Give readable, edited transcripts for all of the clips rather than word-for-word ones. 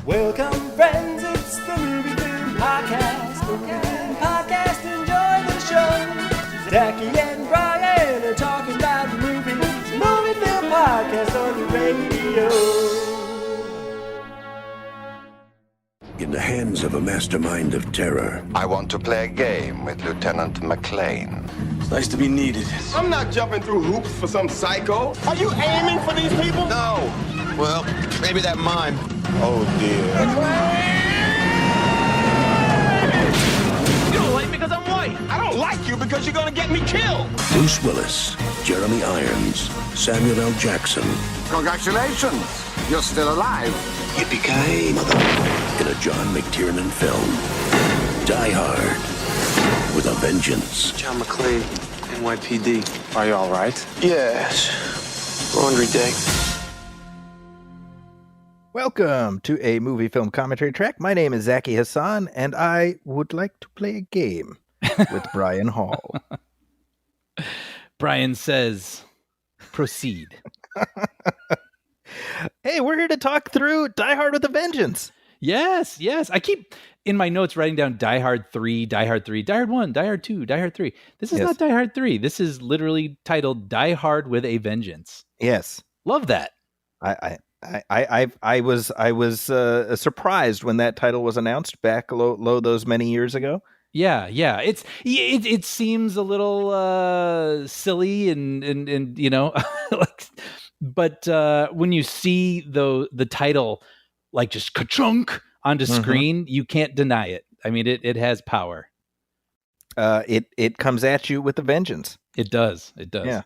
Welcome, friends, it's the MovieFilm Podcast. MovieFilm Podcast, enjoy the show. Zachy and Brian are talking about movies. MovieFilm Podcast on the radio. In the hands of a mastermind of terror. I want to play a game with Lieutenant McClane. It's nice to be needed. I'm not jumping through hoops for some psycho. Are you aiming for these people? No. Well, maybe that mime. Oh, dear. You don't like me because I'm white. I don't like you because you're going to get me killed. Bruce Willis, Jeremy Irons, Samuel L. Jackson. Congratulations, you're still alive. Yippee-ki-yay, mother. In a John McTiernan film. Die Hard with a Vengeance. John McClane, NYPD. Are you all right? Yes. Laundry day. Welcome to a movie film commentary track. My name is Zachy Hassan, and I would like to play a game with Brian Hall. Brian says, proceed. Hey, we're here to talk through Die Hard with a Vengeance. Yes. I keep in my notes writing down Die Hard 3, Die Hard 3, Die Hard 1, Die Hard 2, Die Hard 3. This is not Die Hard 3. This is literally titled Die Hard with a Vengeance. Yes. Love that. I was surprised when that title was announced back low those many years ago. Yeah. It seems a little silly and you know, like, but when you see the title like just ka-chunk onto screen, you can't deny it. I mean, it has power. It comes at you with a vengeance. It does. Yeah.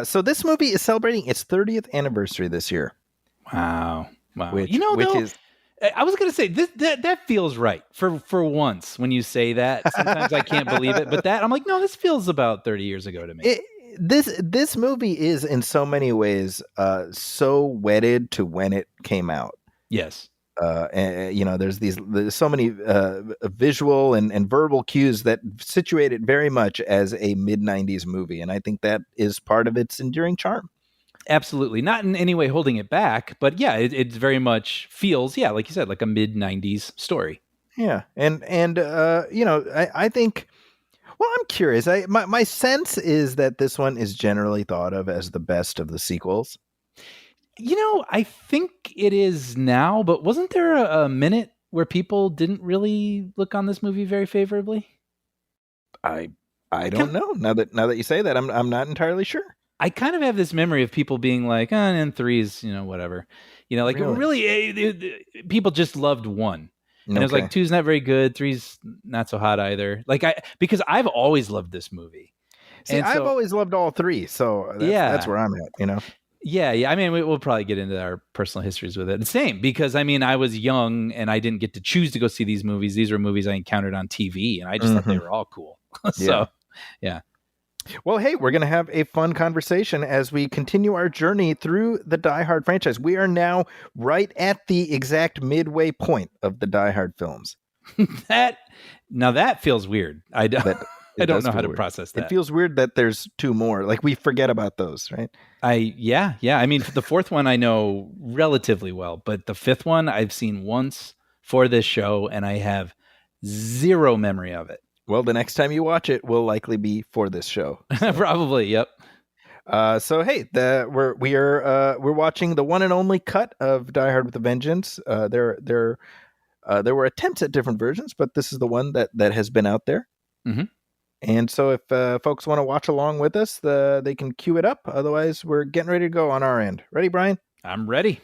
So this movie is celebrating its 30th anniversary this year. Wow. Which is, I was going to say that feels right for once when you say that. Sometimes I can't believe it, but that I'm like, no, this feels about 30 years ago to me. This movie is in so many ways so wedded to when it came out. Yes. And, you know, there's so many visual and verbal cues that situate it very much as a mid-90s movie. And I think that is part of its enduring charm. Absolutely. Not in any way holding it back, but yeah, it very much feels, yeah, like you said, like a mid-90s story. Yeah. And you know, I think, well, I'm curious. My sense is that this one is generally thought of as the best of the sequels. You know, I think it is now, but wasn't there a minute where people didn't really look on this movie very favorably? I don't know. Now that you say that, I'm not entirely sure. I kind of have this memory of people being like, and three's, you know, whatever. You know, like really people just loved one. And it was like, two's not very good. Three's not so hot either. Like because I've always loved this movie. See, I've always loved all three. So that's where I'm at, you know? Yeah. I mean, we'll probably get into our personal histories with it. Same, because I mean, I was young and I didn't get to choose to go see these movies. These were movies I encountered on TV and I just thought they were all cool. So, yeah. Well, hey, we're going to have a fun conversation as we continue our journey through the Die Hard franchise. We are now right at the exact midway point of the Die Hard films. That feels weird. I don't know how to process that. It feels weird that there's two more. Like we forget about those, right? Yeah. I mean, the fourth one I know relatively well, but the fifth one I've seen once for this show and I have zero memory of it. Well, the next time you watch it will likely be for this show. So. Probably, yep. So hey, we're watching the one and only cut of Die Hard with a Vengeance. There were attempts at different versions, but this is the one that has been out there. Mm-hmm. And so if folks want to watch along with us, they can cue it up. Otherwise, we're getting ready to go on our end. Ready, Brian? I'm ready.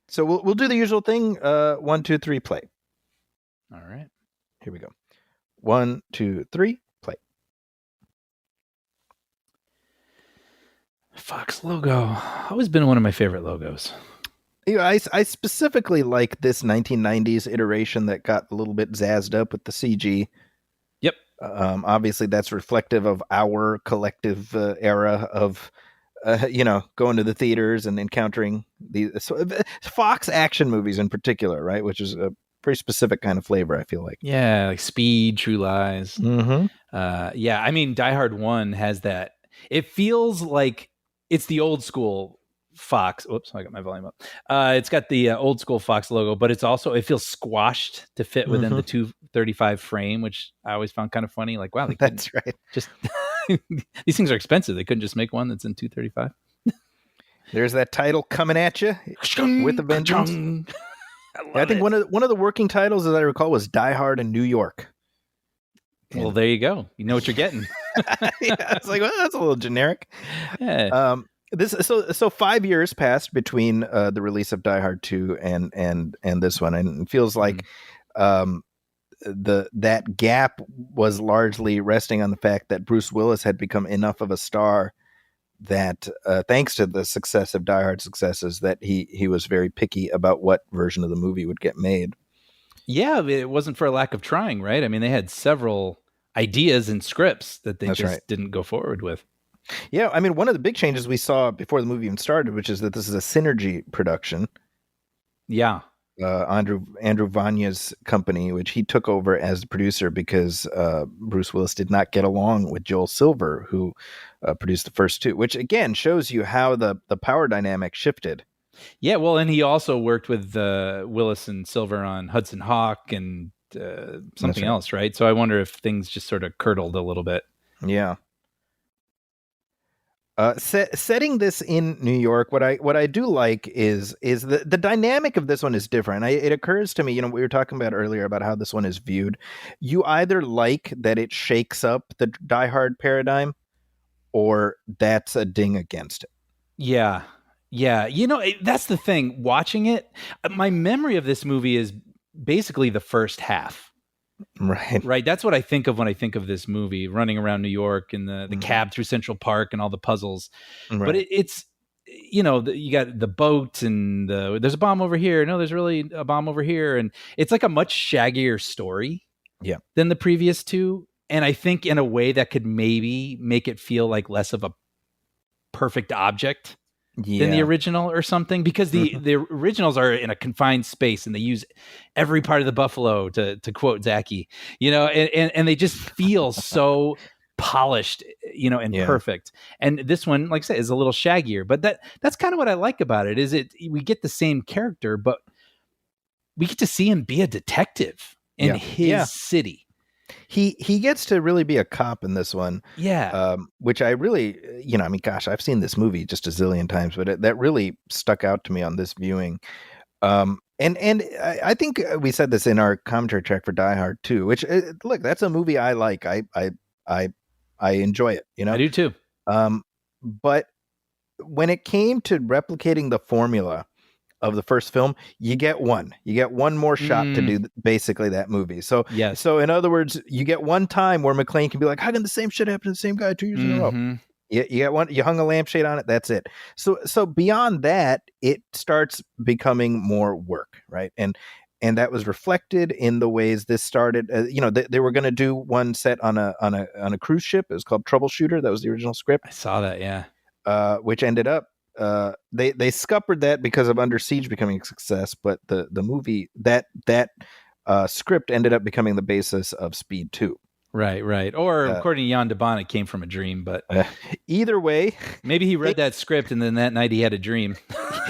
So we'll do the usual thing. 1, 2, 3, play. All right. Here we go. 1, 2, 3, play. Fox logo. Always been one of my favorite logos. You know, I specifically like this 1990s iteration that got a little bit zazzed up with the CG. Yep. Obviously, that's reflective of our collective era of, going to the theaters and encountering these Fox action movies in particular, right? Which is a pretty specific kind of flavor, I feel like. Yeah, like Speed, True Lies. Mm-hmm. I mean, Die Hard 1 has that. It feels like it's the old school Fox. Oops, I got my volume up. It's got the old school Fox logo, but it feels squashed to fit within the 235 frame, which I always found kind of funny. Like, wow, That's right. Just these things are expensive. They couldn't just make one that's in 235. There's that title coming at you with a vengeance. I think one of the working titles, as I recall, was Die Hard in New York. Well, there you go. You know what you're getting. Yeah, it's like, well, that's a little generic. Yeah. So 5 years passed between the release of Die Hard 2 and this one, and it feels like that gap was largely resting on the fact that Bruce Willis had become enough of a star that thanks to the success of Die Hard successes, that he was very picky about what version of the movie would get made. Yeah, it wasn't for a lack of trying, right? I mean, they had several ideas and scripts that they didn't go forward with. Yeah, I mean, one of the big changes we saw before the movie even started, which is that this is a synergy production. Yeah. Andrew Vanya's company, which he took over as the producer because Bruce Willis did not get along with Joel Silver, who produced the first two, which again shows you how the power dynamic shifted. Yeah, well, and he also worked with Willis and Silver on Hudson Hawk and something else, right? So I wonder if things just sort of curdled a little bit. Yeah. Setting this in New York, what I do like is the dynamic of this one is different. It occurs to me, we were talking about earlier about how this one is viewed. You either like that it shakes up the Die Hard paradigm, or that's a ding against it. Yeah. Yeah. That's the thing. Watching it, my memory of this movie is basically the first half. Right. That's what I think of when I think of this movie, running around New York in the cab through Central Park and all the puzzles. Right. But it's, you got the boat and there's a bomb over here. No, there's really a bomb over here. And it's like a much shaggier story than the previous two. And I think in a way that could maybe make it feel like less of a perfect object than the original or something, because the originals are in a confined space and they use every part of the buffalo to quote Zachy, and they just feel so polished, and perfect. And this one, like I said, is a little shaggier, but that's kind of what I like about it, is we get the same character, but we get to see him be a detective in his city. He gets to really be a cop in this one. Yeah. Which I really, gosh, I've seen this movie just a zillion times, but that really stuck out to me on this viewing. And I think we said this in our commentary track for Die Hard 2, which look, that's a movie I like. I enjoy it, I do too. But when it came to replicating the formula of the first film, you get one more shot to do basically that movie. So yes. So in other words, you get one time where McClane can be like, how can the same shit happen to the same guy 2 years in a row? You get one, you hung a lampshade on it, that's it. So beyond that, it starts becoming more work, right? And that was reflected in the ways this started. They were going to do one set on a cruise ship. It was called Troubleshooter. That was the original script. I saw that, yeah. Which ended up they scuppered that because of Under Siege becoming a success, but the movie that script ended up becoming the basis of Speed 2. Right. Or according to Jan de Bont, it came from a dream, but either way, maybe he read that script and then that night he had a dream.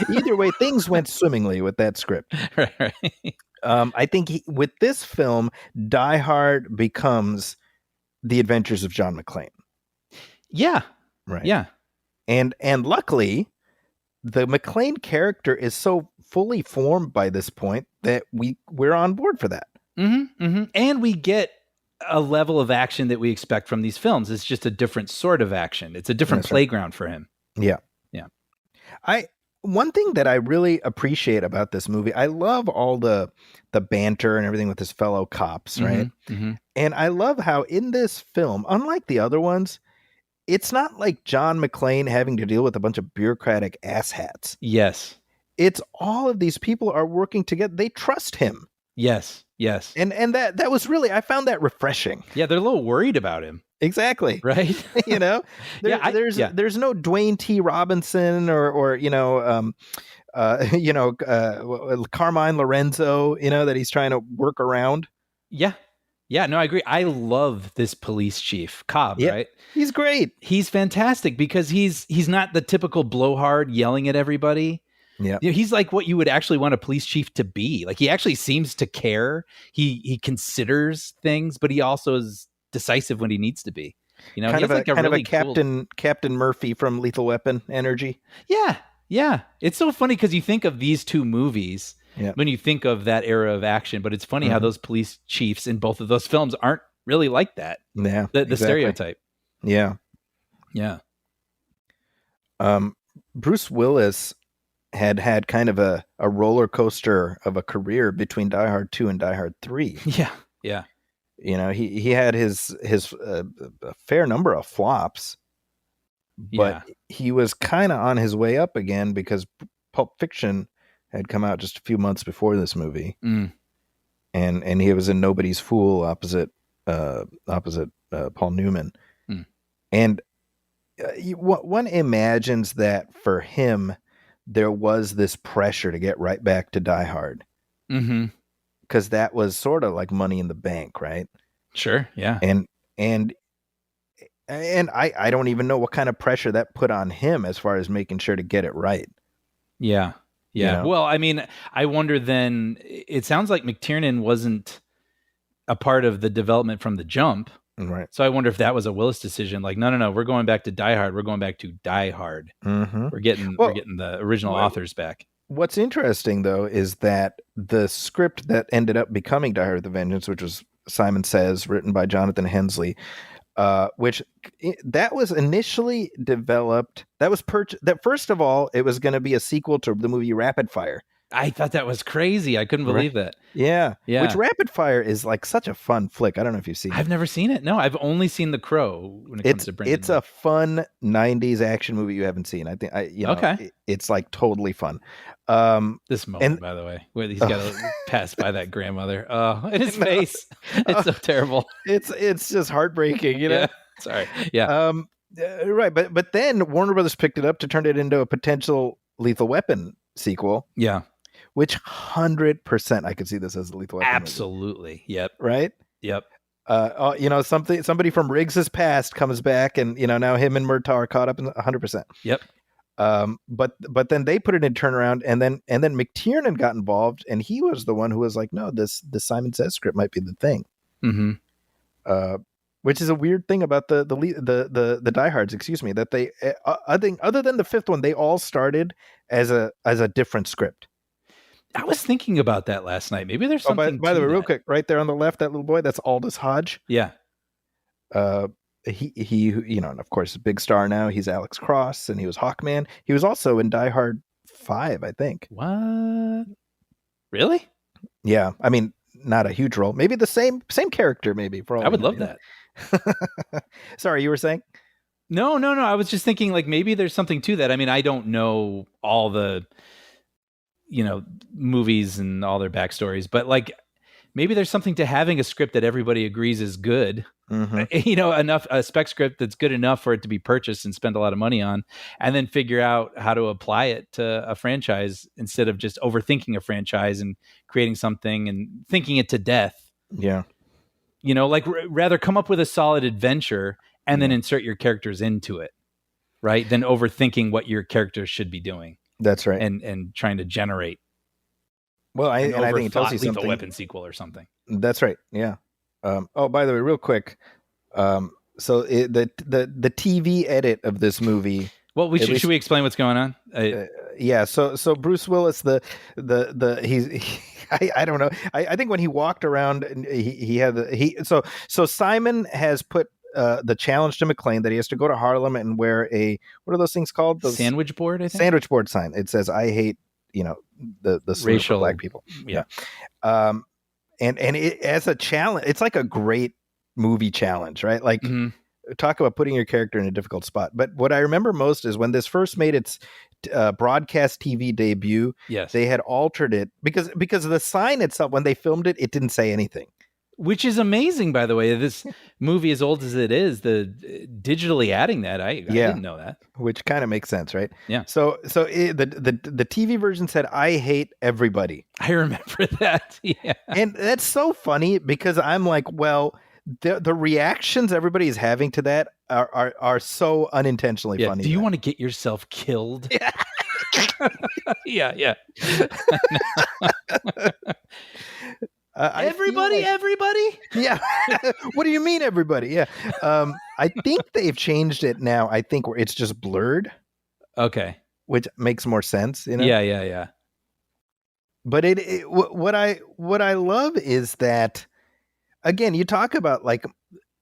Either way, things went swimmingly with that script. Right. I think with this film, Die Hard becomes The Adventures of John McClane. Yeah. Right. Yeah. And luckily, the McClane character is so fully formed by this point that we're on board for that. And we get a level of action that we expect from these films. It's just a different sort of action. It's a different playground for him. Yeah. Yeah. One thing that I really appreciate about this movie, I love all the banter and everything with his fellow cops, right? And I love how in this film, unlike the other ones, it's not like John McClane having to deal with a bunch of bureaucratic asshats. Yes. It's all of these people are working together. They trust him. Yes. And that was really, I found that refreshing. Yeah, they're a little worried about him. Exactly. Right. There's no Dwayne T. Robinson or Carmine Lorenzo, that he's trying to work around. Yeah. Yeah, no, I agree. I love this police chief, Cobb, Yeah, right? he's great. He's fantastic because he's not the typical blowhard yelling at everybody. Yeah, You know, he's like what you would actually want a police chief to be. Like he actually seems to care. He considers things, but he also is decisive when he needs to be. You know, he has like a really cool... Captain Murphy from Lethal Weapon energy. Yeah, yeah. It's so funny because you think of these two movies when you think of that era of action, but it's funny how those police chiefs in both of those films aren't really like that. Yeah, the stereotype. Yeah, yeah. Bruce Willis had kind of a roller coaster of a career between Die Hard 2 and Die Hard 3. Yeah, yeah. You know, he had his a fair number of flops, but he was kind of on his way up again because Pulp Fiction had come out just a few months before this movie, and he was in Nobody's Fool opposite Paul Newman, and one imagines that for him there was this pressure to get right back to Die Hard, because that was sort of like Money in the Bank, right? Sure, yeah, and I don't even know what kind of pressure that put on him as far as making sure to get it right. Yeah. Yeah. You know? Well, I mean, I wonder then, it sounds like McTiernan wasn't a part of the development from the jump. Right. So I wonder if that was a Willis decision. Like, no, we're going back to Die Hard. We're going back to Die Hard. We're getting the original authors back. What's interesting, though, is that the script that ended up becoming Die Hard with a Vengeance, which was Simon Says, written by Jonathan Hensley, which that was initially developed. That was that first of all, it was going to be a sequel to the movie Rapid Fire. I thought that was crazy. I couldn't believe that. Yeah. Which Rapid Fire is like such a fun flick. I don't know if you've seen it. I've never seen it. No, I've only seen The Crow when it comes to Brendan. It's a fun 90s action movie you haven't seen. I think it's like totally fun. This moment, by the way, where he's got to pass by that grandmother. Oh, in his face. It's so terrible. It's just heartbreaking, you know? Yeah. Sorry. Yeah. Right. But then Warner Brothers picked it up to turn it into a potential Lethal Weapon sequel. Yeah. Which 100% I could see this as a Lethal Weapon. Absolutely. Movie. Yep. Right? Yep. Somebody from Riggs' past comes back, and now him and Murtaugh are caught up in 100%. Yep. But then they put it in turnaround, and then McTiernan got involved, and he was the one who was like, no, this Simon Says script might be the thing. Which is a weird thing about the diehards, that they, I think other than the fifth one, they all started as a different script. I was thinking about that last night. Maybe there's something. By the way, real quick, right there on the left, that little boy, that's Aldous Hodge. Yeah. He and of course, a big star now. He's Alex Cross, and he was Hawkman. He was also in Die Hard 5, I think. What? Really? Yeah. I mean, not a huge role. Maybe the same character. Maybe. I would love that. Sorry, you were saying? No. I was just thinking, like, maybe there's something to that. I mean, I don't know all the movies and all their backstories, but like maybe there's something to having a script that everybody agrees is good, enough, a spec script that's good enough for it to be purchased and spend a lot of money on, and then figure out how to apply it to a franchise instead of just overthinking a franchise and creating something and thinking it to death. Yeah. Rather come up with a solid adventure and then insert your characters into it, right? Than overthinking what your characters should be doing. That's right. And trying to generate. Well, I think it tells you something. Lethal Weapon sequel or something. That's right. Yeah. By the way, real quick. So the TV edit of this movie. Well, should we explain what's going on? Yeah. So Bruce Willis, I don't know. I think when he walked around, so Simon has put the challenge to McClane that he has to go to Harlem and wear what are those things called? Sandwich board, I think. Sandwich board sign. It says, I hate, the racial black people. Yeah. And it, as a challenge, it's like a great movie challenge, right? Like talk about putting your character in a difficult spot. But what I remember most is when this first made its broadcast TV debut, yes, they had altered it because of the sign itself. When they filmed it, it didn't say anything. Which is amazing, by the way. This movie, as old as it is, the digitally adding that, I didn't know that. Which kind of makes sense, right? Yeah. So the TV version said, "I hate everybody." I remember that. Yeah. And that's so funny because I'm like, well, the reactions everybody is having to that are so unintentionally funny. Do you want to get yourself killed? Yeah. Everybody. Yeah. What do you mean, everybody? Yeah. I think they've changed it now. I think where it's just blurred. Okay. Which makes more sense, you know? Yeah. But what I love is that, again, you talk about, like,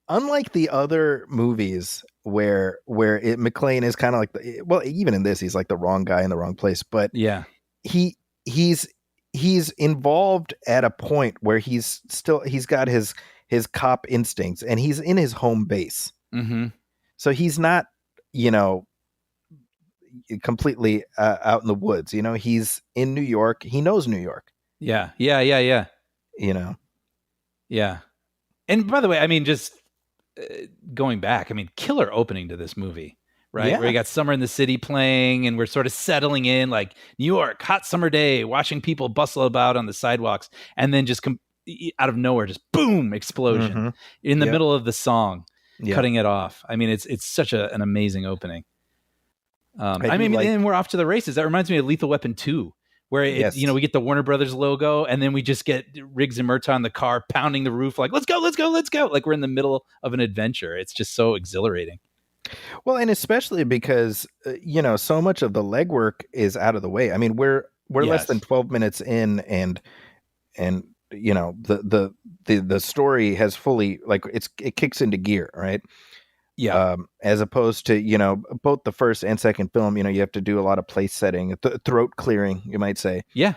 unlike the other movies where McClane is kind of like even in this, he's like the wrong guy in the wrong place. But yeah, he's involved at a point where he's got his cop instincts, and he's in his home base. Mm-hmm. So he's not, completely out in the woods. He's in New York. He knows New York. Yeah. Yeah. And by the way, I mean, just going back, I mean, killer opening to this movie, right? Yeah. Where you got Summer in the City playing, and we're sort of settling in, like New York, hot summer day, watching people bustle about on the sidewalks, and then just out of nowhere, just boom, explosion in the middle of the song, cutting it off. I mean, it's such an amazing opening. And we're off to the races. That reminds me of Lethal Weapon 2. Where we get the Warner Brothers logo, and then we just get Riggs and Murtaugh in the car pounding the roof, like, let's go. Like we're in the middle of an adventure. It's just so exhilarating. Well, and especially because, so much of the legwork is out of the way. I mean, we're less than 12 minutes in, and the story has fully, like, it kicks into gear, right? Yeah. As opposed to, both the first and second film, you have to do a lot of place setting, throat clearing, you might say. Yeah.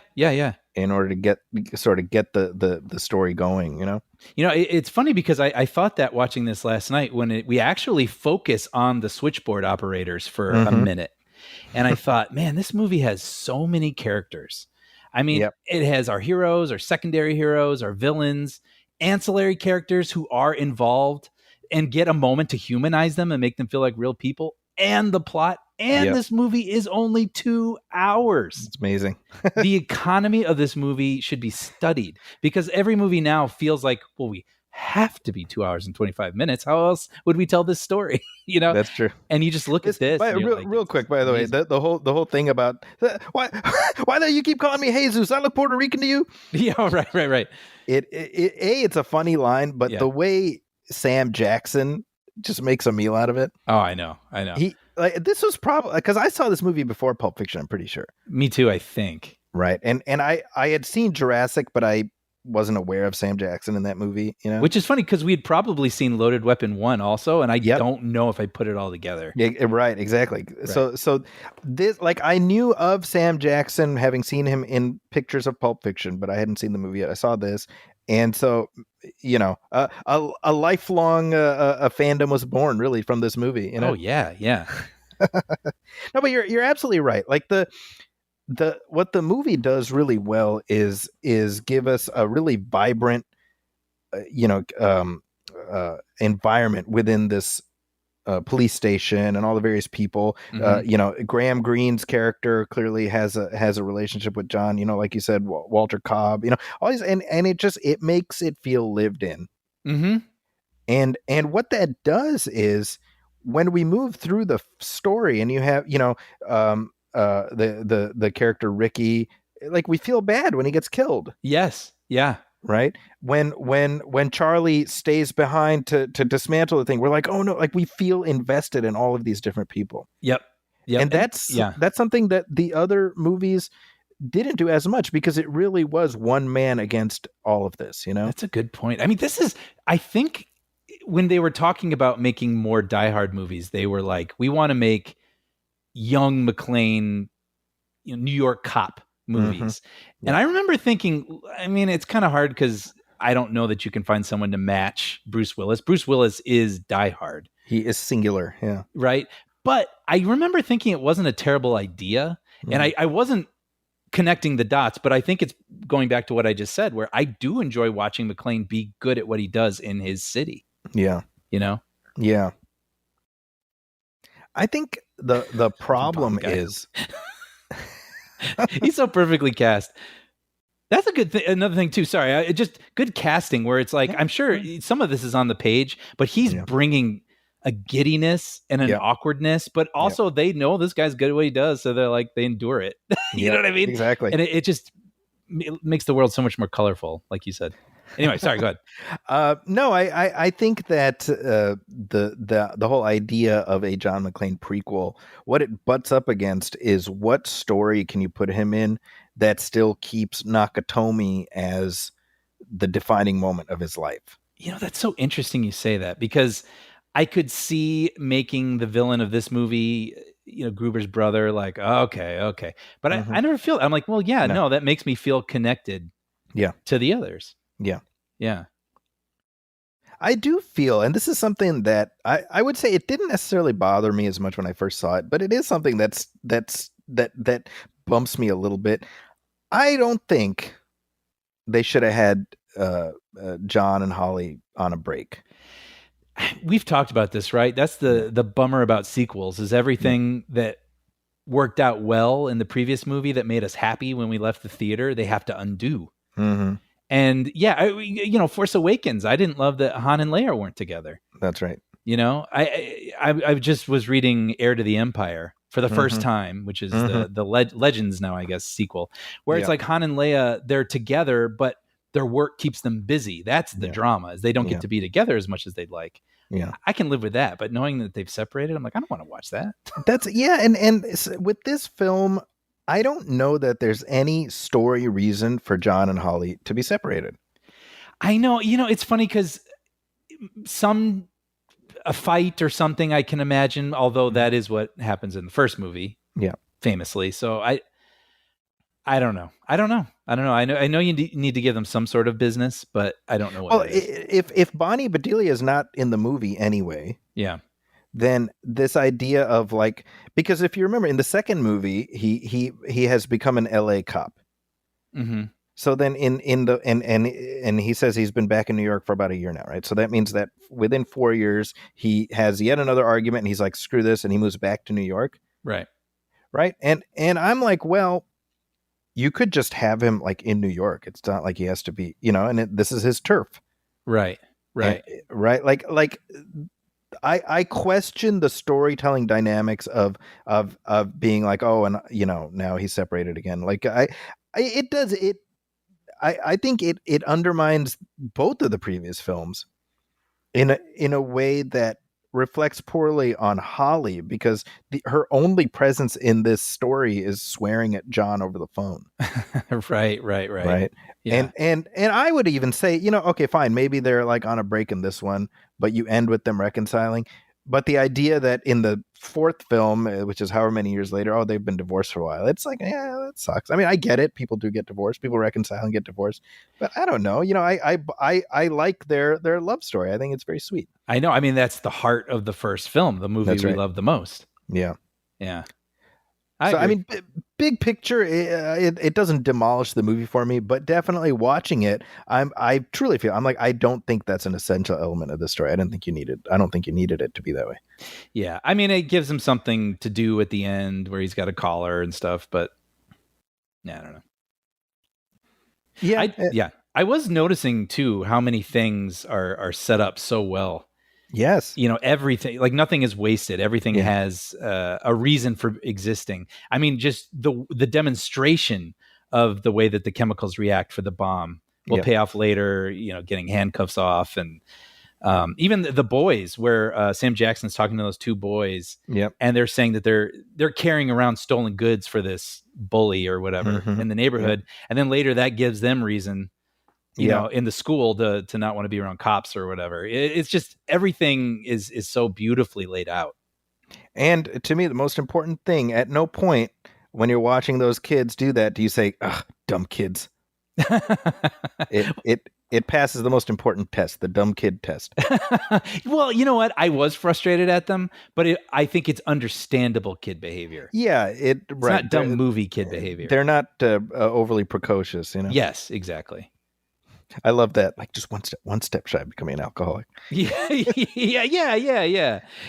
In order to get the story going, It's funny because I thought that watching this last night when we actually focus on the switchboard operators for a minute. And I thought, man, this movie has so many characters. I mean, It has our heroes, our secondary heroes, our villains, ancillary characters who are involved and get a moment to humanize them and make them feel like real people, and the plot. And this movie is only 2 hours. It's amazing. The economy of this movie should be studied, because every movie now feels like, well, we have to be 2 hours and 25 minutes. How else would we tell this story? That's true. And you just look at this. Real quick, by the way, the whole thing about why do you keep calling me Jesus? I look Puerto Rican to you. Yeah, right. It's a funny line, but the way Sam Jackson just makes a meal out of it. Oh, I know. This was probably because I saw this movie before Pulp Fiction, I'm pretty sure. Me too, I think. Right. And I had seen Jurassic, but I wasn't aware of Sam Jackson in that movie, Which is funny because we had probably seen Loaded Weapon 1 also, and I don't know if I put it all together. Yeah, right, exactly. Right. So this, like, I knew of Sam Jackson, having seen him in pictures of Pulp Fiction, but I hadn't seen the movie yet. I saw this. And so, a lifelong a fandom was born, really, from this movie. Oh yeah. No, but you're absolutely right. Like what the movie does really well is give us a really vibrant, environment within this police station and all the various people. Graham Greene's character clearly has a relationship with John, like you said, Walter Cobb, all these, and it makes it feel lived in. And what that does is, when we move through the story and you have, the character Ricky, like, we feel bad when he gets killed. Yes. Yeah. Right. When Charlie stays behind to dismantle the thing, we're like, oh no, like, we feel invested in all of these different people. Yep. And that's something that the other movies didn't do as much, because it really was one man against all of this, That's a good point. I mean, I think when they were talking about making more Die Hard movies, they were like, we want to make young McClane, New York cop movies. And I remember thinking, I mean, it's kind of hard because I don't know that you can find someone to match Bruce Willis. Bruce Willis is Die Hard. He is singular. Yeah. Right. But I remember thinking it wasn't a terrible idea. And I wasn't connecting the dots, but I think it's going back to what I just said, where I do enjoy watching McClane be good at what he does in his city. Yeah. You know? Yeah. I think the problem is he's so perfectly cast. That's a good thing. Another thing too. Sorry, just good casting. Where it's like I'm sure some of this is on the page, but he's bringing a giddiness and an awkwardness. But also they know this guy's good at what he does, so they're like they endure it. You know what I mean? Exactly. And it just makes the world so much more colorful, like you said. Anyway, sorry. Go ahead. No, I think that the whole idea of a John McClane prequel, what it butts up against is what story can you put him in that still keeps Nakatomi as the defining moment of his life. You know, that's so interesting you say that, because I could see making the villain of this movie, you know, Gruber's brother, like, okay. But I never feel, I'm like, well, yeah, no, that makes me feel connected to the others. Yeah. I do feel, and this is something that I would say it didn't necessarily bother me as much when I first saw it, but it is something that bumps me a little bit. I don't think they should have had John and Holly on a break. We've talked about this, right? That's the bummer about sequels, is everything that worked out well in the previous movie that made us happy when we left the theater, they have to undo. And Force Awakens, I didn't love that Han and Leia weren't together. That's right. You know, I just was reading Heir to the Empire for the first time, which is the Legends now, I guess, sequel, where it's like Han and Leia, they're together, but their work keeps them busy. That's the drama, is they don't get to be together as much as they'd like. Yeah, I can live with that, but knowing that they've separated, I'm like, I don't want to watch that. And with this film, I don't know that there's any story reason for John and Holly to be separated. I know, it's funny because a fight or something I can imagine, although that is what happens in the first movie. Yeah. Famously. So I don't know. I know you need to give them some sort of business, but I don't know what it is. If Bonnie Bedelia is not in the movie anyway. Yeah. Then this idea of like, because if you remember in the second movie, he has become an LA cop. So then and he says he's been back in New York for about a year now, right? So that means that within 4 years he has yet another argument and he's like, screw this, and he moves back to New York. Right. And I'm like, well, you could just have him like in New York. It's not like he has to be, and this is his turf. Right. Right. Like I question the storytelling dynamics of being like, oh, and now he's separated again. Like I think it undermines both of the previous films in a way that reflects poorly on Holly, because her only presence in this story is swearing at John over the phone. Right. Yeah. And I would even say, okay, fine, maybe they're like on a break in this one, but you end with them reconciling. But the idea that in the fourth film, which is however many years later, they've been divorced for a while. It's like, yeah, that sucks. I mean, I get it. People do get divorced. People reconcile and get divorced. But I don't know. I like their love story. I think it's very sweet. I know. I mean, that's the heart of the first film, the movie we love the most. Yeah. Yeah. I mean, big picture, it doesn't demolish the movie for me, but definitely watching it, I truly feel, I'm like, I don't think that's an essential element of the story. I don't think you needed it to be that way. Yeah. I mean, it gives him something to do at the end where he's got a collar and stuff, but yeah, I don't know. Yeah. I was noticing too, how many things are set up so well. Yes. Everything, like nothing is wasted. Everything has a reason for existing. I mean, just the demonstration of the way that the chemicals react for the bomb will pay off later, getting handcuffs off. And even the boys, where Sam Jackson's talking to those two boys and they're saying that they're carrying around stolen goods for this bully or whatever in the neighborhood. And then later that gives them reason, in the school to not want to be around cops or whatever. It's just, everything is so beautifully laid out. And to me, the most important thing, at no point when you're watching those kids do that, do you say, ugh, dumb kids. it passes the most important test, the dumb kid test. Well, you know what? I was frustrated at them, but I think it's understandable kid behavior. Yeah, It's not dumb movie kid behavior. They're not overly precocious, you know. Yes, exactly. I love that. Like just one step shy of becoming an alcoholic. Yeah.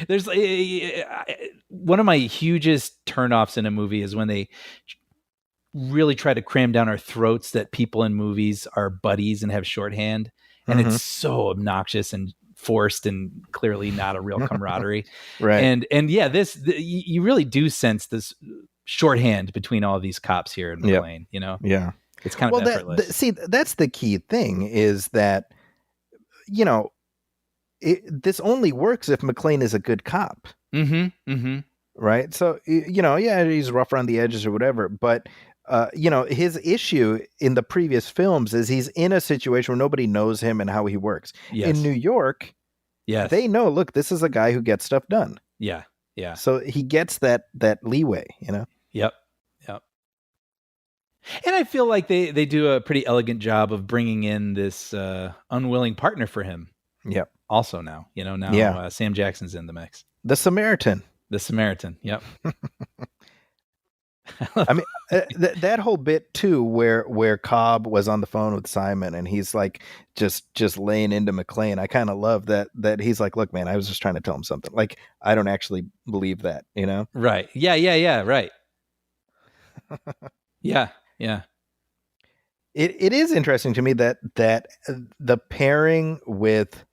There's one of my hugest turnoffs in a movie is when they really try to cram down our throats that people in movies are buddies and have shorthand, and it's so obnoxious and forced and clearly not a real camaraderie. Right. And yeah, you really do sense this shorthand between all of these cops here in McClane. You know, Yeah. it's kind of effortless. See, that's the key thing is that, you know, this only works if McClane is a good cop. Right. So, you know, yeah, he's rough around the edges or whatever. But, you know, his issue in the previous films is he's in a situation where nobody knows him and how he works. Yes. In New York, they know, look, this is a guy who gets stuff done. Yeah. So he gets that leeway, you know? Yep. And I feel like they do a pretty elegant job of bringing in this unwilling partner for him. Yep. Also now, you know, Sam Jackson's in the mix. The Samaritan. Yep. I mean, that whole bit too, where Cobb was on the phone with Simon and he's like just laying into McClane. I kind of love that he's like, look, man, I was just trying to tell him something. Like, I don't actually believe that, you know? Right. Yeah. Right. Yeah. It is interesting to me that the pairing with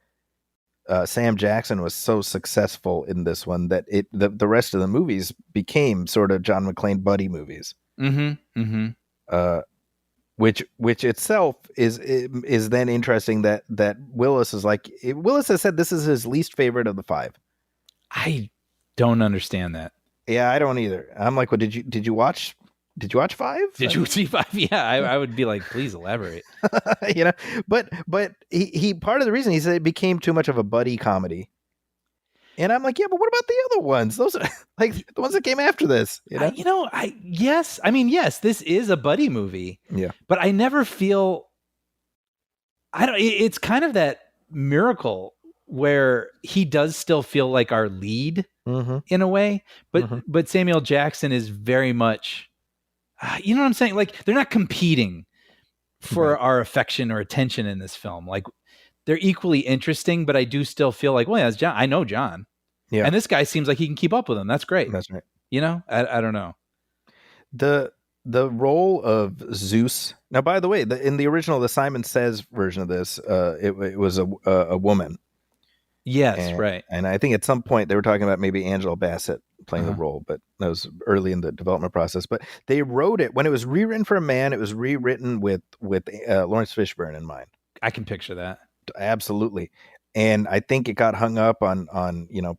Sam Jackson was so successful in this one that the rest of the movies became sort of John McClane buddy movies. Which itself is then interesting that Willis is like, Willis has said this is his least favorite of the 5. I don't understand that. Yeah, I don't either. I'm like, well, did you watch 5? Did you see 5? Yeah, I would be like, please elaborate. You know, but he part of the reason he said it became too much of a buddy comedy. And I'm like, yeah, but what about the other ones? Those are like the ones that came after this. You know, yes, this is a buddy movie. Yeah, but I never feel. It's kind of that miracle where he does still feel like our lead in a way, but Samuel Jackson is very much. You know what I'm saying? Like, they're not competing for our affection or attention in this film. Like, they're equally interesting, but I do still feel like, well, yeah, it's John. I know John. Yeah. And this guy seems like he can keep up with him. That's great. That's right. You know, I don't know. The role of Zeus. Now, by the way, in the original, the Simon Says version of this, it was a woman. Yes, right. And I think at some point they were talking about maybe Angela Bassett playing the role, but that was early in the development process. But they wrote it when it was rewritten for a man. It was rewritten with Lawrence Fishburne in mind. I can picture that. Absolutely. And I think it got hung up on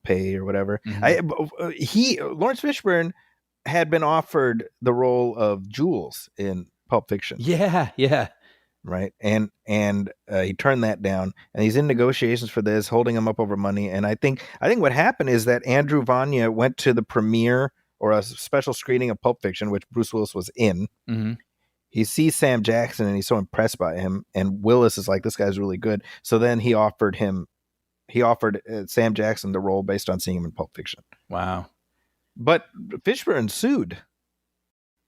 pay or whatever. Lawrence Fishburne had been offered the role of Jules in Pulp Fiction. Yeah. Right. And he turned that down, and he's in negotiations for this, holding him up over money. And I think what happened is that Andrew Vanya went to the premiere or a special screening of Pulp Fiction, which Bruce Willis was in. He sees Sam Jackson and he's so impressed by him. And Willis is like, this guy's really good. So then he offered Sam Jackson the role based on seeing him in Pulp Fiction. Wow. But Fishburne sued.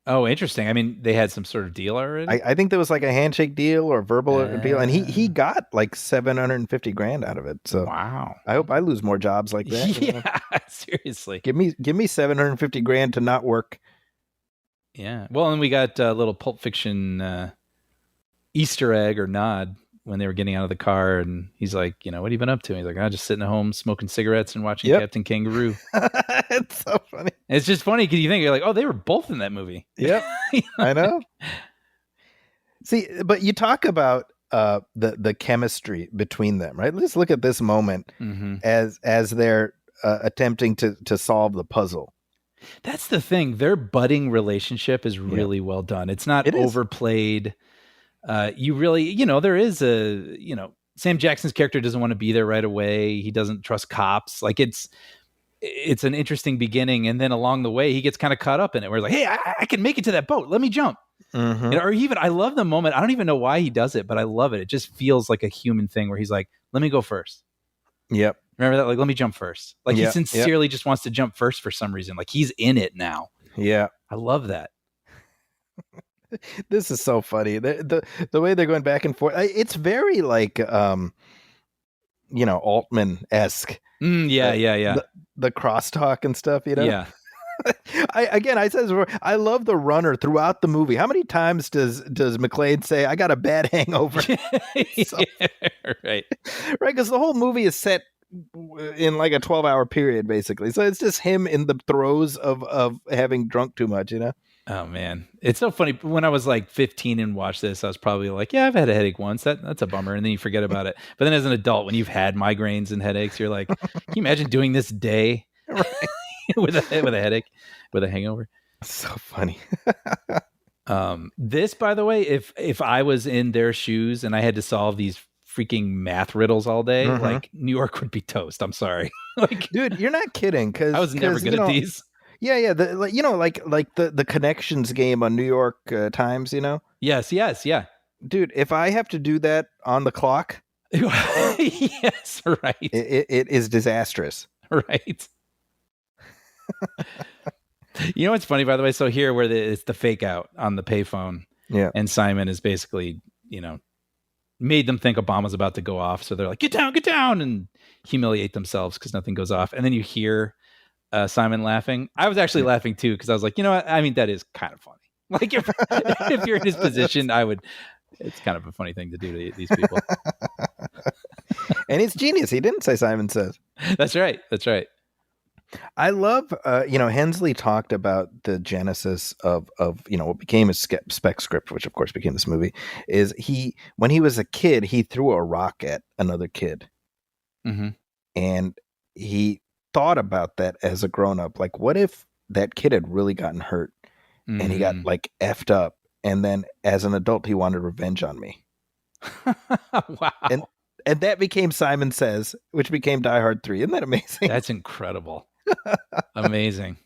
Oh, interesting. I mean, they had some sort of deal already? I think there was like a handshake deal or a verbal deal, and he got like $750,000 out of it. So wow. I hope I lose more jobs like that. Yeah, seriously. Give me $750,000 to not work. Yeah. Well, and we got a little Pulp Fiction Easter egg or nod when they were getting out of the car, and he's like, what have you been up to? And he's like, just sitting at home smoking cigarettes and watching Captain Kangaroo. It's so funny. And it's just funny because you think, you're like, oh, they were both in that movie. Yep. I know. See, but you talk about the chemistry between them, right? Let's look at this moment as they're attempting to solve the puzzle. That's the thing. Their budding relationship is really well done. It's not overplayed. You really, there is Sam Jackson's character doesn't want to be there right away. He doesn't trust cops. Like it's an interesting beginning, and then along the way he gets kind of caught up in it where he's like, hey, I can make it to that boat, let me jump. Mhm. Or even, I love the moment, I don't even know why he does it, but I love it. It just feels like a human thing where he's like, let me go first. Yep. Remember that? Like, let me jump first. Like, he Yep, sincerely just wants to jump first for some reason. Like, he's in it now. Yeah. I love that. This is so funny. The way they're going back and forth. It's very like Altman-esque. Yeah. The crosstalk and stuff, Yeah. I said this before, I love the runner throughout the movie. How many times does McClane say, I got a bad hangover? Right. Right, because the whole movie is set in like a 12-hour period, basically. So it's just him in the throes of having drunk too much, Oh man, it's so funny. When I was like 15 and watched this, I was probably like, yeah, I've had a headache once. That's a bummer. And then you forget about it. But then as an adult, when you've had migraines and headaches, you're like, can you imagine doing this day with a headache, with a hangover? So funny. This, by the way, if I was in their shoes and I had to solve these freaking math riddles all day, like, New York would be toast. I'm sorry. Like, dude, you're not kidding. Because I was never good at these. Yeah. The connections game on New York Times, Yes. Yeah. Dude, if I have to do that on the clock, yes, right. It is disastrous. Right. You know what's funny, by the way? So here, where it's the fake out on the payphone, yeah, and Simon is basically, made them think a bomb was about to go off, so they're like, get down, and humiliate themselves because nothing goes off, and then you hear Simon laughing. I was actually laughing too because I was like, you know what? I mean, that is kind of funny. Like, if you're in his position, it's kind of a funny thing to do to these people. And it's genius. He didn't say Simon Says. That's right. I love, Hensley talked about the genesis of what became his spec script, which of course became this movie, is when he was a kid, he threw a rock at another kid. Mm-hmm. And he thought about that as a grown up. Like, what if that kid had really gotten hurt and he got like effed up, and then as an adult, he wanted revenge on me. Wow. And that became Simon Says, which became Die Hard 3. Isn't that amazing? That's incredible. Amazing.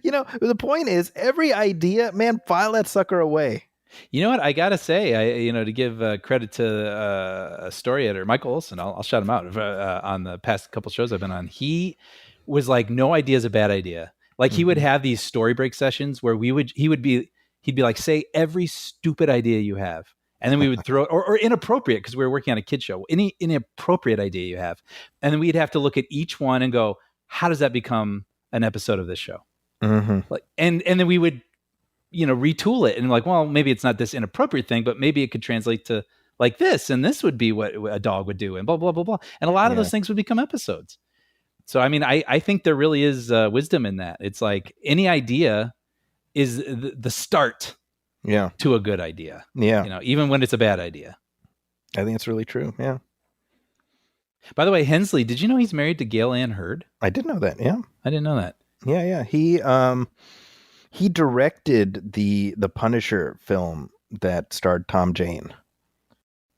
The point is, every idea, man, file that sucker away. You know what? I got to say, to give credit to a story editor, Michael Olson, I'll shout him out on the past couple shows I've been on. He was like, no idea is a bad idea. Like, he would have these story break sessions where he'd be like, say every stupid idea you have. And then we would throw it, or inappropriate, because we were working on a kid show, any inappropriate idea you have. And then we'd have to look at each one and go, how does that become an episode of this show? Mm-hmm. Like, and then we would, retool it and like, well, maybe it's not this inappropriate thing, but maybe it could translate to like this, and this would be what a dog would do, and blah, blah, blah, blah. And a lot of those things would become episodes. So, I mean, I think there really is wisdom in that. It's like any idea is the start to a good idea. Yeah. Even when it's a bad idea. I think it's really true. Yeah. By the way, Hensley, did you know he's married to Gail Ann Hurd? I did know that. Yeah. I didn't know that. Yeah. He directed the Punisher film that starred Tom Jane.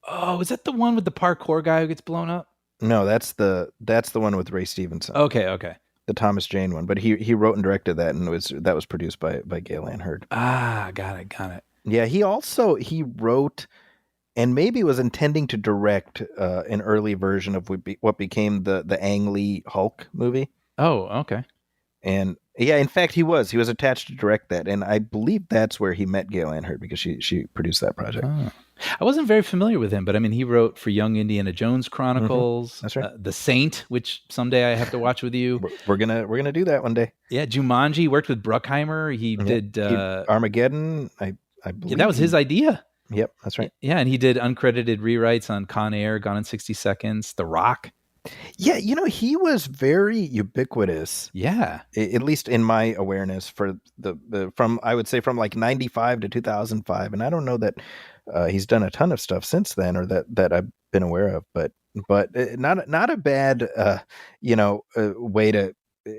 Oh, is that the one with the parkour guy who gets blown up? No, that's the one with Ray Stevenson. Okay. The Thomas Jane one, but he wrote and directed that, and that was produced by Gail Ann Hurd. Ah, got it. Yeah, he wrote and maybe was intending to direct an early version of what became the Ang Lee Hulk movie. Oh, okay. And yeah, in fact, he was attached to direct that, and I believe that's where he met Gail Ann Hurd, because she produced that project. Oh. I wasn't very familiar with him, but I mean, he wrote for Young Indiana Jones Chronicles. That's right. The Saint, which someday I have to watch with you. We're gonna do that one day. Yeah, Jumanji. Worked with Bruckheimer. He did Armageddon. I believe that was his idea. Yep, that's right. Yeah, and he did uncredited rewrites on Con Air, Gone in 60 Seconds, The Rock. Yeah, he was very ubiquitous. Yeah, at least in my awareness from I would say from like 95 to 2005, and I don't know that he's done a ton of stuff since then, or that I've been aware of. But not a bad way to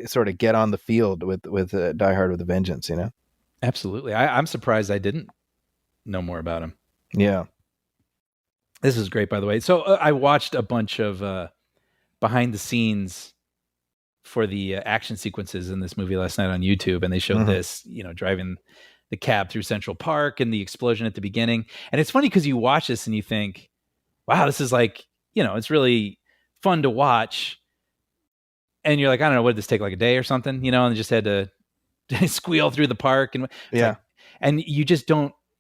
sort of get on the field with Die Hard with a Vengeance. Absolutely. I'm surprised I didn't know more about him. Yeah, this is great, by the way. So I watched a bunch of behind the scenes for the action sequences in this movie last night on YouTube, and they showed this, driving the cab through Central Park and the explosion at the beginning. And it's funny because you watch this and you think, wow, this is like, it's really fun to watch. And you're like, I don't know, what did this take, like a day or something, and just had to squeal through the park. And and you just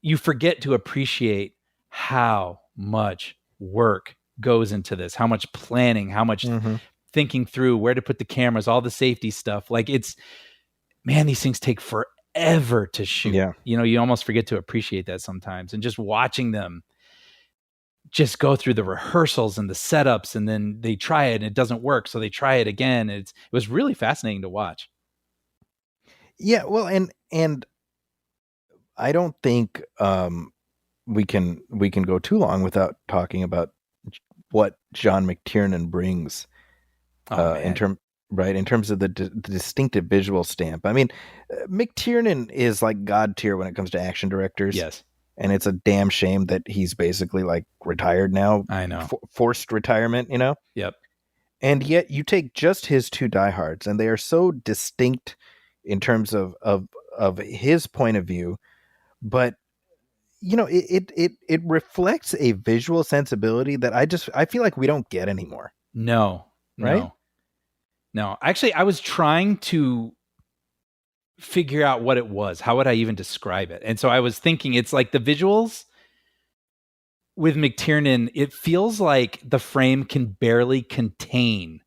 you forget to appreciate how much work goes into this, how much planning, how much thinking through where to put the cameras, all the safety stuff. Like these things take forever to shoot. Yeah. You almost forget to appreciate that sometimes. And just watching them just go through the rehearsals and the setups, and then they try it and it doesn't work, so they try it again. It was really fascinating to watch. Yeah, well, and I don't think we can go too long without talking about what John McTiernan brings in terms of the distinctive visual stamp. I mean, McTiernan is like God tier when it comes to action directors. Yes. And it's a damn shame that he's basically like retired now. I know. Forced retirement, Yep. And yet you take just his two diehards, and they are so distinct in terms of his point of view, but it reflects a visual sensibility that I feel like we don't get anymore. No. Right? No. Actually, I was trying to figure out what it was. How would I even describe it? And so I was thinking, it's like the visuals with McTiernan, it feels like the frame can barely contain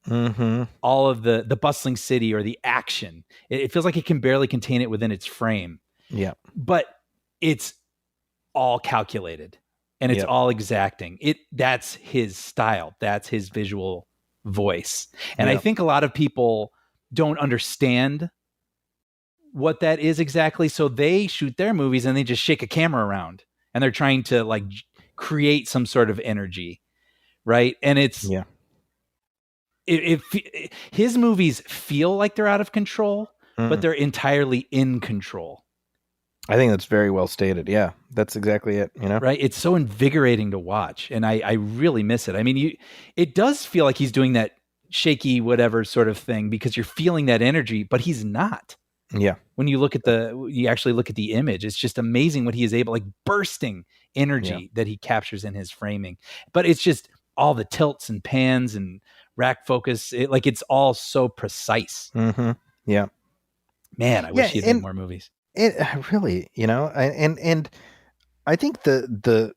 all of the bustling city or the action. It feels like it can barely contain it within its frame. Yeah. But it's all calculated and it's all exacting. That's his style. That's his visual voice. And I think a lot of people don't understand what that is exactly. So they shoot their movies and they just shake a camera around and they're trying to like create some sort of energy. Right. And it's, his movies feel like they're out of control, but they're entirely in control. I think that's very well stated. Yeah, that's exactly it. Right. It's so invigorating to watch. And I really miss it. I mean, it does feel like he's doing that shaky, whatever sort of thing, because you're feeling that energy, but he's not. Yeah. When you actually look at the image, it's just amazing what he is able, like bursting energy that he captures in his framing. But it's just all the tilts and pans and rack focus. It's all so precise. Yeah. Man, I wish he had made more movies. It really, and I think the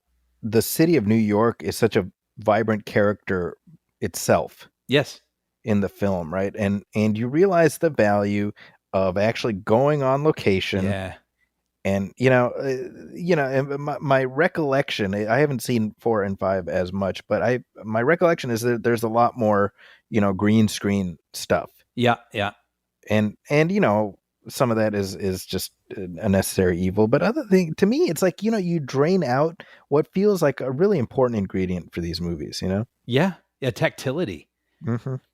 city of New York is such a vibrant character itself. Yes. In the film, right? And you realize the value of actually going on location. Yeah. And my recollection, I haven't seen 4 and 5 as much, but my recollection is that there's a lot more, green screen stuff. Yeah. Yeah. And some of that is just a necessary evil, but other thing to me, it's like, you drain out what feels like a really important ingredient for these movies, Yeah. Yeah. Tactility.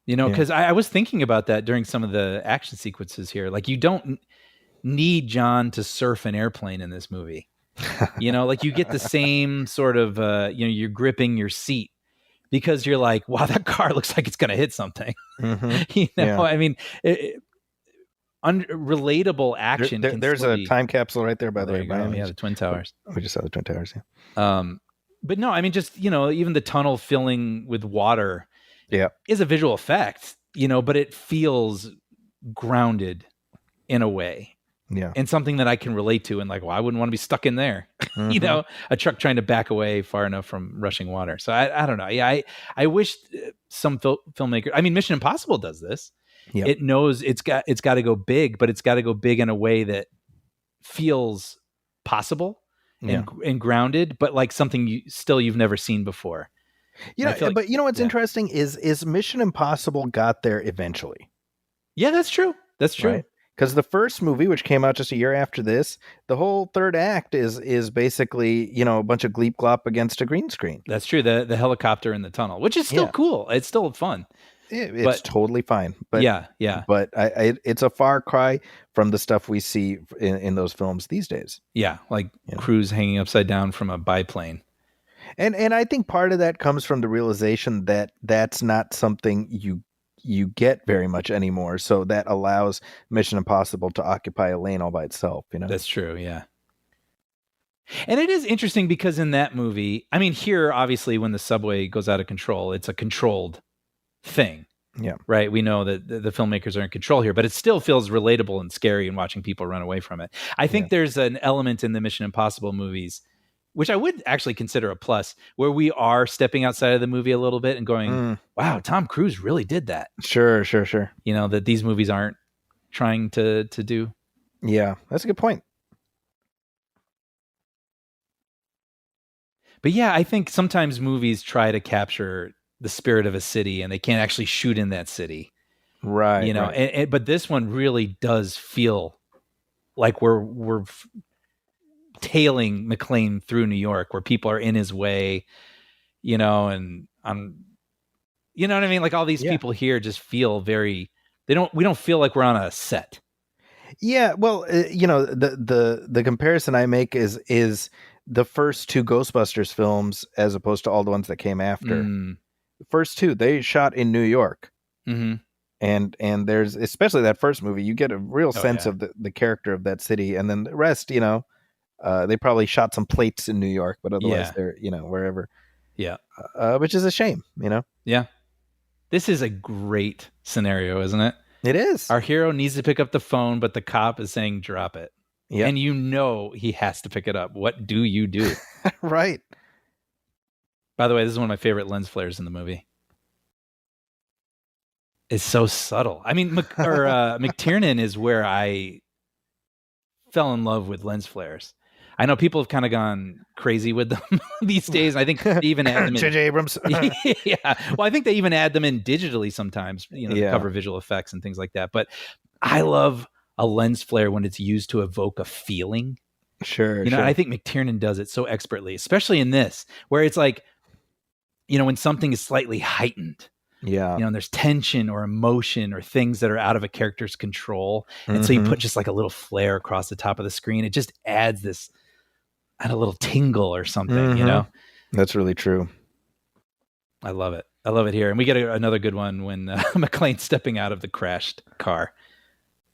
Because I was thinking about that during some of the action sequences here. Like, you don't need John to surf an airplane in this movie. Like you get the same sort of, you're gripping your seat because you're like, wow, that car looks like it's going to hit something. I mean, relatable action. There's a time capsule right there, by the way. Yeah, the Twin Towers. We just saw the Twin Towers. Yeah. But no, I mean, just, even the tunnel filling with water is a visual effect, but it feels grounded in a way. Yeah. And something that I can relate to, and like, well, I wouldn't want to be stuck in there, a truck trying to back away far enough from rushing water. So I don't know. Yeah. I wish some filmmaker, I mean, Mission Impossible does this. Yep. It knows it's got to go big, but it's got to go big in a way that feels possible and grounded, but like something you've never seen before. But what's interesting is Mission Impossible got there eventually. Yeah, that's true. That's true. Right? Because the first movie, which came out just a year after this, the whole third act is basically, a bunch of gleep glop against a green screen. That's true. The helicopter in the tunnel, which is still cool. It's still fun. It's totally fine. But yeah. But it's a far cry from the stuff we see in those films these days. Yeah, like crews hanging upside down from a biplane. And I think part of that comes from the realization that that's not something you get very much anymore. So that allows Mission Impossible to occupy a lane all by itself. That's true. Yeah. And it is interesting because in that movie, I mean, here, obviously, when the subway goes out of control, it's a controlled thing. Yeah. Right. We know that the filmmakers are in control here, but it still feels relatable and scary in watching people run away from it. I think there's an element in the Mission Impossible movies, which I would actually consider a plus, where we are stepping outside of the movie a little bit and going, wow, Tom Cruise really did that. Sure. That these movies aren't trying to do. Yeah, that's a good point. But yeah, I think sometimes movies try to capture the spirit of a city and they can't actually shoot in that city. Right. Right. But this one really does feel like we're tailing McClane through New York, where people are in his way, and you know what I mean? Like all these people here just feel we don't feel like we're on a set. Yeah. Well, the comparison I make is the first two Ghostbusters films as opposed to all the ones that came after. The first two, they shot in New York. Mm-hmm. And there's, especially that first movie, you get a real sense of the character of that city. And then the rest, they probably shot some plates in New York, but otherwise they're, wherever. Yeah. Which is a shame, Yeah. This is a great scenario, isn't it? It is. Our hero needs to pick up the phone, but the cop is saying, drop it. Yeah. And he has to pick it up. What do you do? Right. By the way, this is one of my favorite lens flares in the movie. It's so subtle. I mean, McTiernan is where I fell in love with lens flares. I know people have kind of gone crazy with them these days. I think they even add them in. J.J. Abrams. Yeah. Well, I think they even add them in digitally sometimes, to cover visual effects and things like that. But I love a lens flare when it's used to evoke a feeling. Sure. And I think McTiernan does it so expertly, especially in this, where it's like, when something is slightly heightened. Yeah. And there's tension or emotion or things that are out of a character's control. And so you put just like a little flare across the top of the screen. It just adds this, a little tingle or something, That's really true. I love it. I love it here. And we get another good one when McClane's stepping out of the crashed car.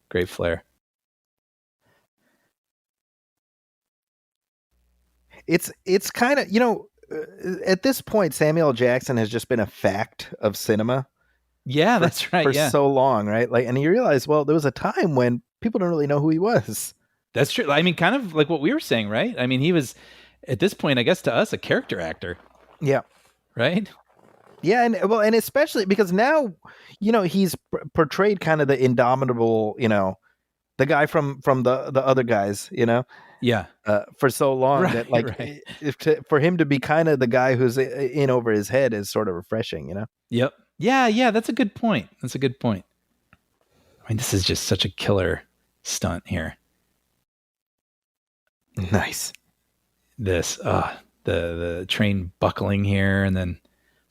Great flare. It's kind of, at this point, Samuel L. Jackson has just been a fact of cinema. Yeah, that's right. For so long, right? Like, and you realize, well, there was a time when people don't really know who he was. That's true. I mean, kind of like what we were saying, right? I mean, he was, at this point, I guess to us, a character actor. Yeah. Right? Yeah, and especially because now, he's portrayed kind of the indomitable, the guy from the other guys, Yeah. For so long that for him to be kind of the guy who's in over his head is sort of refreshing, Yep. Yeah. That's a good point. I mean, this is just such a killer stunt here. Nice. This, the train buckling here, and then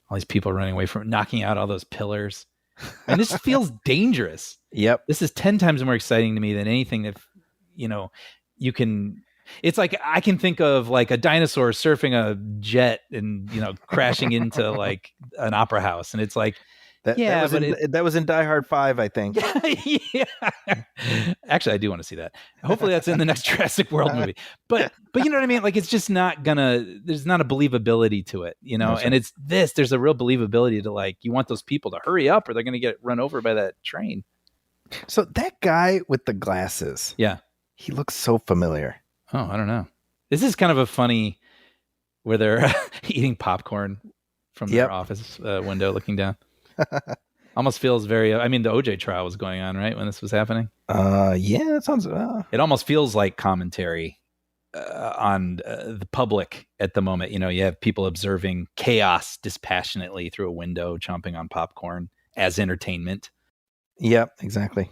all these people running away from knocking out all those pillars. And this feels dangerous. Yep. This is 10 times more exciting to me than anything that, you can. It's like I can think of like a dinosaur surfing a jet and, crashing into like an opera house. And it's like, that was in Die Hard 5, I think. Yeah. Actually, I do want to see that. Hopefully that's in the next Jurassic World movie. But you know what I mean? Like, it's just there's not a believability to it, That's and it's there's a real believability to, like, you want those people to hurry up or they're going to get run over by that train. So that guy with the glasses. Yeah. He looks so familiar. Oh, I don't know. This is kind of a funny where they're eating popcorn from their office window looking down. Almost feels very, the OJ trial was going on, right, when this was happening? Yeah, that sounds... It almost feels like commentary on the public at the moment. You have people observing chaos dispassionately through a window, chomping on popcorn as entertainment. Yep, exactly.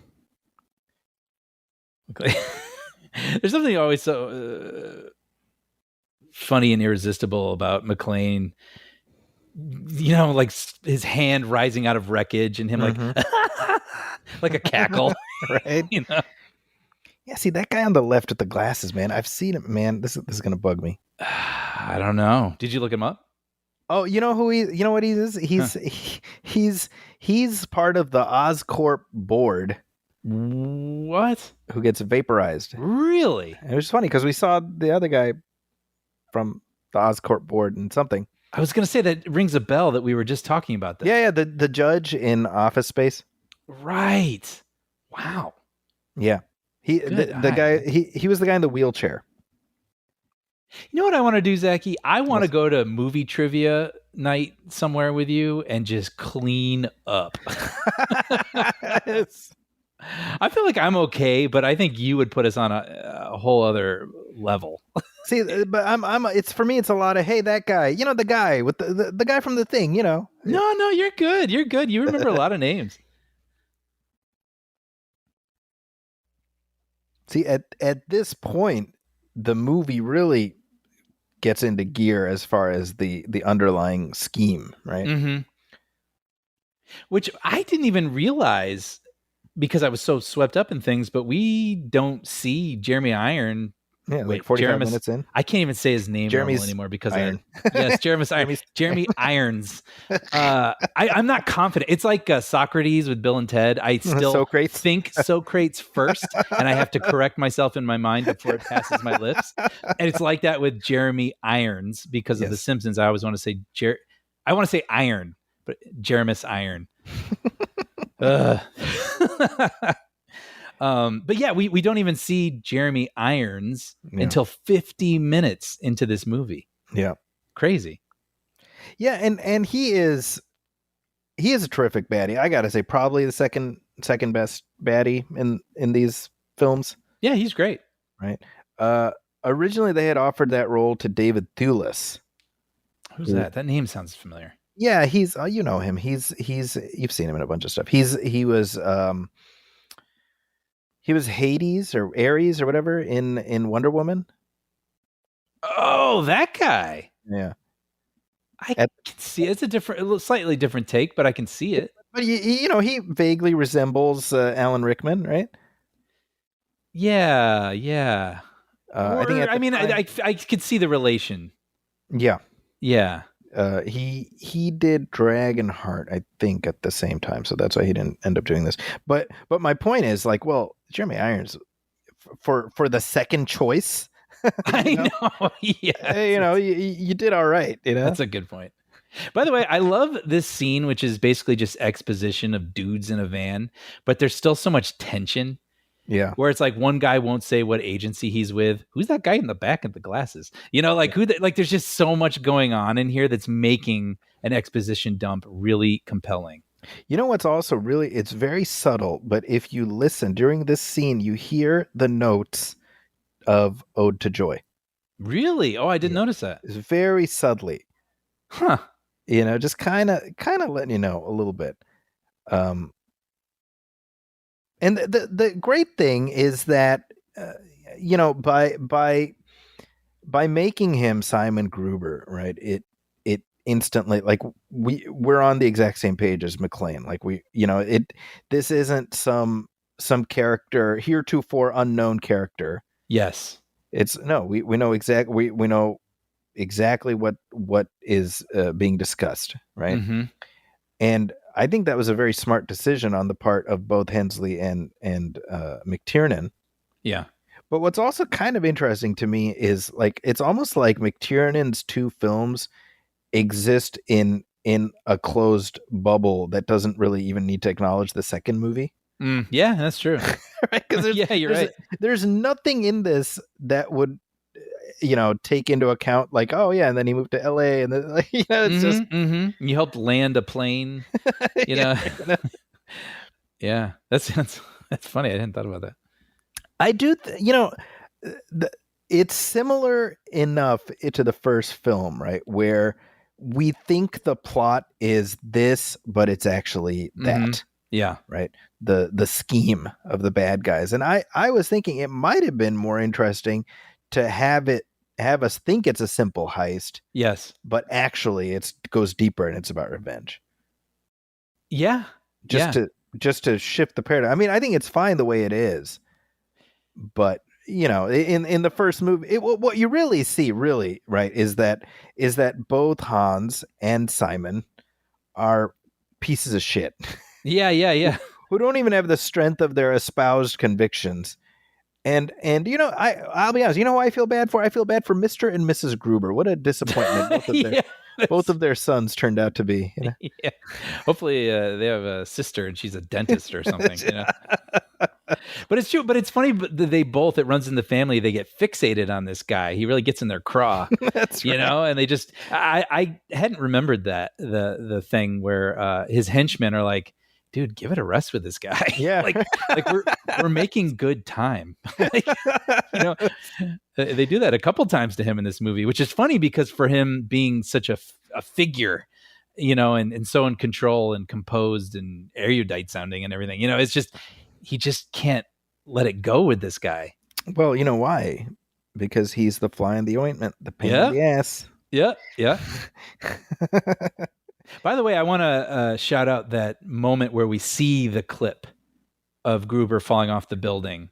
Okay. There's something always so funny and irresistible about McClane. Like his hand rising out of wreckage and him like a cackle, right? Yeah. See that guy on the left with the glasses, man. I've seen him, man. This is gonna bug me. I don't know. Did you look him up? Oh, you know who he? You know what he is? He's part of the Oscorp board What? who gets vaporized. Really? It was funny because we saw the other guy from the Oscorp board and something. I was going to say that rings a bell that we were just talking about that. Yeah, the judge in Office Space. Right. Wow. Yeah, the guy he was the guy in the wheelchair. You know what I want to do, Zachy? I want to go to movie trivia night somewhere with you and just clean up. I feel like I'm okay, but I think you would put us on a whole other level. See, but I'm. It's for me. It's a lot of hey, that guy. You know, the guy with the guy from the thing. You know. No, you're good. You're good. You remember a lot of names. See, at this point, the movie really gets into gear as far as the underlying scheme, right? Mm-hmm. Which I didn't even realize because I was so swept up in things, but we don't see Jeremy Iron. Yeah, like 45 minutes in. I can't even say his name normal anymore because Iron. Yes, Jeremy's Iron. Jeremy Irons. I'm not confident. It's like Socrates with Bill and Ted. I still Socrates. think Socrates first, and I have to correct myself in my mind before it passes my lips. And it's like that with Jeremy Irons because of The Simpsons. I always want to say I want to say Iron, but Jeremis Iron. But yeah, we don't even see Jeremy Irons until 50 minutes into this movie. Yeah. Crazy. Yeah, and he is a terrific baddie. I gotta say, probably the second best baddie in these films. Yeah, he's great. Right. Originally they had offered that role to David Thewlis. Who's that? That name sounds familiar. Yeah, he's you know him. He's you've seen him in a bunch of stuff. He was Hades or Ares or whatever in Wonder Woman. Oh, that guy. Yeah. I can see it. It's a slightly different take, but I can see it. But you know, he vaguely resembles Alan Rickman, right? Yeah. I could see the relation. Yeah. Yeah. He did Dragonheart, I think, at the same time, so that's why he didn't end up doing this. But my point is, like, well, Jeremy Irons for the second choice. I know. Yeah. You know, you did all right. You know, that's a good point. By the way, I love this scene, which is basically just exposition of dudes in a van, but there's still so much tension. Yeah. Where it's like one guy won't say what agency he's with. Who's that guy in the back of the glasses? You know, like there's just so much going on in here that's making an exposition dump really compelling. You know what's also really, it's very subtle, but if you listen during this scene, you hear the notes of Ode to Joy. Really? Oh, I didn't notice that. It's very subtly. Huh. You know, just kind of letting you know a little bit. And the great thing is that, you know, by making him Simon Gruber, right? It instantly, like, we're on the exact same page as McClane. Like, this isn't some character, heretofore unknown character. Yes. We know exactly what is being discussed, right? Mm-hmm. And I think that was a very smart decision on the part of both Hensley and McTiernan. Yeah. But what's also kind of interesting to me is, like, it's almost like McTiernan's two films exist in a closed bubble that doesn't really even need to acknowledge the second movie. Yeah, that's true. Right? Because you're right. There's nothing in this that would, you know, take into account, like, oh yeah, and then he moved to LA, and then, like, you know, it's just you helped land a plane, you know. Yeah, that's funny. I hadn't thought about that. I do, you know, it's similar enough to the first film, right, where we think the plot is this, but it's actually that. Yeah, right. The scheme of the bad guys, and I was thinking it might have been more interesting to have us think it's a simple heist. Yes. But actually it goes deeper and it's about revenge. Yeah. Just to shift the paradigm. I mean, I think it's fine the way it is, but in the first movie, what you really see, really, right, is that both Hans and Simon are pieces of shit Yeah. who don't even have the strength of their espoused convictions. And I'll be honest, who I feel bad for? I feel bad for Mr. and Mrs. Gruber. What a disappointment both of their sons turned out to be. Yeah. Hopefully they have a sister and she's a dentist or something. But it's true. But it's funny. But they both, it runs in the family. They get fixated on this guy. He really gets in their craw. That's right. And they just. I hadn't remembered that the thing where his henchmen are like, dude, give it a rest with this guy. Yeah. like we're making good time. They do that a couple times to him in this movie, which is funny because for him being such a figure, and so in control and composed and erudite sounding and everything, it's just, he just can't let it go with this guy. Well, you know why? Because he's the fly in the ointment, the pain in the ass. Yeah. By the way, I want to shout out that moment where we see the clip of Gruber falling off the building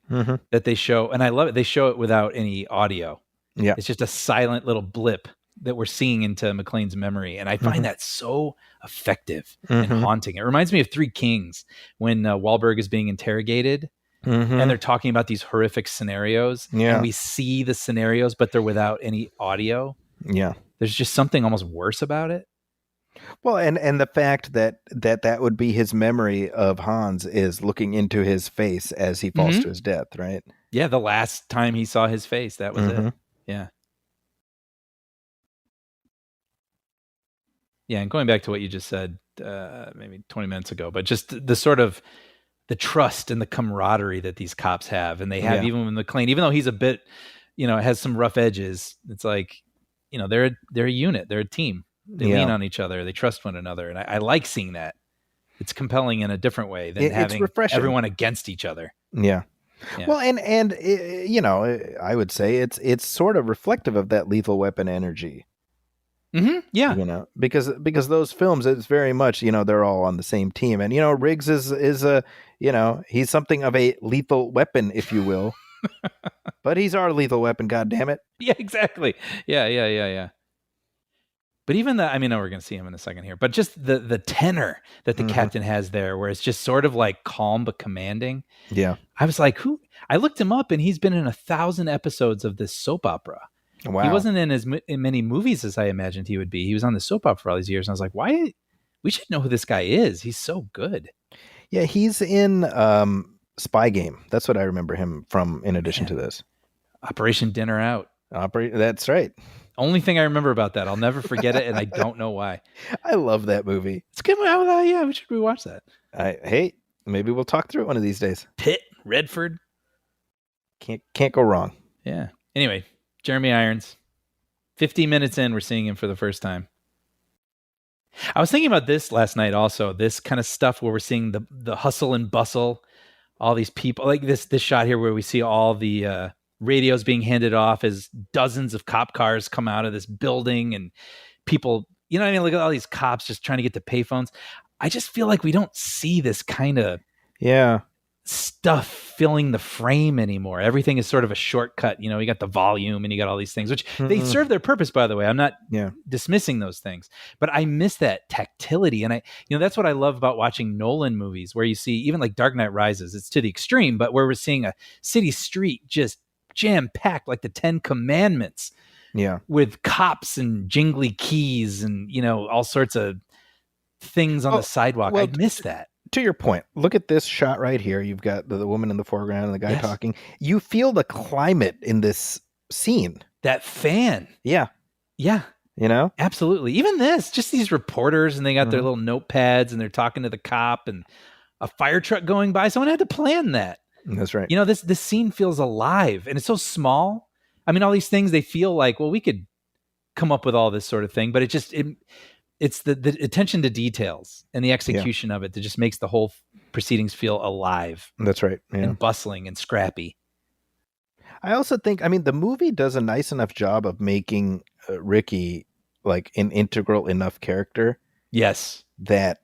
that they show. And I love it. They show it without any audio. Yeah. It's just a silent little blip that we're seeing into McClane's memory. And I find that so effective and haunting. It reminds me of Three Kings when Wahlberg is being interrogated and they're talking about these horrific scenarios. Yeah. And we see the scenarios, but they're without any audio. Yeah. There's just something almost worse about it. Well, and the fact that would be his memory of Hans is looking into his face as he falls to his death, right? Yeah, the last time he saw his face, that was it. Yeah. Yeah, and going back to what you just said maybe 20 minutes ago, but just the sort of the trust and the camaraderie that these cops have, and they have even with McClane, even though he's a bit, has some rough edges, it's like, they're a unit, they're a team. They lean on each other. They trust one another. And I like seeing that. It's compelling in a different way than having everyone against each other. Yeah. Well, and I would say it's sort of reflective of that Lethal Weapon energy. Yeah. Because those films, it's very much, they're all on the same team. And, Riggs is a, he's something of a lethal weapon, if you will. But he's our lethal weapon, goddammit. Yeah, exactly. Yeah. But even we're going to see him in a second here, but just the tenor that the captain has there, where it's just sort of like calm but commanding. Yeah. I was like, I looked him up and he's been in 1,000 episodes of this soap opera. Wow. He wasn't in many movies as I imagined he would be. He was on the soap opera for all these years. And I was like, why? We should know who this guy is. He's so good. Yeah, he's in Spy Game. That's what I remember him from, in addition to this. Operation Dinner Out. That's right. Only thing I remember about that. I'll never forget it, and I don't know why. I love that movie. It's good. Yeah, we should rewatch that. Hey, maybe we'll talk through it one of these days. Pitt, Redford. Can't go wrong. Yeah. Anyway, Jeremy Irons. 15 minutes in, we're seeing him for the first time. I was thinking about this last night also, this kind of stuff where we're seeing the hustle and bustle, all these people, like this shot here where we see all the radios being handed off as dozens of cop cars come out of this building and people, look at all these cops just trying to get to payphones. I just feel like we don't see this kind of stuff filling the frame anymore. Everything is sort of a shortcut. You got the volume and you got all these things, which they serve their purpose, by the way. I'm not dismissing those things, but I miss that tactility. And that's what I love about watching Nolan movies, where you see even like Dark Knight Rises, it's to the extreme, but where we're seeing a city street just jam-packed like the 10 Commandments, with cops and jingly keys and all sorts of things on the sidewalk. I miss that. To your point, look at this shot right here. You've got the woman in the foreground and the guy talking. You feel the climate in this scene. That fan. Yeah. Absolutely. Even this, just these reporters, and they got their little notepads and they're talking to the cop, and a fire truck going by. Someone had to plan that. That's right. This scene feels alive, and it's so small. I mean, all these things, they feel like, well, we could come up with all this sort of thing, but it's the attention to details and the execution of it that just makes the whole proceedings feel alive. That's right. Yeah. And bustling and scrappy. I also think, the movie does a nice enough job of making Ricky like an integral enough character. Yes. That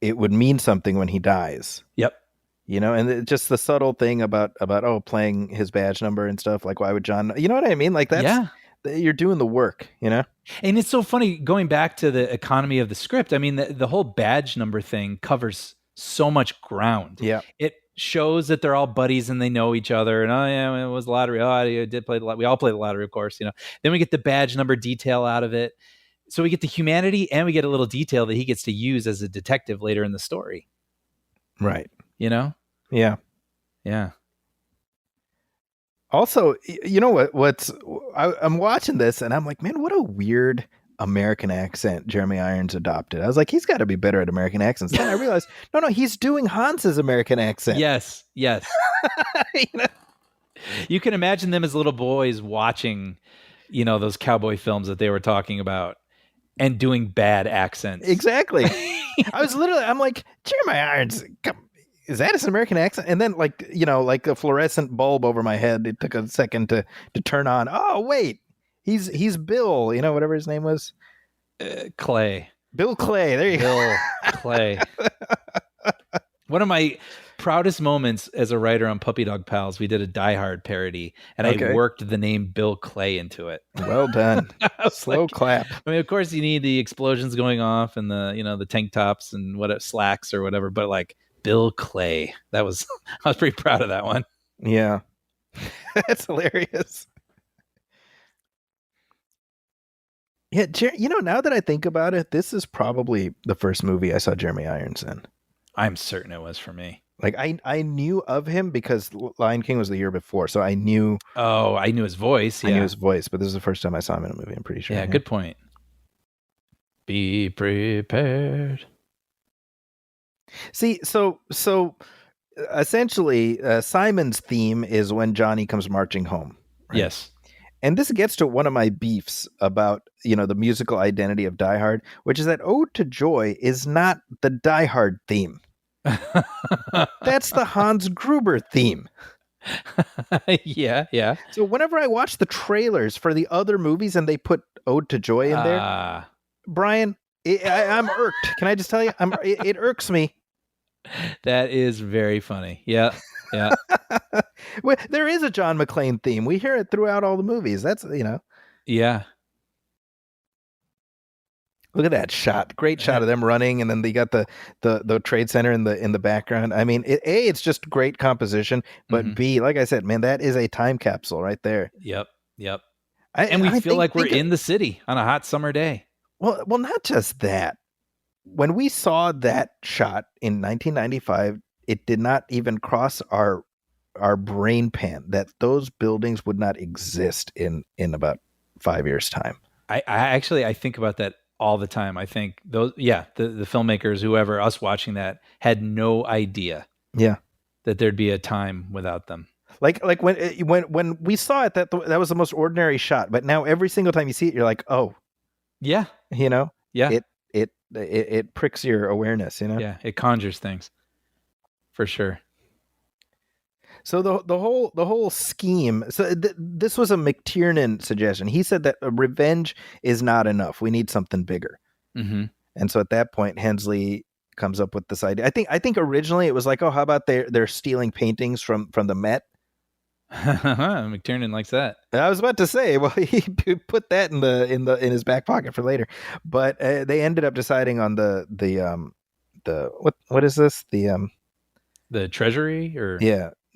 it would mean something when he dies. Yep. You know, and just the subtle thing about playing his badge number and stuff. Like, why would John? You know what I mean? Like Yeah. you're doing the work. You know. And it's so funny going back to the economy of the script. I mean, the whole badge number thing covers so much ground. Yeah. It shows that they're all buddies and they know each other. And, oh, yeah, it was the lottery. Oh, I did play the lottery. We all play the lottery, of course, you know. Then we get the badge number detail out of it. So we get the humanity and we get a little detail that he gets to use as a detective later in the story. Right. You know? Yeah. Yeah. Also, you know I'm watching this and I'm like, man, what a weird American accent Jeremy Irons adopted. I was like, he's got to be better at American accents. Then I realized, no, he's doing Hans's American accent. Yes. You know? You can imagine them as little boys watching, you know, those cowboy films that they were talking about and doing bad accents. Exactly. I'm like, Jeremy Irons, is that his American accent? And then, like, you know, like a fluorescent bulb over my head, it took a second to turn on. Oh, wait, he's Bill, you know, whatever his name was. Clay. Bill Clay. There you go. Bill Clay. One of my proudest moments as a writer on Puppy Dog Pals, we did a Die Hard parody, and I worked the name Bill Clay into it. Well done. Slow clap. I mean, of course, you need the explosions going off and the tank tops and slacks or whatever, but like, Bill Clay. I was pretty proud of that one. Yeah. That's hilarious. Yeah, you know, now that I think about it, this is probably the first movie I saw Jeremy Irons in. I'm certain it was for me. Like, I knew of him because Lion King was the year before, so I knew. Oh, I knew his voice. Yeah. I knew his voice, but this is the first time I saw him in a movie, I'm pretty sure. Yeah, good point. Be prepared. See, so essentially, Simon's theme is when Johnny comes marching home. Right? Yes. And this gets to one of my beefs about, you know, the musical identity of Die Hard, which is that Ode to Joy is not the Die Hard theme. That's the Hans Gruber theme. Yeah. So whenever I watch the trailers for the other movies and they put Ode to Joy in there, Brian, I'm irked. Can I just tell you? It irks me. That is very funny. Yeah. Well, there is a John McClane theme. We hear it throughout all the movies. That's, you know. Yeah. Look at that shot. Great shot of them running, and then they got the trade center in the background. I mean, it's just great composition, but B, like I said, man, that is a time capsule right there. Yep. And we feel like we're in the city on a hot summer day. Well, not just that. When we saw that shot in 1995, it did not even cross our brain pan that those buildings would not exist in about 5 years' time. I think about that all the time. I think the filmmakers, whoever, us watching that, had no idea that there'd be a time without them. Like when we saw it, that was the most ordinary shot, but now every single time you see it, you're like, oh, yeah, you know, yeah, it pricks your awareness, you know, yeah, it conjures things for sure. So the whole scheme. So this was a McTiernan suggestion. He said that revenge is not enough. We need something bigger. Mm-hmm. And so at that point, Hensley comes up with this idea. I think originally it was like, oh, how about they're stealing paintings from the Met. McTiernan likes that. I was about to say, well, he put that in his back pocket for later, but they ended up deciding on the what is this, the Treasury, or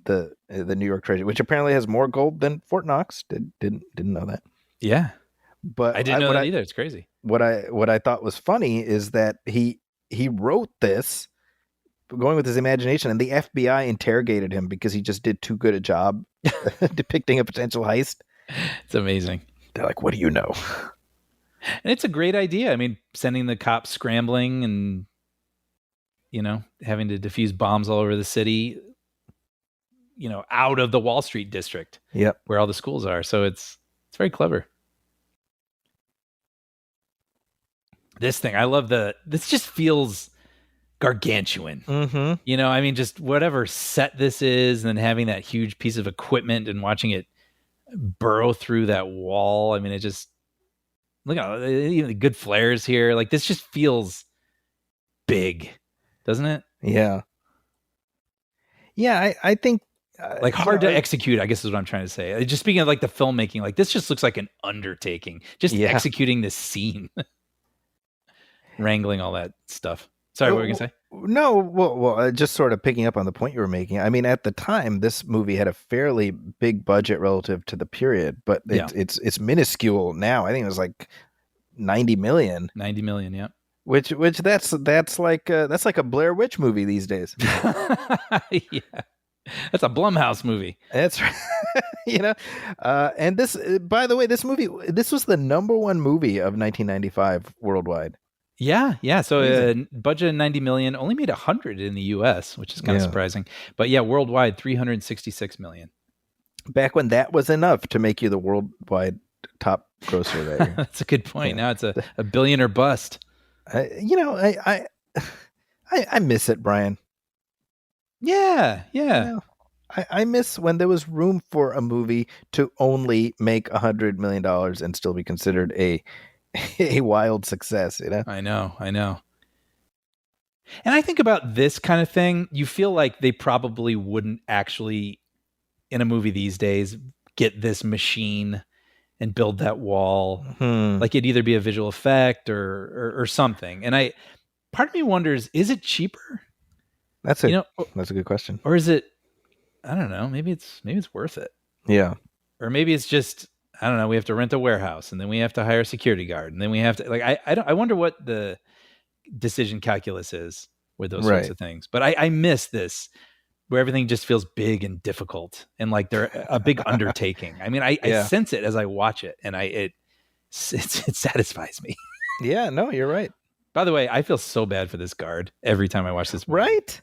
the New York Treasury, which apparently has more gold than Fort Knox. Didn't know that. Yeah, but I didn't know that either. It's crazy. What I thought was funny is that he wrote this going with his imagination, and the FBI interrogated him because he just did too good a job depicting a potential heist. It's amazing. They're like, what do you know? And it's a great idea. I mean, sending the cops scrambling and, you know, having to defuse bombs all over the city, you know, out of the Wall Street district, where all the schools are. So it's very clever. This thing, I love this just feels gargantuan. Mm-hmm. You know, I mean, just whatever set this is, and then having that huge piece of equipment and watching it burrow through that wall. I mean, it just, look at even the good flares here. Like, this just feels big, doesn't it? Yeah. Yeah, I think Like you hard know, to execute, I guess is what I'm trying to say. Just speaking of like the filmmaking, like this just looks like an undertaking. Just Yeah. executing this scene, wrangling all that stuff. Sorry, what were you gonna say? No, just sort of picking up on the point you were making. I mean, at the time, this movie had a fairly big budget relative to the period, but Yeah. it's minuscule now. I think it was like 90 million, 90 million, yeah. which that's like a Blair Witch movie these days. Yeah. That's a Blumhouse movie. That's right. And this, by the way, this was the number one movie of 1995 worldwide. Yeah. So budget of 90 million, only made 100 in the US, which is kind of surprising. But yeah, worldwide 366 million. Back when that was enough to make you the worldwide top grosser that year. That's a good point. Now it's a billion or bust. I miss it, Brian. Yeah. I miss when there was room for a movie to only make $100 million and still be considered a wild success. I know. And I think about this kind of thing. You feel like they probably wouldn't actually, in a movie these days, get this machine and build that wall. Like it'd either be a visual effect or something. And part of me wonders, is it cheaper? That's a good question. Or is it, I don't know, maybe it's worth it. Yeah. Or maybe it's just, I don't know, we have to rent a warehouse and then we have to hire a security guard and then we have to I wonder what the decision calculus is with those sorts of things. But I miss this where everything just feels big and difficult and like they're a big undertaking. I mean, I sense it as I watch it and it satisfies me. Yeah, no, you're right. By the way, I feel so bad for this guard every time I watch this movie. Right?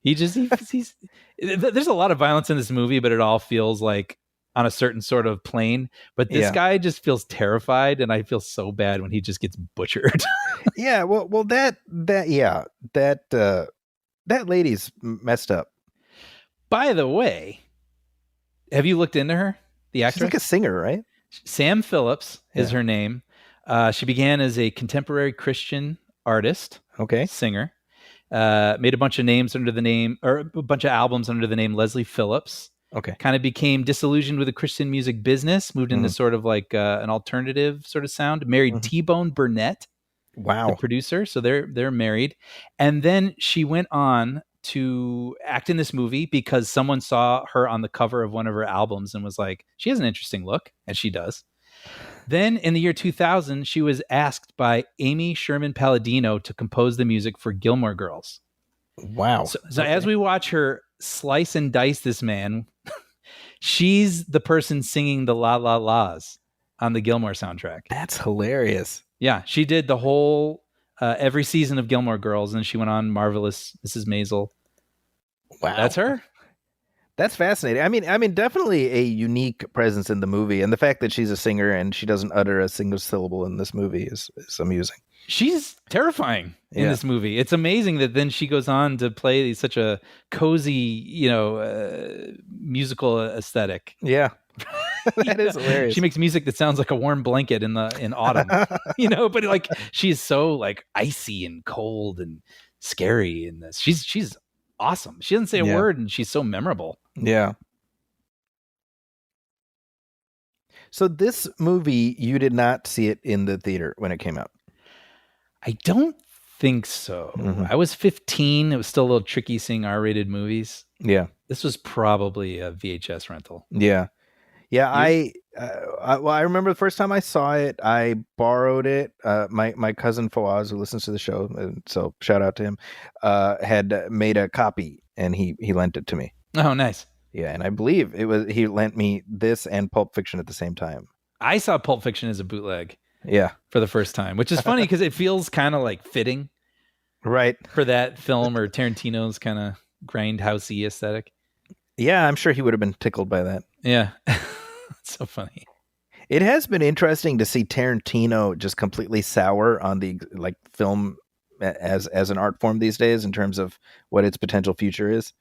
He's there's a lot of violence in this movie, but it all feels like on a certain sort of plane. But this guy just feels terrified, and I feel so bad when he just gets butchered. Yeah, well, that lady's messed up. By the way, have you looked into her? The actress? She's like a singer, right? Sam Phillips is her name. She began as a contemporary Christian artist, singer. Made a bunch of names under the name, or a bunch of albums under the name Leslie Phillips. Okay. Kind of became disillusioned with the Christian music business, moved into sort of like an alternative sort of sound. Married T-Bone Burnett, the producer. So they're married, and then she went on to act in this movie because someone saw her on the cover of one of her albums and was like, she has an interesting look, and she does. Then in the year 2000, she was asked by Amy Sherman Palladino to compose the music for Gilmore Girls. Wow. So as we watch her slice and dice this man, she's the person singing the La La La's on the Gilmore soundtrack. That's hilarious. Yeah, she did the whole, every season of Gilmore Girls, and she went on Marvelous Mrs. Maisel. Wow. That's her? That's fascinating. I mean, definitely a unique presence in the movie, and the fact that she's a singer and she doesn't utter a single syllable in this movie is amusing. She's terrifying in this movie. It's amazing that then she goes on to play such a cozy, musical aesthetic. Yeah, that is hilarious. She makes music that sounds like a warm blanket in autumn, but like she's so like icy and cold and scary in this. She's awesome. She doesn't say a word and she's so memorable. Yeah. So this movie, you did not see it in the theater when it came out? I don't think so. I was 15. It was still a little tricky seeing R-rated movies. Yeah. This was probably a VHS rental. Yeah. Yeah, I remember the first time I saw it, I borrowed it. My cousin Fawaz, who listens to the show, so shout out to him, had made a copy and he lent it to me. Oh, nice. Yeah, and I believe he lent me this and Pulp Fiction at the same time. I saw Pulp Fiction as a bootleg. Yeah. For the first time, which is funny because it feels kind of like fitting. Right. For that film or Tarantino's kind of grindhousey aesthetic. Yeah, I'm sure he would have been tickled by that. Yeah. It's so funny. It has been interesting to see Tarantino just completely sour on the film as an art form these days in terms of what its potential future is.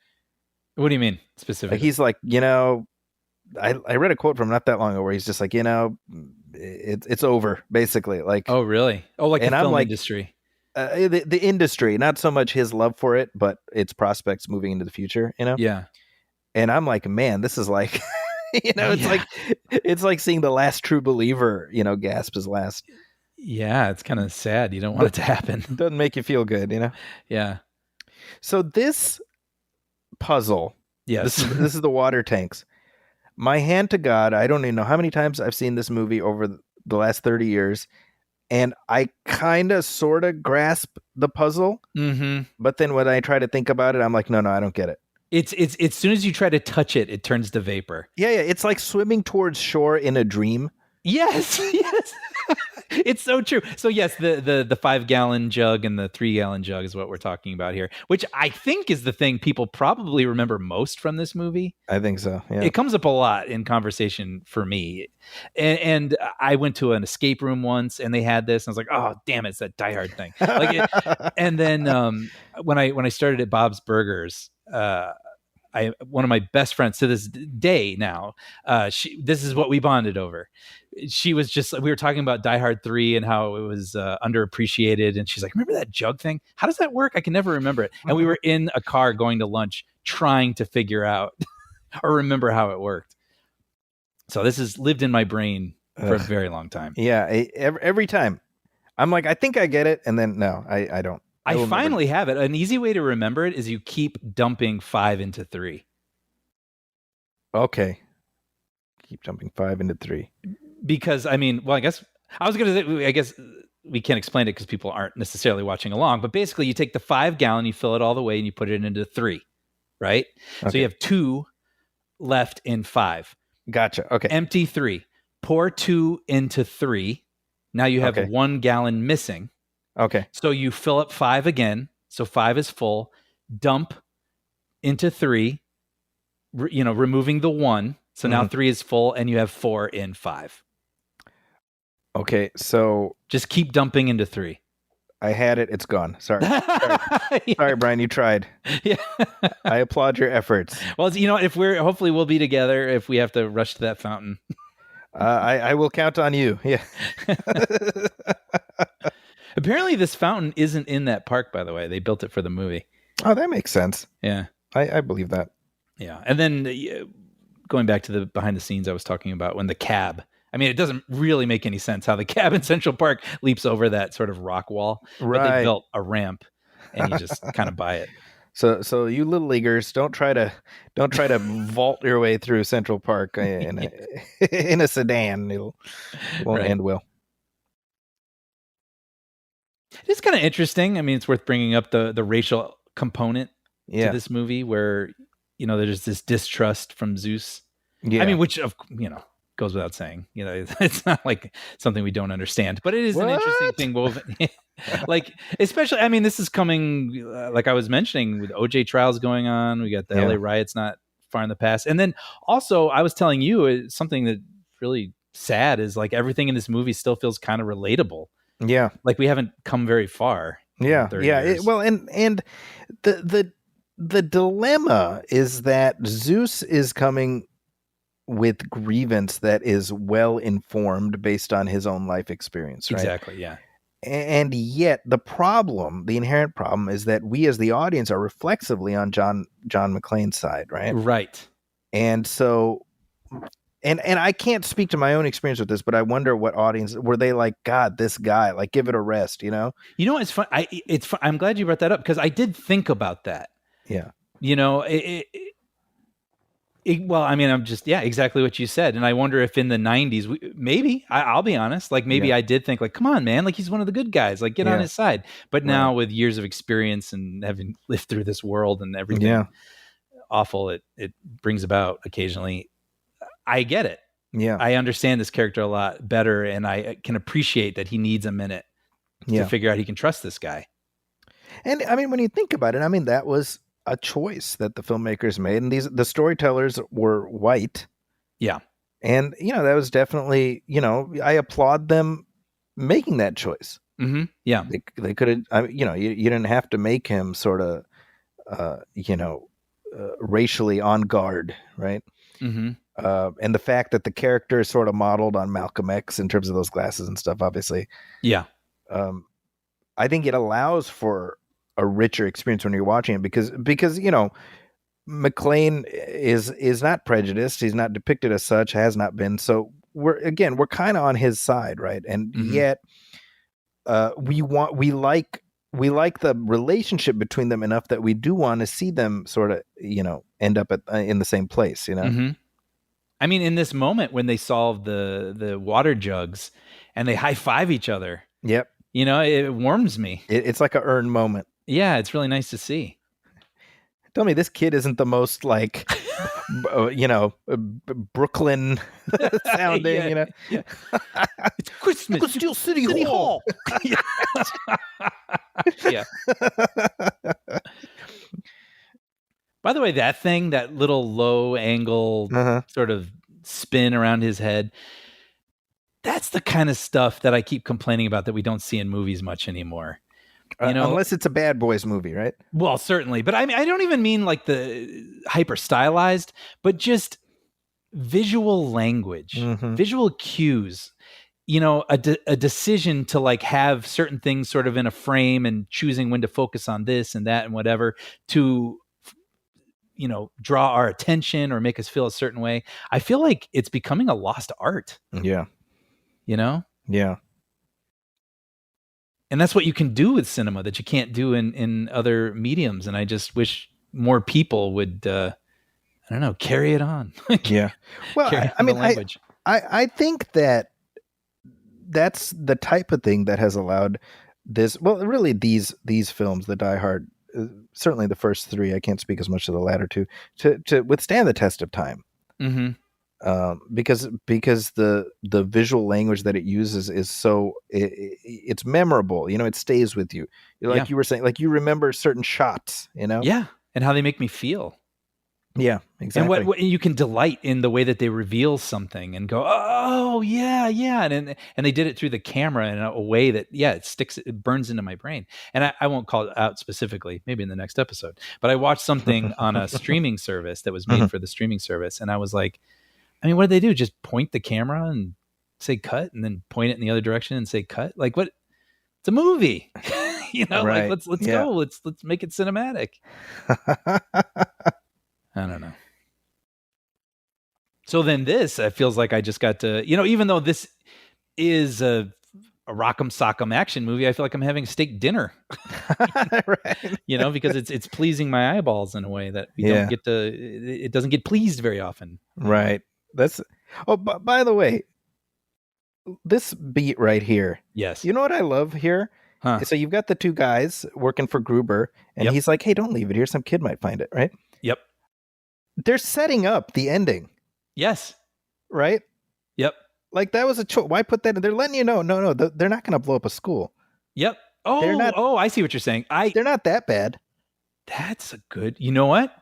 What do you mean specifically? He's like, I read a quote from not that long ago where he's just like, it's over basically. Like, oh really? Oh, like the film industry. the industry, not so much his love for it, but its prospects moving into the future, Yeah. And I'm like, man, this is like, it's like seeing the last true believer, gasp his last. Yeah, it's kind of sad. You don't want it to happen. Doesn't make you feel good, Yeah. So this puzzle, Yes. this is the water tanks. My hand to God, I don't even know how many times I've seen this movie over the last 30 years, and I kind of sort of grasp the puzzle. Mm-hmm. But then when I try to think about it, I'm like, no, I don't get it. It's as soon as you try to touch it, it turns to vapor. Yeah. It's like swimming towards shore in a dream. Yes. It's so true. So yes, the 5-gallon jug and the 3-gallon jug is what we're talking about here, which I think is the thing people probably remember most from this movie. I think so. Yeah. It comes up a lot in conversation for me. And I went to an escape room once and they had this and I was like, oh, damn, it's that Die Hard thing. And then when I started at Bob's Burgers, one of my best friends to this day now, this is what we bonded over. She was just, we were talking about Die Hard 3 and how it was underappreciated. And she's like, remember that jug thing? How does that work? I can never remember it. And we were in a car going to lunch trying to figure out or remember how it worked. So this has lived in my brain for a very long time. Yeah. Every time I'm like, I think I get it. And then no, I don't. I finally have it. An easy way to remember it is you keep dumping 5 into 3. Okay. Keep dumping 5 into 3. Because I mean, well, I guess we can't explain it because people aren't necessarily watching along. But basically, you take the 5-gallon, you fill it all the way, and you put it into 3, right? Okay. So you have 2 left in 5. Gotcha. Okay. Empty 3. Pour 2 into 3. Now you have 1 gallon missing. Okay. So you fill up 5 again. So 5 is full. Dump into 3. Removing the 1. So now 3 is full, and you have 4 in 5. Okay, so just keep dumping into 3. I had it. It's gone. Sorry. Sorry, Brian. You tried. Yeah. I applaud your efforts. Well, if hopefully we'll be together if we have to rush to that fountain. I will count on you. Yeah. Apparently, this fountain isn't in that park. By the way, they built it for the movie. Oh, that makes sense. Yeah, I believe that. Yeah, and then going back to the behind the scenes I was talking about, when the cab. I mean, it doesn't really make any sense how the cab in Central Park leaps over that sort of rock wall. Right. But they built a ramp, and you just kind of buy it. So you little leaguers, don't try to vault your way through Central Park in a sedan. It won't end well. It's kind of interesting. I mean, it's worth bringing up the racial component to this movie, where there's this distrust from Zeus. Yeah. I mean, which goes without saying. It's not like something we don't understand, but it is an interesting thing woven. Like, especially, I mean, this is coming, like I was mentioning, with OJ trials going on. We got the LA riots not far in the past. And then also, I was telling you, something that really sad is like everything in this movie still feels kind of relatable. Yeah. Like we haven't come very far. Yeah. Yeah. And the dilemma is that Zeus is coming with grievance that is well informed based on his own life experience, right? Exactly, yeah. And yet the inherent problem is that we as the audience are reflexively on John McClane's side, right? Right. And so and I can't speak to my own experience with this, but I wonder what audience were they like, God, this guy, like, give it a rest, It's fun. I'm glad you brought that up because I did think about that. Yeah. Well, I mean, I'm just, exactly what you said. And I wonder if in the 90s, maybe, I'll be honest, like maybe I did think like, come on, man, like he's one of the good guys, like get on his side. But now with years of experience and having lived through this world and everything awful it brings about occasionally, I get it. Yeah. I understand this character a lot better, and I can appreciate that he needs a minute to figure out he can trust this guy. And I mean, when you think about it, I mean, that was a choice that the filmmakers made, and the storytellers were white. Yeah. And, that was definitely, I applaud them making that choice. Mm-hmm. Yeah. They could have, you didn't have to make him sort of, racially on guard. Right. Mm-hmm. And the fact that the character is sort of modeled on Malcolm X in terms of those glasses and stuff, obviously. Yeah. I think it allows for a richer experience when you're watching it because McClane is not prejudiced. He's not depicted as such, has not been. So we're kind of on his side, right? And yet we like the relationship between them enough that we do want to see them sort of, end up in the same place, I mean, in this moment when they solve the water jugs and they high five each other, Yep. It warms me. It's like a earned moment. Yeah, it's really nice to see. Tell me this kid isn't the most like, Brooklyn sounding, Yeah. It's Christmas. Steel City Hall. Yeah. By the way, that little low angle sort of spin around his head, that's the kind of stuff that I keep complaining about that we don't see in movies much anymore. Unless it's a Bad Boys movie, right? Well, certainly. But I mean, I don't even mean like the hyper stylized, but just visual language, visual cues, a decision to like have certain things sort of in a frame and choosing when to focus on this and that and whatever to, draw our attention or make us feel a certain way. I feel like it's becoming a lost art. Yeah. Yeah. And that's what you can do with cinema that you can't do in other mediums. And I just wish more people would, carry it on. Yeah. Well, I think that's the type of thing that has allowed this. Well, really, these films, the Die Hard, certainly the first three. I can't speak as much to the latter two to withstand the test of time. Mm-hmm. Because the visual language that it uses is so it's memorable. It stays with you. Like you were saying, like you remember certain shots. Yeah, and how they make me feel. Yeah, exactly. And what you can delight in the way that they reveal something and go, oh yeah, and they did it through the camera in a way that it burns into my brain. And I won't call it out specifically, maybe in the next episode. But I watched something on a streaming service that was made for the streaming service, and I was like, I mean, what did they do? Just point the camera and say cut, and then point it in the other direction and say cut? Like what? It's a movie, Right. Like let's go, let's make it cinematic. I don't know. So then this feels like I just got to, even though this is a rock'em sock'em action movie, I feel like I'm having steak dinner, Right. because it's pleasing my eyeballs in a way that we don't get to, it doesn't get pleased very often. Right. By the way, this beat right here. Yes. You know what I love here? Huh. So you've got the two guys working for Gruber, and he's like, hey, don't leave it here. Some kid might find it, right? Yep. They're setting up the ending. Yes. Right? Yep. Like that was a choice. Why put that in? They're letting you know, no, they're not going to blow up a school. Yep. Oh, I see what you're saying. They're not that bad. That's a good, you know what?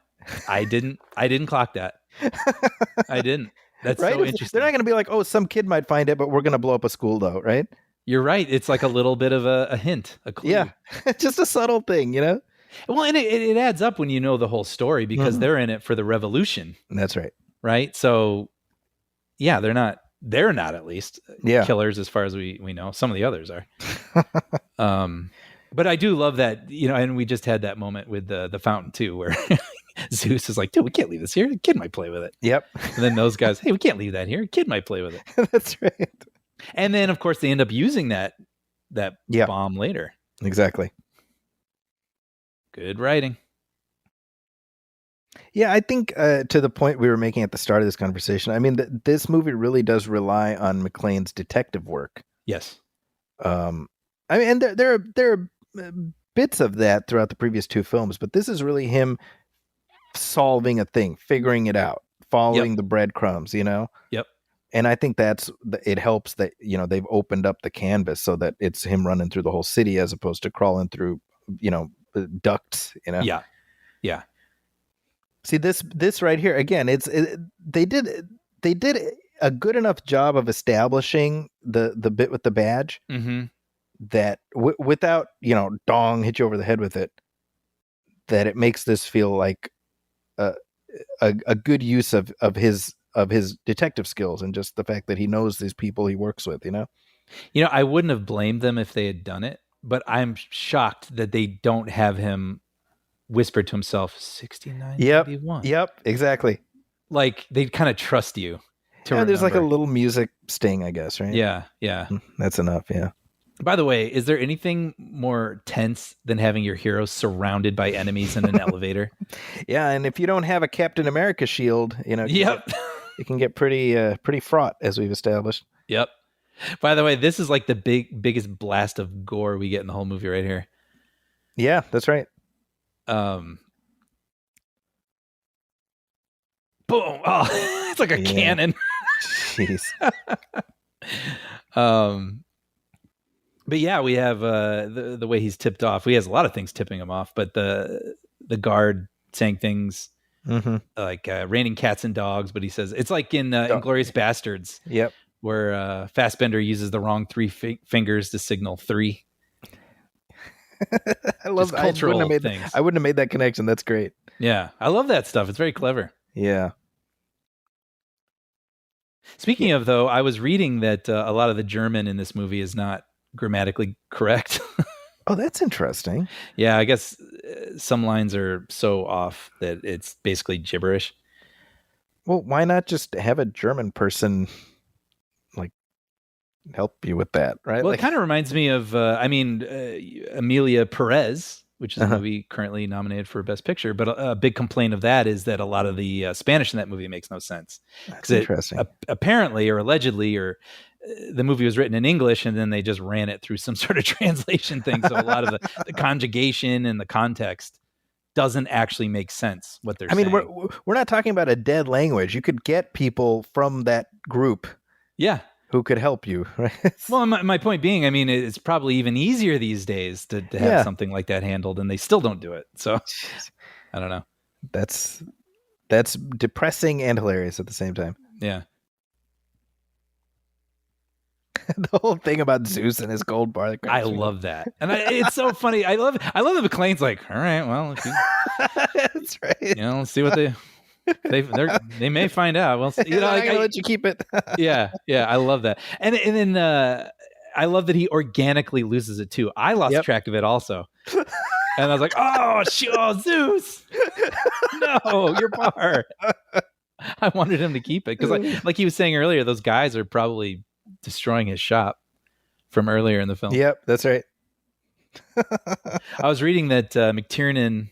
I didn't clock that. I didn't. That's right? so interesting. They're not going to be like, oh, some kid might find it, but we're going to blow up a school though, right? You're right. It's like a little bit of a hint, a clue. Yeah. Just a subtle thing, Well, and it adds up when you know the whole story because they're in it for the revolution. That's right. Right? So, yeah, they're not at least killers as far as we know. Some of the others are. But I do love that, and we just had that moment with the fountain too, where Zeus is like, dude, we can't leave this here. A kid might play with it. Yep. And then those guys, hey, we can't leave that here. A kid might play with it. That's right. And then, of course, they end up using that bomb later. Exactly. Good writing. Yeah, I think to the point we were making at the start of this conversation, I mean, this movie really does rely on McClane's detective work. Yes. I mean, and there are bits of that throughout the previous two films, but this is really him solving a thing, figuring it out, following the breadcrumbs, Yep. And I think it helps that, they've opened up the canvas so that it's him running through the whole city as opposed to crawling through, ducts, Yeah. Yeah. See this right here again. They did a good enough job of establishing the bit with the badge that without dong hit you over the head with it, that it makes this feel like a good use of his detective skills and just the fact that he knows these people he works with. I wouldn't have blamed them if they had done it. but I'm shocked that they don't have him whisper to himself 69, Yep. 91. Yep. Exactly. Like they kind of trust you to Yeah, there's like a remember. little music sting, I guess, right? Yeah, yeah. That's enough. Yeah. By the way, is there anything more tense than having your hero surrounded by enemies in an elevator? Yeah, and if you don't have a Captain America shield, Yep. it can get pretty fraught, as we've established. Yep. By the way, this is like the biggest blast of gore we get in the whole movie right here. Yeah, that's right. Boom. Oh, it's like a cannon. Jeez. But yeah, we have the way he's tipped off. He has a lot of things tipping him off, but the guard saying things like raining cats and dogs. But he says it's like in Inglourious Bastards. Yep. Where Fassbender uses the wrong three fingers to signal three. I love just cultural things. I wouldn't have made that connection. That's great. Yeah, I love that stuff. It's very clever. Yeah. Speaking of, though, I was reading that a lot of the German in this movie is not grammatically correct. Oh, that's interesting. Yeah, I guess some lines are so off that it's basically gibberish. Well, why not just have a German person help you with that, right? Well, it kind of reminds me of, Amelia Perez, which is a movie currently nominated for Best Picture. But a big complaint of that is that a lot of the Spanish in that movie makes no sense. That's interesting. Apparently, or allegedly, the movie was written in English, and then they just ran it through some sort of translation thing. So a lot of the conjugation and the context doesn't actually make sense. What they're saying. We're not talking about a dead language. You could get people from that group. Yeah. Who could help you, right? Well, my point being, I mean, it's probably even easier these days to have something like that handled, and they still don't do it. So, I don't know. That's depressing and hilarious at the same time. Yeah. The whole thing about Zeus and his gold bar. I love that, and it's so funny. I love that McClane's like, all right, well, that's right. Let's see what they may find out. Well, I'm gonna let you keep it. yeah, I love that, and then I love that he organically loses it too. I lost track of it also, and I was like, oh, Zeus, no, your bar. I wanted him to keep it because, like he was saying earlier, those guys are probably destroying his shop from earlier in the film. Yep, that's right. I was reading that McTiernan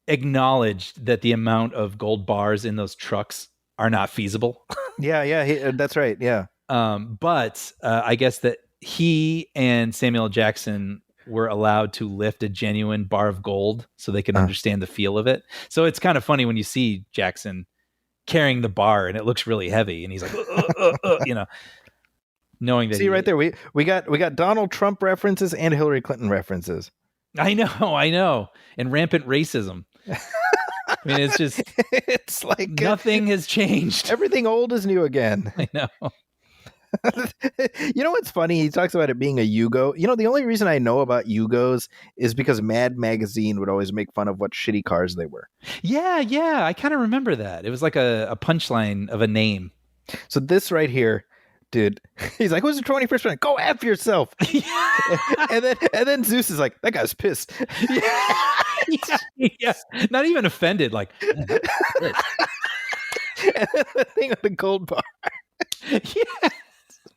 acknowledged that the amount of gold bars in those trucks are not feasible. Yeah, that's right. Yeah. But I guess that he and Samuel L. Jackson were allowed to lift a genuine bar of gold so they could understand the feel of it. So it's kind of funny when you see Jackson carrying the bar and it looks really heavy and he's like, knowing that. See right there, we got Donald Trump references and Hillary Clinton references. I know. And rampant racism. I mean, it's like nothing has changed. Everything old is new again. I know. You know what's funny? He talks about it being a Yugo. The only reason I know about Yugos is because Mad Magazine would always make fun of what shitty cars they were. Yeah. I kind of remember that. It was like a punchline of a name. So this right here, dude, he's like, who's the 21st president? Go F yourself. and then Zeus is like, that guy's pissed. Yeah. Not even offended. Like, and then the thing on the gold bar. Yeah.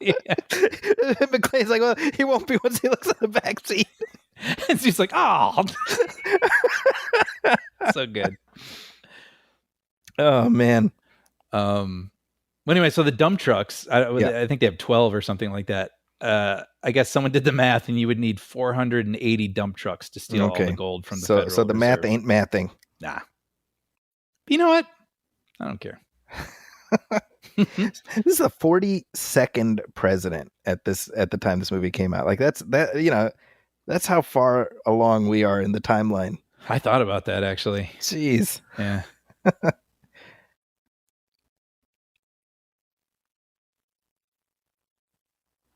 McClane's like, well, he won't be once he looks at the back seat. And she's like, oh. So good. Oh, man. Anyway, so the dump trucks, I think they have 12 or something like that. I guess someone did the math, and you would need 480 dump trucks to steal all the gold from the Federal So the Reserve. math ain't mathing. Nah. But you know what? I don't care. This is the 42nd president at the time this movie came out. Like that's how far along we are in the timeline. I thought about that actually. Jeez. Yeah.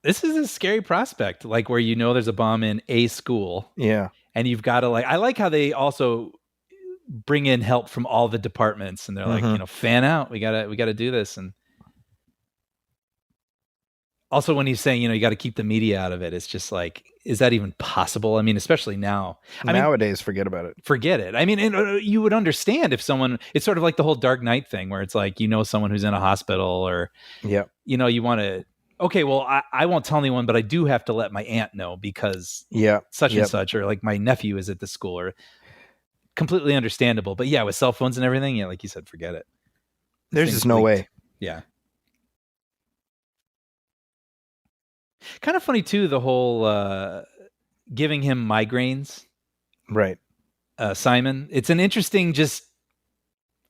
This is a scary prospect, like where there's a bomb in a school. Yeah. And you've got to I like how they also bring in help from all the departments and they're like, fan out. We gotta do this. And Also, when he's saying, you got to keep the media out of it, it's just like, is that even possible? I mean, especially now. Nowadays, forget about it. Forget it. I mean, you would understand if someone, it's sort of like the whole Dark Knight thing where it's like, someone who's in a hospital or, you want to, okay, well, I won't tell anyone, but I do have to let my aunt know because such and such, or like my nephew is at the school, or completely understandable. But yeah, with cell phones and everything, like you said, forget it. There's just no way. Yeah. Kind of funny too, the whole giving him migraines. Right. Simon. It's an interesting, just,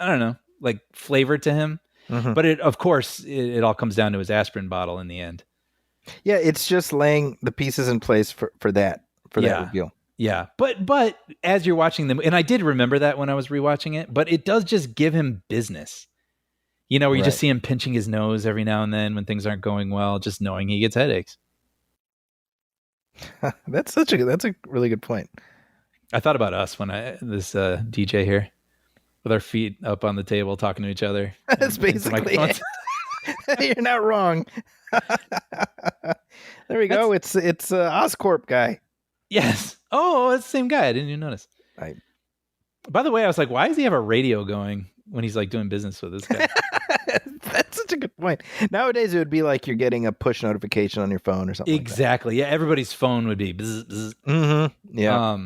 I don't know, like flavor to him. Mm-hmm. But of course, it all comes down to his aspirin bottle in the end. Yeah, it's just laying the pieces in place for that reveal. Yeah. But as you're watching them, and I did remember that when I was rewatching it, but it does just give him business. Where you just see him pinching his nose every now and then when things aren't going well, just knowing he gets headaches. That's a really good point. I thought about us when this DJ here with our feet up on the table talking to each other. That's basically it. You're not wrong. There we go. It's Oscorp guy. Yes. Oh, it's the same guy. I didn't even notice. By the way, I was like, why does he have a radio going when he's like doing business with this guy? That's such a good point. Nowadays, it would be like you're getting a push notification on your phone or something. Exactly. Like yeah. Everybody's phone would be. Bzz, bzz. Mm-hmm. Yeah.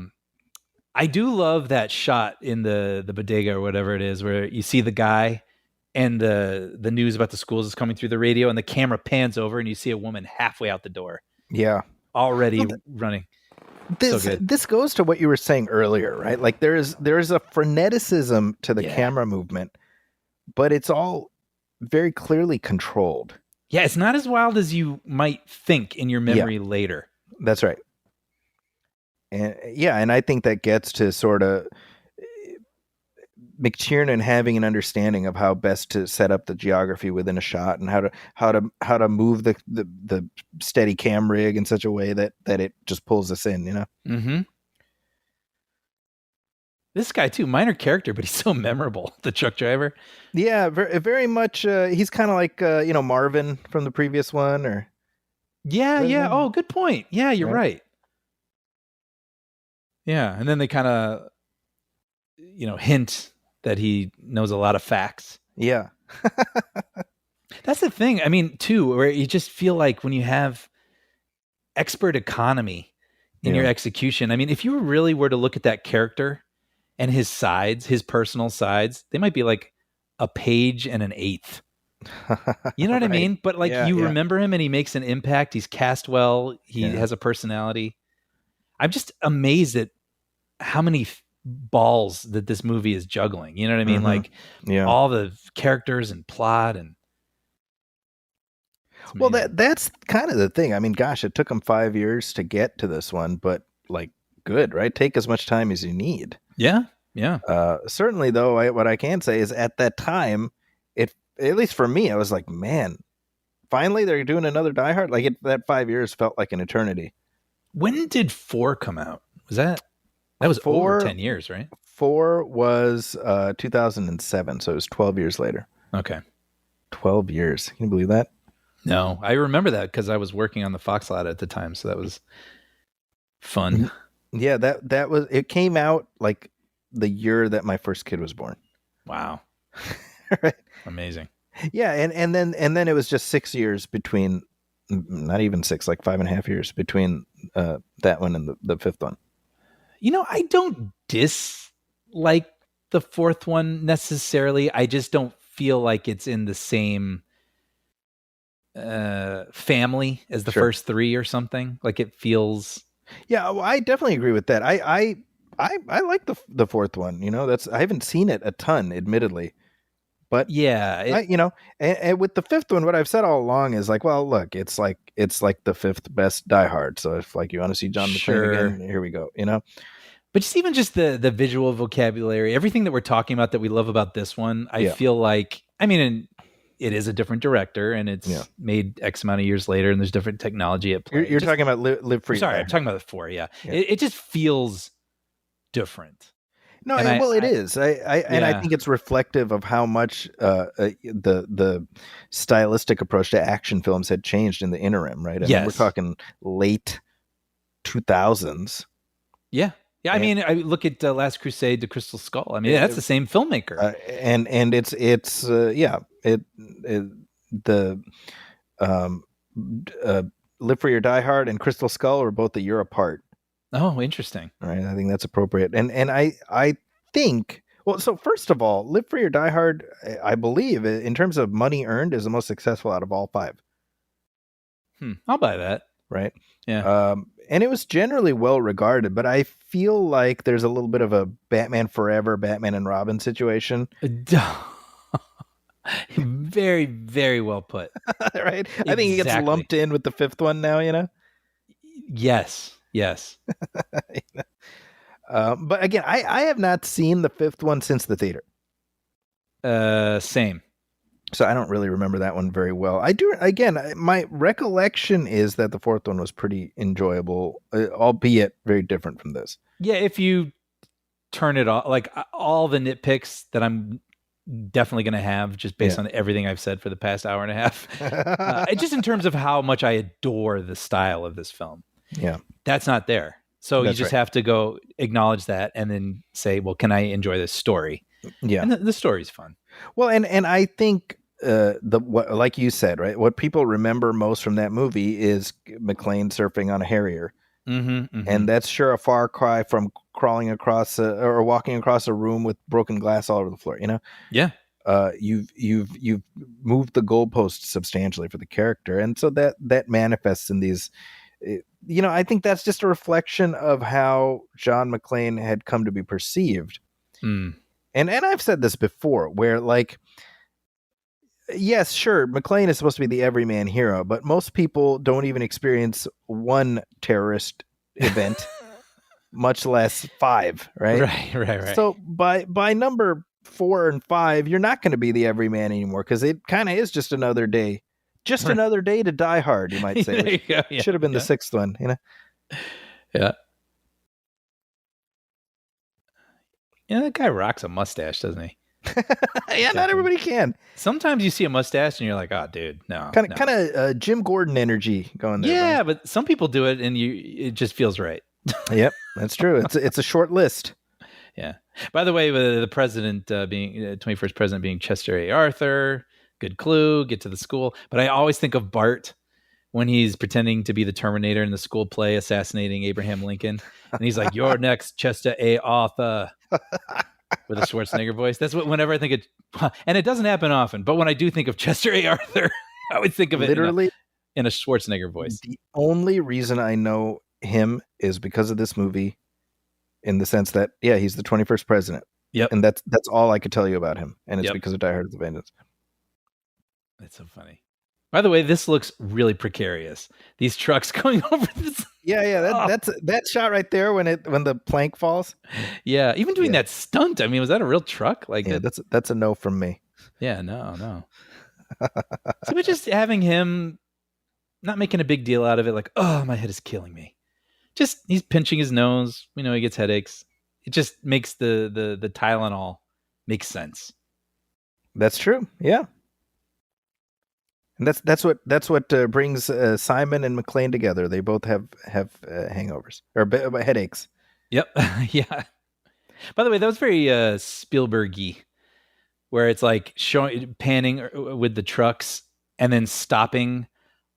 I do love that shot in the bodega or whatever it is, where you see the guy and the news about the schools is coming through the radio, and the camera pans over, and you see a woman halfway out the door. Yeah. Already running. This goes to what you were saying earlier, right? Like there's a freneticism to the camera movement, but it's all very clearly controlled. Yeah, it's not as wild as you might think in your memory later. That's right. And I think that gets to sort of McTiernan having an understanding of how best to set up the geography within a shot, and how to move the steady cam rig in such a way that it just pulls us in, Mm-hmm. This guy too, minor character, but he's so memorable. The truck driver. Yeah, very, very much. He's kind of like Marvin from the previous one, or yeah. Oh, good point. Yeah, you're right. Yeah, and then they kind of, hint that he knows a lot of facts. Yeah. That's the thing. I mean, too, where you just feel like when you have expert economy in your execution, I mean, if you really were to look at that character and his sides, his personal sides, they might be like a page and an eighth. You know what I mean? But like remember him and he makes an impact. He's cast well. He has a personality. I'm just amazed at how many balls that this movie is juggling. You know what I mean? Mm-hmm. Like all the characters and plot and. Well, that's kind of the thing. I mean, gosh, it took him 5 years to get to this one, but like, good, right? Take as much time as you need. Yeah. Yeah. Certainly, though, what I can say is at that time, at least for me, I was like, man, finally they're doing another Die Hard. Like that 5 years felt like an eternity. When did 4 come out? That was 4, over 10 years, right? 4 was 2007, so it was 12 years later. Okay. 12 years. Can you believe that? No, I remember that because I was working on the Fox lot at the time, so that was fun. Yeah, that was. It came out like the year that my first kid was born. Wow. Right. Amazing. Yeah, and then it was just 6 years between, not even 6, like 5.5 years between that one and the fifth one. I don't dislike the fourth one necessarily. I just don't feel like it's in the same family as the first 3 or something. Like it feels. Yeah, well, I definitely agree with that. I like the fourth one. I haven't seen it a ton, admittedly. But yeah, and with the fifth one, what I've said all along is like, well, look, it's like the fifth best Die Hard. So if like you want to see John McClane again, here we go. But just the visual vocabulary, everything that we're talking about that we love about this one, I feel like, I mean, it is a different director and it's made X amount of years later, and there's different technology at play. You're talking about Live Free. Sorry, I'm talking about the 4. Yeah. It just feels different. No, And it is. And I Yeah. think it's reflective of how much the stylistic approach to action films had changed in the interim, right? I mean, we're Yes. talking late 2000s. Yeah. Yeah. I And- mean, I look at Last Crusade to Crystal Skull. I mean, that's the same filmmaker. and it's the um, Live Free or Die Hard and Crystal Skull are both a year apart. Oh, interesting. Right, I think that's appropriate, and I think, well, so first of all, Live Free or Die Hard, I believe, in terms of money earned, is the most successful out of all five. I'll buy that. Right. Yeah. And it was generally well regarded, but I feel like there's a little bit of a Batman Forever, Batman and Robin situation. Very, very well put. Right. I think he gets Exactly. lumped in with the fifth one now. Yes. But again, I have not seen the fifth one since the theater. Same. So I don't really remember that one very well. I do, again, my recollection is that the fourth one was pretty enjoyable, albeit very different from this. Yeah, if you turn it off, like all the nitpicks that I'm definitely going to have just based on everything I've said for the past hour and a half, just in terms of how much I adore the style of this film. Yeah. That's not there. So That's you just right. have to go acknowledge that and then say, well, can I enjoy this story? Yeah. And the story's fun. Well, and I think what, like you said, right, what people remember most from that movie is McClane surfing on a Harrier. And that's sure a far cry from crawling across or walking across a room with broken glass all over the floor. Yeah. You've moved the goalposts substantially for the character, and so that manifests in these. I think that's just a reflection of how John McClane had come to be perceived. And I've said this before, where like, yes, sure, McClane is supposed to be the everyman hero, but most people don't even experience one terrorist event, much less 5, right? Right. So by number 4 and 5, you're not going to be the everyman anymore, because it kind of is just another day. Just another day to die hard, you might say. There you go. Yeah. Should have been the 6th one, Yeah. Yeah, that guy rocks a mustache, doesn't he? Yeah, not everybody can. Sometimes you see a mustache and you're like, "Oh, dude, no." Kind of Jim Gordon energy going there. Yeah, but some people do it and it just feels right. Yep, that's true. It's a short list. Yeah. By the way, the president being 21st president being Chester A. Arthur, good clue. Get to the school, but I always think of Bart when he's pretending to be the Terminator in the school play assassinating Abraham Lincoln, and he's like, "You're next, Chester A. Arthur," with a Schwarzenegger voice. That's what whenever I think of, and it doesn't happen often, but when I do think of Chester A. Arthur, I would think of it Literally in a Schwarzenegger voice. The only reason I know him is because of this movie, in the sense that he's the 21st president. Yep, and that's all I could tell you about him, and it's Yep. because of Die Hard with a Vengeance. That's so funny. By the way, this looks really precarious. These trucks going over this. Yeah. That's that shot right there when the plank falls. Yeah, even doing that stunt. I mean, was that a real truck? Like, Yeah, that's a no from me. Yeah, no. So, but just having him not making a big deal out of it, like, oh, my head is killing me. Just he's pinching his nose. We know he gets headaches. It just makes the Tylenol make sense. That's true. Yeah. And that's what brings Simon and McClane together. They both have hangovers or headaches. Yep. Yeah. By the way, that was very Spielberg-y, where it's like panning with the trucks and then stopping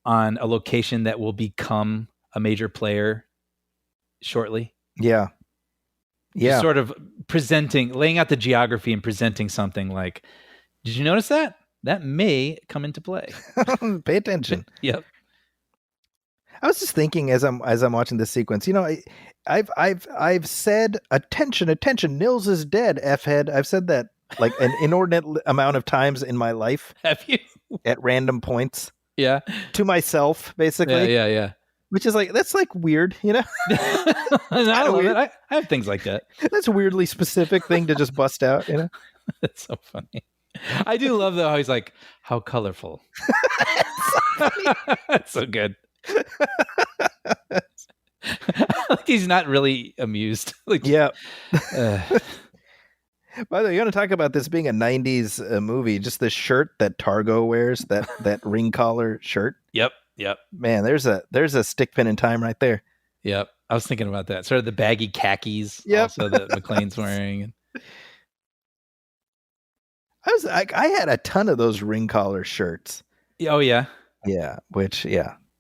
on a location that will become a major player shortly. Yeah. Just sort of laying out the geography and presenting something like, did you notice that? That may come into play. Pay attention. Yep. I was just thinking as I'm watching this sequence, I've said attention, Nils is dead, F-head. I've said that like an inordinate amount of times in my life. Have you? At random points. Yeah. To myself, basically. Yeah. Which is like, that's like weird, I love it. I have things like that. That's a weirdly specific thing to just bust out, That's so funny. I do love though how he's like, how colorful. That's so good. Like he's not really amused. Like, yeah. By the way, you want to talk about this being a '90s movie? Just the shirt that Targo wears, that ring collar shirt. Yep. Man, there's a stick pin in time right there. Yep. I was thinking about that. Sort of the baggy khakis Yep. also that McClane's wearing. I had a ton of those ring collar shirts. Oh yeah. Yeah, which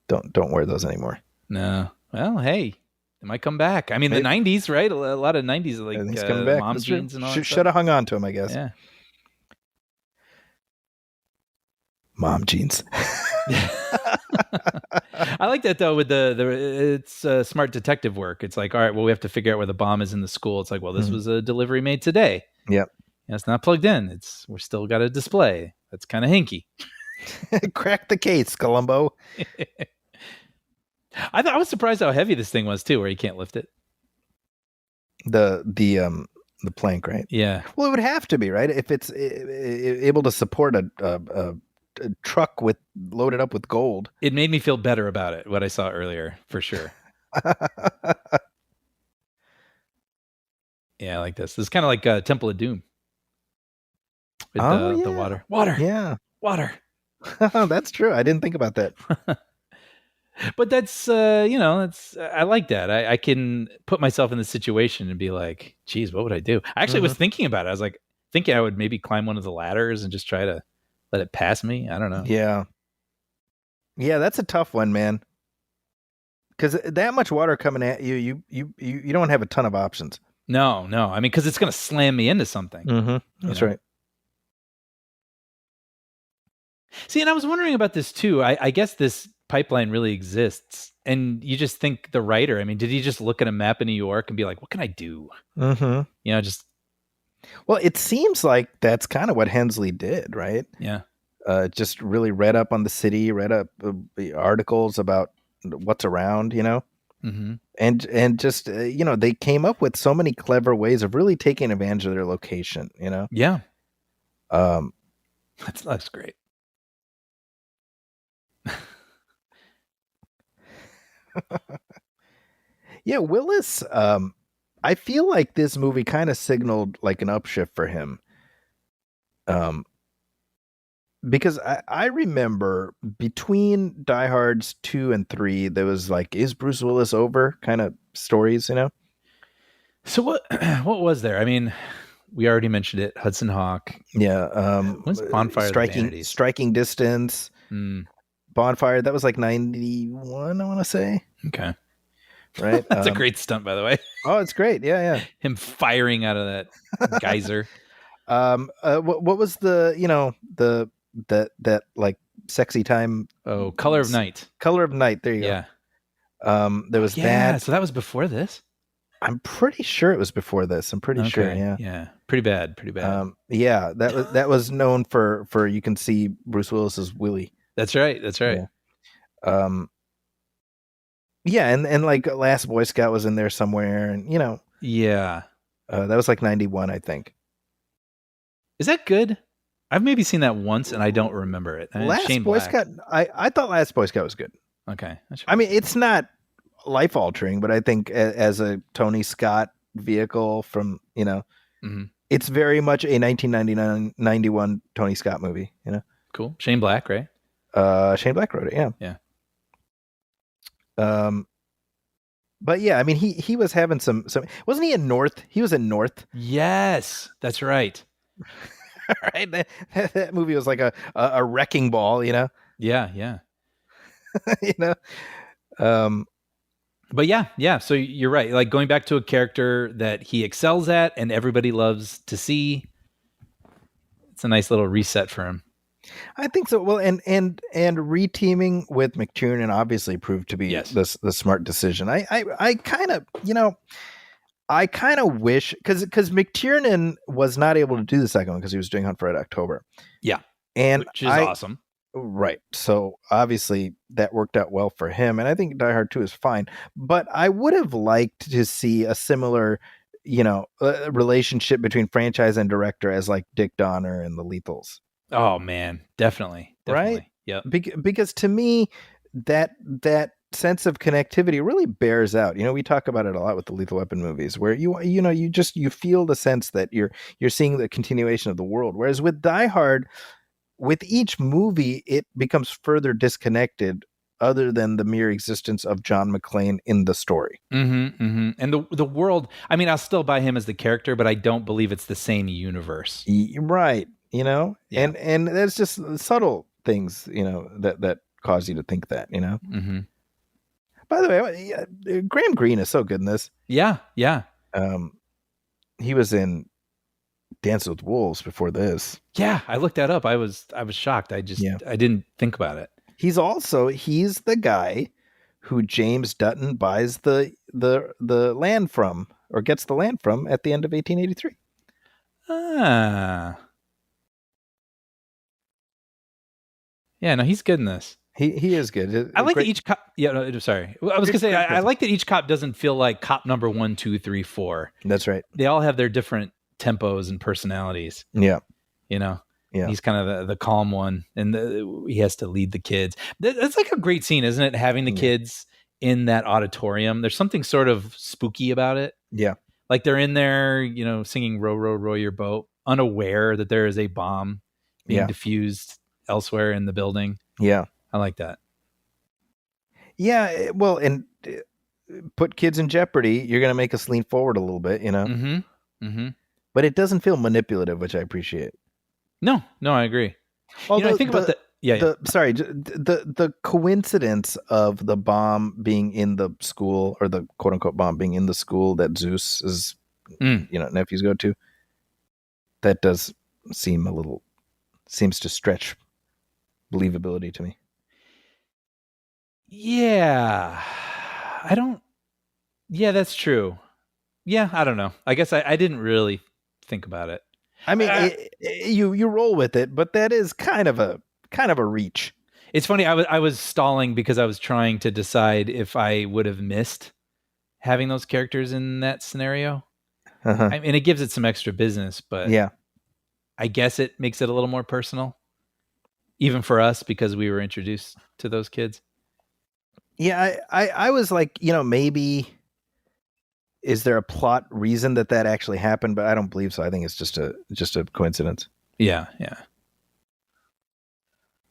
don't wear those anymore. No. Well, hey, they might come back. I mean, the '90s, right? A lot of '90s like Everything's coming back. mom jeans and all that Should have hung on to them, I guess. Yeah. Mom jeans. I like that though. With it's smart detective work. It's like, all right, well, we have to figure out where the bomb is in the school. It's like, well, this was a delivery made today. Yep. It's not plugged in. We're still got a display. That's kind of hinky. Crack the case, Columbo. I was surprised how heavy this thing was too, where you can't lift it. The plank, right? Yeah. Well, it would have to be, right? If it's able to support a truck loaded up with gold. It made me feel better about it. What I saw earlier, for sure. Yeah, I like this. This is kind of like Temple of Doom. With the water. Yeah. Water. That's true. I didn't think about that. But that's, I like that. I can put myself in the situation and be like, geez, what would I do? I actually was thinking about it. I was like, thinking I would maybe climb one of the ladders and just try to let it pass me. I don't know. Yeah. Yeah, that's a tough one, man. Because that much water coming at you, you don't have a ton of options. No. I mean, because it's going to slam me into something. Mm-hmm. That's right. See, and I was wondering about this too. I guess this pipeline really exists. And you just think the writer, I mean, did he just look at a map of New York and be like, what can I do? Mm-hmm. Just. Well, it seems like that's kind of what Hensley did, right? Yeah. Just really read up on the city, read up the articles about what's around, and just, they came up with so many clever ways of really taking advantage of their location, Yeah. That's great. Yeah, Willis, I feel like this movie kind of signaled like an upshift for him. Because I remember between Die Hards 2 and 3, there was like, is Bruce Willis over kind of stories, So what was there? I mean, we already mentioned it. Hudson Hawk. Yeah. When's Bonfire of the Vanities? Striking Distance. Bonfire, that was like 91, I want to say. Okay. Right? That's a great stunt, by the way. Oh, it's great. Yeah. Him firing out of that geyser. What was the that like sexy time? Oh, Color of Night. Color of Night. There you go. Yeah. There was that. So that was before this? I'm pretty sure it was before this. I'm pretty sure. Yeah. Yeah. Pretty bad. Yeah. That was known for you can see Bruce Willis's Willie. That's right. Yeah. Yeah, and like Last Boy Scout was in there somewhere, and Yeah. That was like 91, I think. Is that good? I've maybe seen that once, and I don't remember it. Last Boy Scout, I thought Last Boy Scout was good. Okay. I mean, it's not life altering, but I think as a Tony Scott vehicle from it's very much a 1991 Tony Scott movie. Cool. Shane Black, right? Shane Black wrote it. Yeah. Yeah. But yeah, I mean, he was having some. Wasn't he in North? He was in North. Yes, that's right. Right, that movie was like a wrecking ball, Yeah. But yeah. So you're right. Like going back to a character that he excels at and everybody loves to see. It's a nice little reset for him. I think so. Well, and reteaming with McTiernan obviously proved to be the smart decision. I kind of wish because McTiernan was not able to do the second one because he was doing Hunt for Red October. Yeah, and which is awesome. Right. So obviously that worked out well for him, and I think Die Hard 2 is fine. But I would have liked to see a similar, relationship between franchise and director as like Dick Donner and the Lethals. Oh man, definitely. Right? Yeah. Because to me, that sense of connectivity really bears out. We talk about it a lot with the Lethal Weapon movies, where you feel the sense that you're seeing the continuation of the world. Whereas with Die Hard, with each movie, it becomes further disconnected, other than the mere existence of John McClane in the story. And the world. I mean, I'll still buy him as the character, but I don't believe it's the same universe. Right. Yeah. And there's just subtle things, that cause you to think that. Mm-hmm. By the way, Graham Greene is so good in this. Yeah. He was in Dances with Wolves before this. Yeah, I looked that up. I was shocked. I didn't think about it. He's the guy who James Dutton buys the land from, or gets the land from, at the end of 1883. Ah. Yeah, no, he's good in this. He is good. I like that each cop. Yeah, no, sorry. I was gonna say I like that each cop doesn't feel like cop number 1, 2, 3, 4. That's right. They all have their different tempos and personalities. Yeah. Yeah. He's kind of the calm one, and he has to lead the kids. That's like a great scene, isn't it? Having the kids in that auditorium. There's something sort of spooky about it. Yeah. Like they're in there, singing "Row, row, row your boat," unaware that there is a bomb being diffused elsewhere in the building. Yeah. I like that. Yeah, well, and put kids in jeopardy, you're going to make us lean forward a little bit, But it doesn't feel manipulative, which I appreciate. No, I agree. Although I think about the the coincidence of the bomb being in the school, or the quote unquote bomb being in the school that Zeus is, nephews go to. That does seems to stretch believability to me. Yeah, that's true. Yeah, I don't know. I guess I didn't really think about it. I mean, you roll with it, but that is kind of a reach. It's funny. I was stalling because I was trying to decide if I would have missed having those characters in that scenario. Uh-huh. I mean, it gives it some extra business, but yeah, I guess it makes it a little more personal, even for us, because we were introduced to those kids. Yeah, I was like, maybe is there a plot reason that actually happened, but I don't believe so. I think it's just a coincidence. Yeah.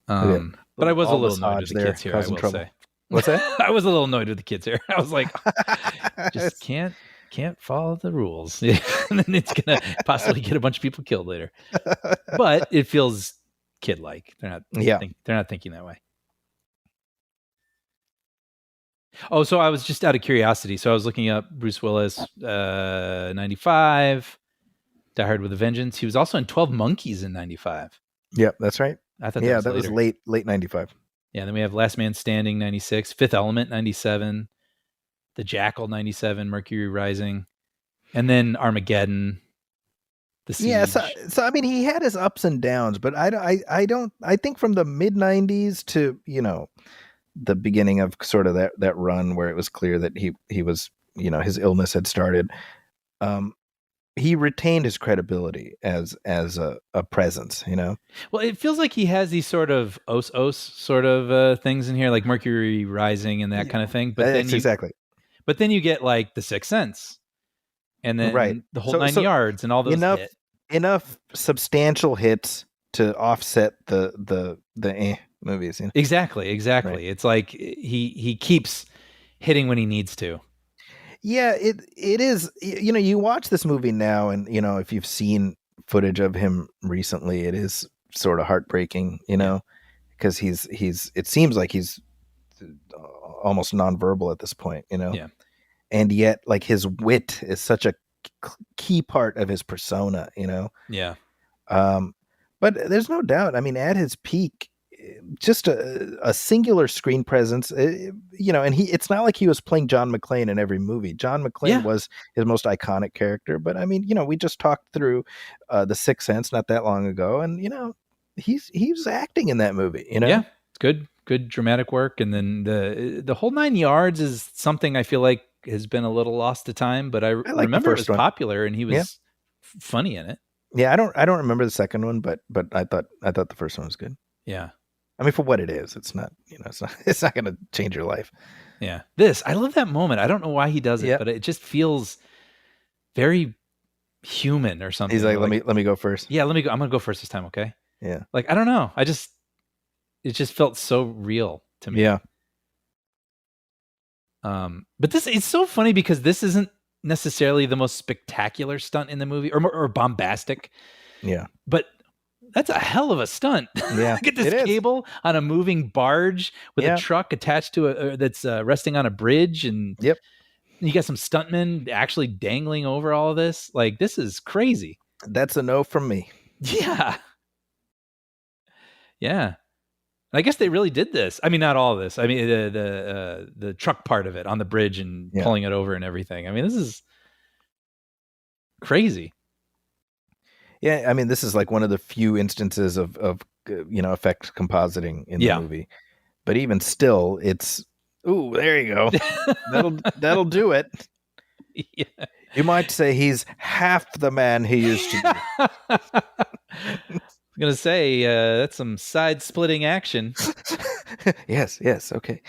But I was a little annoyed with the kids here, I will say. What's that? I was a little annoyed with the kids here. I was like, just can't follow the rules. And then it's going to possibly get a bunch of people killed later. But it feels kid-like. They're not thinking that way. Oh, so I was just out of curiosity. So I was looking up Bruce Willis, 95, Die Hard with a Vengeance. He was also in 12 Monkeys in 95. Yep, that's right. I thought that was late 95. Yeah, then we have Last Man Standing, 96, Fifth Element, 97, The Jackal, 97, Mercury Rising, and then Armageddon, The Siege. Yeah, so I mean, he had his ups and downs, but I think from the mid 90s to, the beginning of sort of that run where it was clear that he was, his illness had started, he retained his credibility as a presence, Well, it feels like he has these sort of os sort of things in here, like Mercury Rising and that kind of thing. But exactly. But then you get like The Sixth Sense, and then the whole 9 yards and all those enough substantial hits to offset the movies. Exactly. Right. It's like he keeps hitting when he needs to. Yeah, it is. You watch this movie now, and if you've seen footage of him recently, it is sort of heartbreaking. Because he's it seems like he's almost nonverbal at this point. Yeah. And yet, like, his wit is such a key part of his persona. Yeah. But there's no doubt. I mean, at his peak, just a singular screen presence, and it's not like he was playing John McClane in every movie. John McClane was his most iconic character, but I mean, we just talked through The Sixth Sense not that long ago, and he was acting in that movie. Yeah, it's good dramatic work, and then the whole 9 yards is something I feel like has been a little lost to time, but I like remember it was popular, and he was funny in it. Yeah, I don't remember the second one, but I thought the first one was good. Yeah. I mean, for what it is, it's not, it's not going to change your life. Yeah. I love that moment. I don't know why he does it, Yep. but it just feels very human or something. He's like, let me go first. Yeah, let me go. I'm going to go first this time, okay? Yeah. Like, I don't know. It just felt so real to me. Yeah. But it's so funny because this isn't necessarily the most spectacular stunt in the movie or bombastic. Yeah. But that's a hell of a stunt. Yeah. Get this cable on a moving barge with a truck attached to that's resting on a bridge, and yep. you got some stuntmen actually dangling over all of this. Like, this is crazy. That's a no from me. Yeah. Yeah. I guess they really did this. I mean, not all of this. I mean, the truck part of it on the bridge and pulling it over and everything. I mean, this is crazy. Yeah, I mean, this is like one of the few instances of effect compositing in the movie. But even still, it's there you go. that'll do it. Yeah. You might say he's half the man he used to be. I'm gonna say that's some side-splitting action. Yes, okay.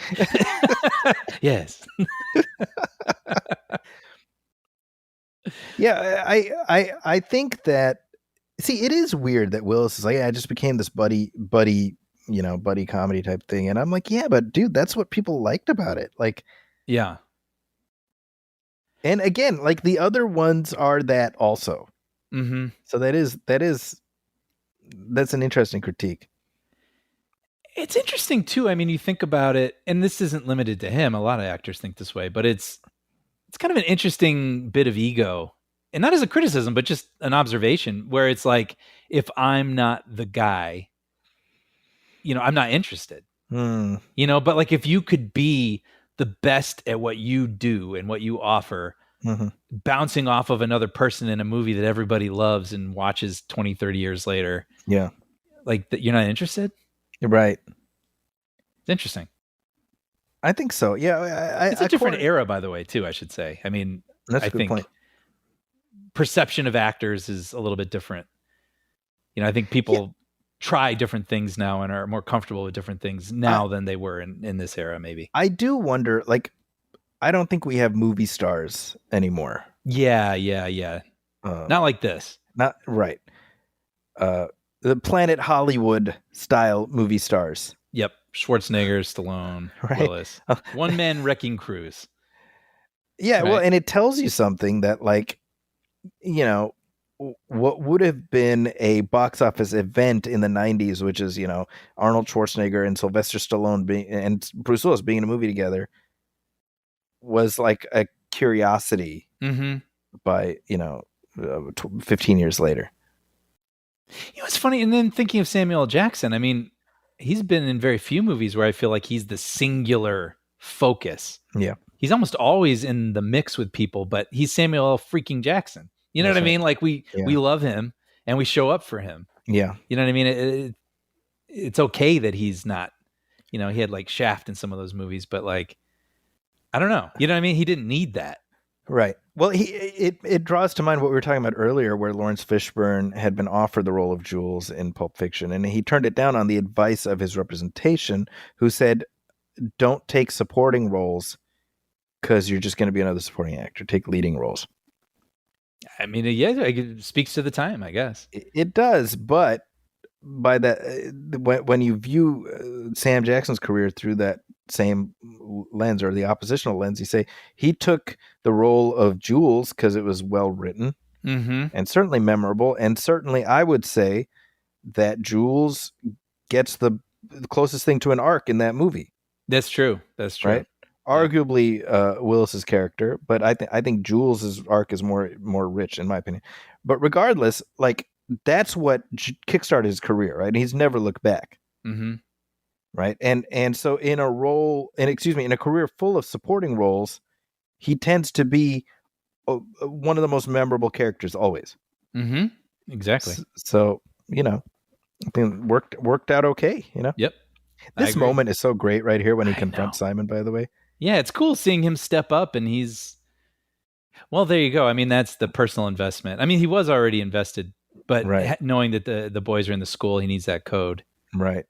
Yes. Yeah, I think that. See, it is weird that Willis is like, I just became this buddy comedy type thing, and I'm like, yeah, but dude, that's what people liked about it. Like, yeah. And again, like the other ones are that also. Mm-hmm. So that's an interesting critique. It's interesting too. I mean, you think about it, and this isn't limited to him. A lot of actors think this way, but it's kind of an interesting bit of ego, and not as a criticism, but just an observation where it's like, if I'm not the guy, I'm not interested, but like, if you could be the best at what you do and what you offer, bouncing off of another person in a movie that everybody loves and watches 20, 30 years later. Yeah. Like, you're not interested? You're right. It's interesting. I think so. Yeah. It's a different era, by the way, too, I should say. I mean, that's a good point. Perception of actors is a little bit different. I think people try different things now and are more comfortable with different things now than they were in this era, maybe. I do wonder, like, I don't think we have movie stars anymore. Yeah. Not like this. Not right. The Planet Hollywood style movie stars. Yep. Schwarzenegger, Stallone, Willis. One man wrecking crews. Yeah, right? Well, and it tells you something that, like, what would have been a box office event in the 90s, which is, Arnold Schwarzenegger and Sylvester Stallone and Bruce Willis being in a movie together, was like a curiosity by, 15 years later. It's funny. And then thinking of Samuel L. Jackson, I mean, he's been in very few movies where I feel like he's the singular focus. Yeah. He's almost always in the mix with people, but he's Samuel L. freaking Jackson. You know what I mean? Like, we love him and we show up for him. Yeah. You know what I mean? It's okay that he's not, he had like Shaft in some of those movies, but like, I don't know. You know what I mean? He didn't need that. Right. Well, it draws to mind what we were talking about earlier, where Lawrence Fishburne had been offered the role of Jules in Pulp Fiction, and he turned it down on the advice of his representation, who said, don't take supporting roles because you're just going to be another supporting actor. Take leading roles. I mean, it speaks to the time, I guess. It does, but by that, when you view Sam Jackson's career through that same lens, or the oppositional lens, you say he took the role of Jules because it was well written and certainly memorable, and certainly I would say that Jules gets the closest thing to an arc in that movie. That's true. Right? Arguably Willis's character, but I think Jules's arc is more rich, in my opinion. But regardless, like, that's what kickstarted his career, right? And he's never looked back. Right. And so in a career full of supporting roles, he tends to be one of the most memorable characters always. Exactly. So, I think it worked out okay, Yep. This moment is so great right here when he confronts Simon, by the way. Yeah, it's cool seeing him step up, and well, there you go. I mean, that's the personal investment. I mean, he was already invested, but knowing that the boys are in the school, he needs that code. Right.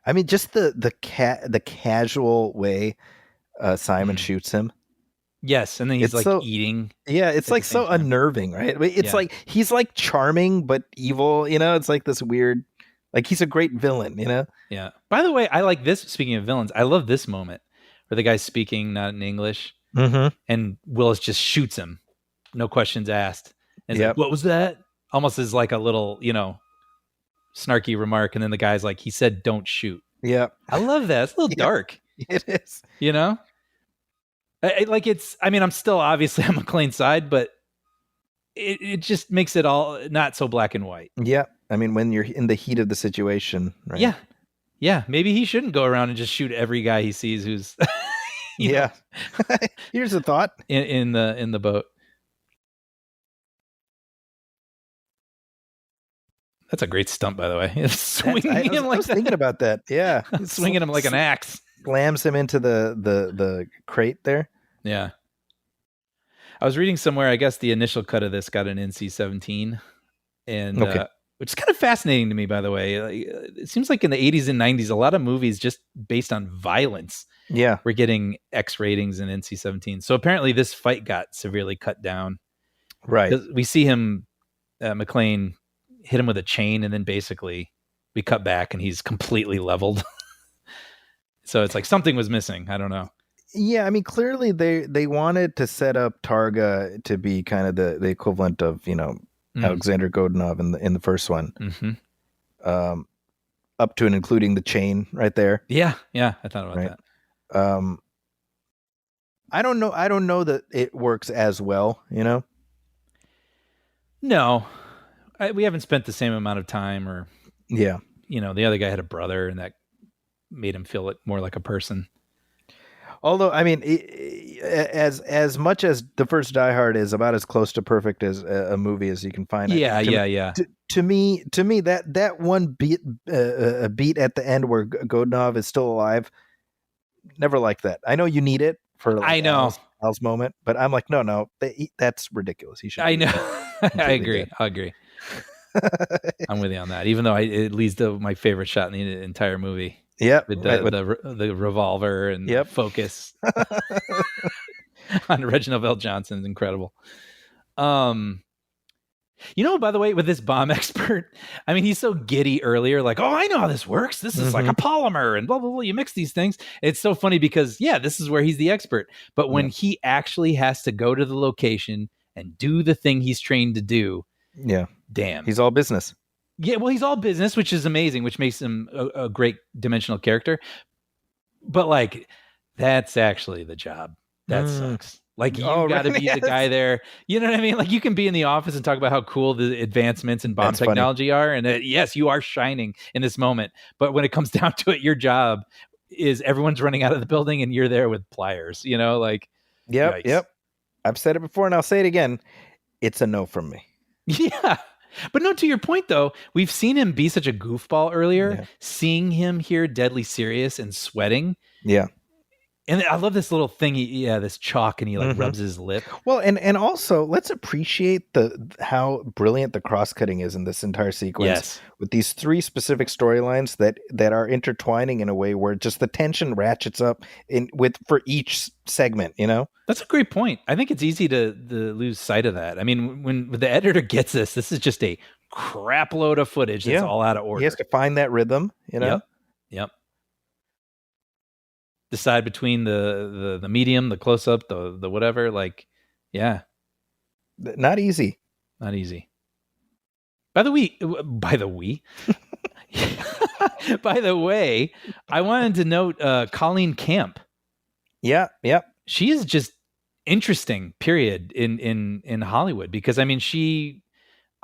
I mean, just the casual way Simon shoots him. Yes, and then he's It's like so eating. Yeah, it's at like the same so time. unnerving, right? I mean, it's Yeah. like he's like charming but evil, you know? It's like this weird, like he's a great villain, you know? Yeah. By the way, I like this. Speaking of villains, I love this moment where the guy's speaking not in English, Mm-hmm. and Willis just shoots him, no questions asked. And he's Yep. like, "What was that?" Almost as like a little, snarky remark, and then the guy's like, "He said don't shoot." Yep. I love that. It's a little Yep. dark, It is. you know. Like it's. I mean, I'm still obviously on McClane's side, but it just makes it all not so black and white. Yeah. I mean, when you're in the heat of the situation, right? Yeah. Yeah, maybe he shouldn't go around and just shoot every guy he sees who's Yeah. Here's a thought. in the boat. That's a great stunt, by the way. It's swinging him I like was thinking about that. Yeah. swinging him like an axe. Slams him into the crate there. Yeah. I was reading somewhere, I guess the initial cut of this got an NC-17, and Okay. which is kind of fascinating to me, by the way. Like, it seems like in the 80s and 90s, a lot of movies just based on violence Yeah. were getting X ratings and NC-17. So apparently this fight got severely cut down. Right. 'Cause we see him, McClane, hit him with a chain, and then basically we cut back and he's completely leveled. So it's like something was missing. I don't know. Yeah, I mean, clearly they wanted to set up Targa to be kind of the equivalent of, Alexander Godunov in the first one, Mm-hmm. up to and including the chain right there. Yeah, I thought about Right. that. I don't know that it works as well, No, we haven't spent the same amount of time, or Yeah. the other guy had a brother, and that made him feel more like a person. Although, I mean, as much as the first Die Hard is about as close to perfect as a movie as you can find. Yeah. To me, that one beat at the end where Godunov is still alive, never liked that. I know you need it for like I know. Al's moment, but I'm like, no, that's ridiculous. He should. I know. I completely agree. I'm with you on that. Even though it leads to my favorite shot in the entire movie. Yep. With right, the revolver and Yep. focus on Reginald Bell Johnson is incredible. By the way, with this bomb expert, I mean, he's so giddy earlier, like, oh, I know how this works. This is like a polymer and blah, blah, blah. You mix these things. It's so funny because, this is where he's the expert. But when he actually has to go to the location and do the thing he's trained to do, damn. He's all business. Yeah, well, he's all business, which is amazing, which makes him a great dimensional character. But like, that's actually the job. That sucks. Like, you got to be the guy there. You know what I mean? Like, you can be in the office and talk about how cool the advancements in bomb technology are, and yes, you are shining in this moment. But when it comes down to it, your job is everyone's running out of the building, and you're there with pliers. Like, Yep. yikes. I've said it before, and I'll say it again. It's a no from me. Yeah. But no, to your point, though, we've seen him be such a goofball earlier, seeing him here deadly serious and sweating. Yeah. And I love this little thing. This chalk, and he like rubs his lip. Well, and also let's appreciate how brilliant the cross-cutting is in this entire sequence. Yes. With these three specific storylines that are intertwining in a way where just the tension ratchets up for each segment, That's a great point. I think it's easy to lose sight of that. I mean, when the editor gets this is just a crap load of footage that's all out of order. He has to find that rhythm, Yep. Decide between the medium, the close up, the whatever. Like, Not easy. Not easy. By the way, I wanted to note Colleen Camp. Yeah. She is just interesting, period, in Hollywood, because I mean, she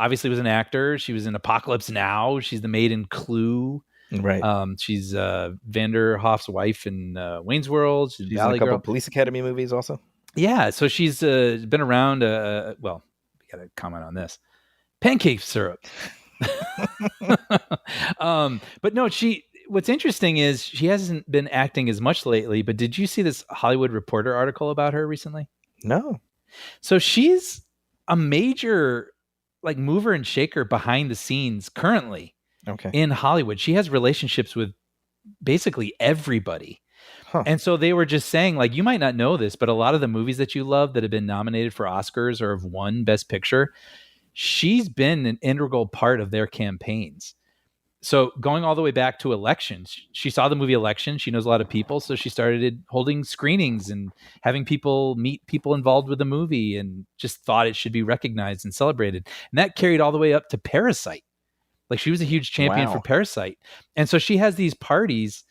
obviously was an actor. She was in Apocalypse Now. She's the maid in Clue. Right. She's Vander Hoff's wife in Wayne's World. She's in Valley a couple Girl. of Police Academy movies also. Yeah, so she's been around. Well, we got to comment on this. Pancake syrup. But no, what's interesting is she hasn't been acting as much lately, but did you see this Hollywood Reporter article about her recently? No. So she's a major like mover and shaker behind the scenes currently Okay. in Hollywood. She has relationships with basically everybody. Huh. And so they were just saying, like, you might not know this, but a lot of the movies that you love that have been nominated for Oscars or have won Best Picture, she's been an integral part of their campaigns. So going all the way back to Elections, she saw the movie Election. She knows a lot of people, so she started holding screenings and having people meet people involved with the movie, and just thought it should be recognized and celebrated. And that carried all the way up to Parasite. Like, she was a huge champion for Parasite, and so she has these parties.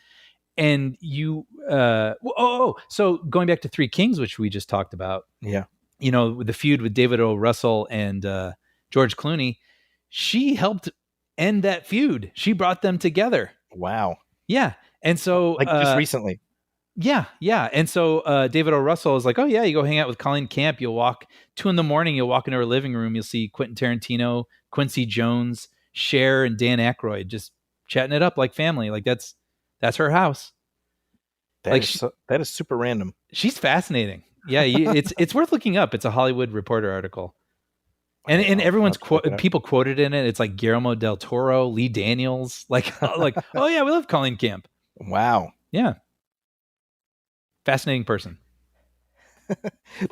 And so going back to Three Kings, which we just talked about, Yeah. you know, the feud with David O. Russell and George Clooney, she helped end that feud. She brought them together. Wow. Yeah. And so Like just recently. Yeah. And so David O. Russell is like, oh yeah, you go hang out with Colleen Camp. You'll walk 2 a.m. You'll walk into her living room. You'll see Quentin Tarantino, Quincy Jones, Cher, and Dan Aykroyd just chatting it up like family. Like that's her house. That is super random. She's fascinating. Yeah, it's worth looking up. It's a Hollywood Reporter article, and everyone's people quoted in it. It's like Guillermo del Toro, Lee Daniels, like oh yeah, we love Colleen Camp. Wow. Yeah, fascinating person.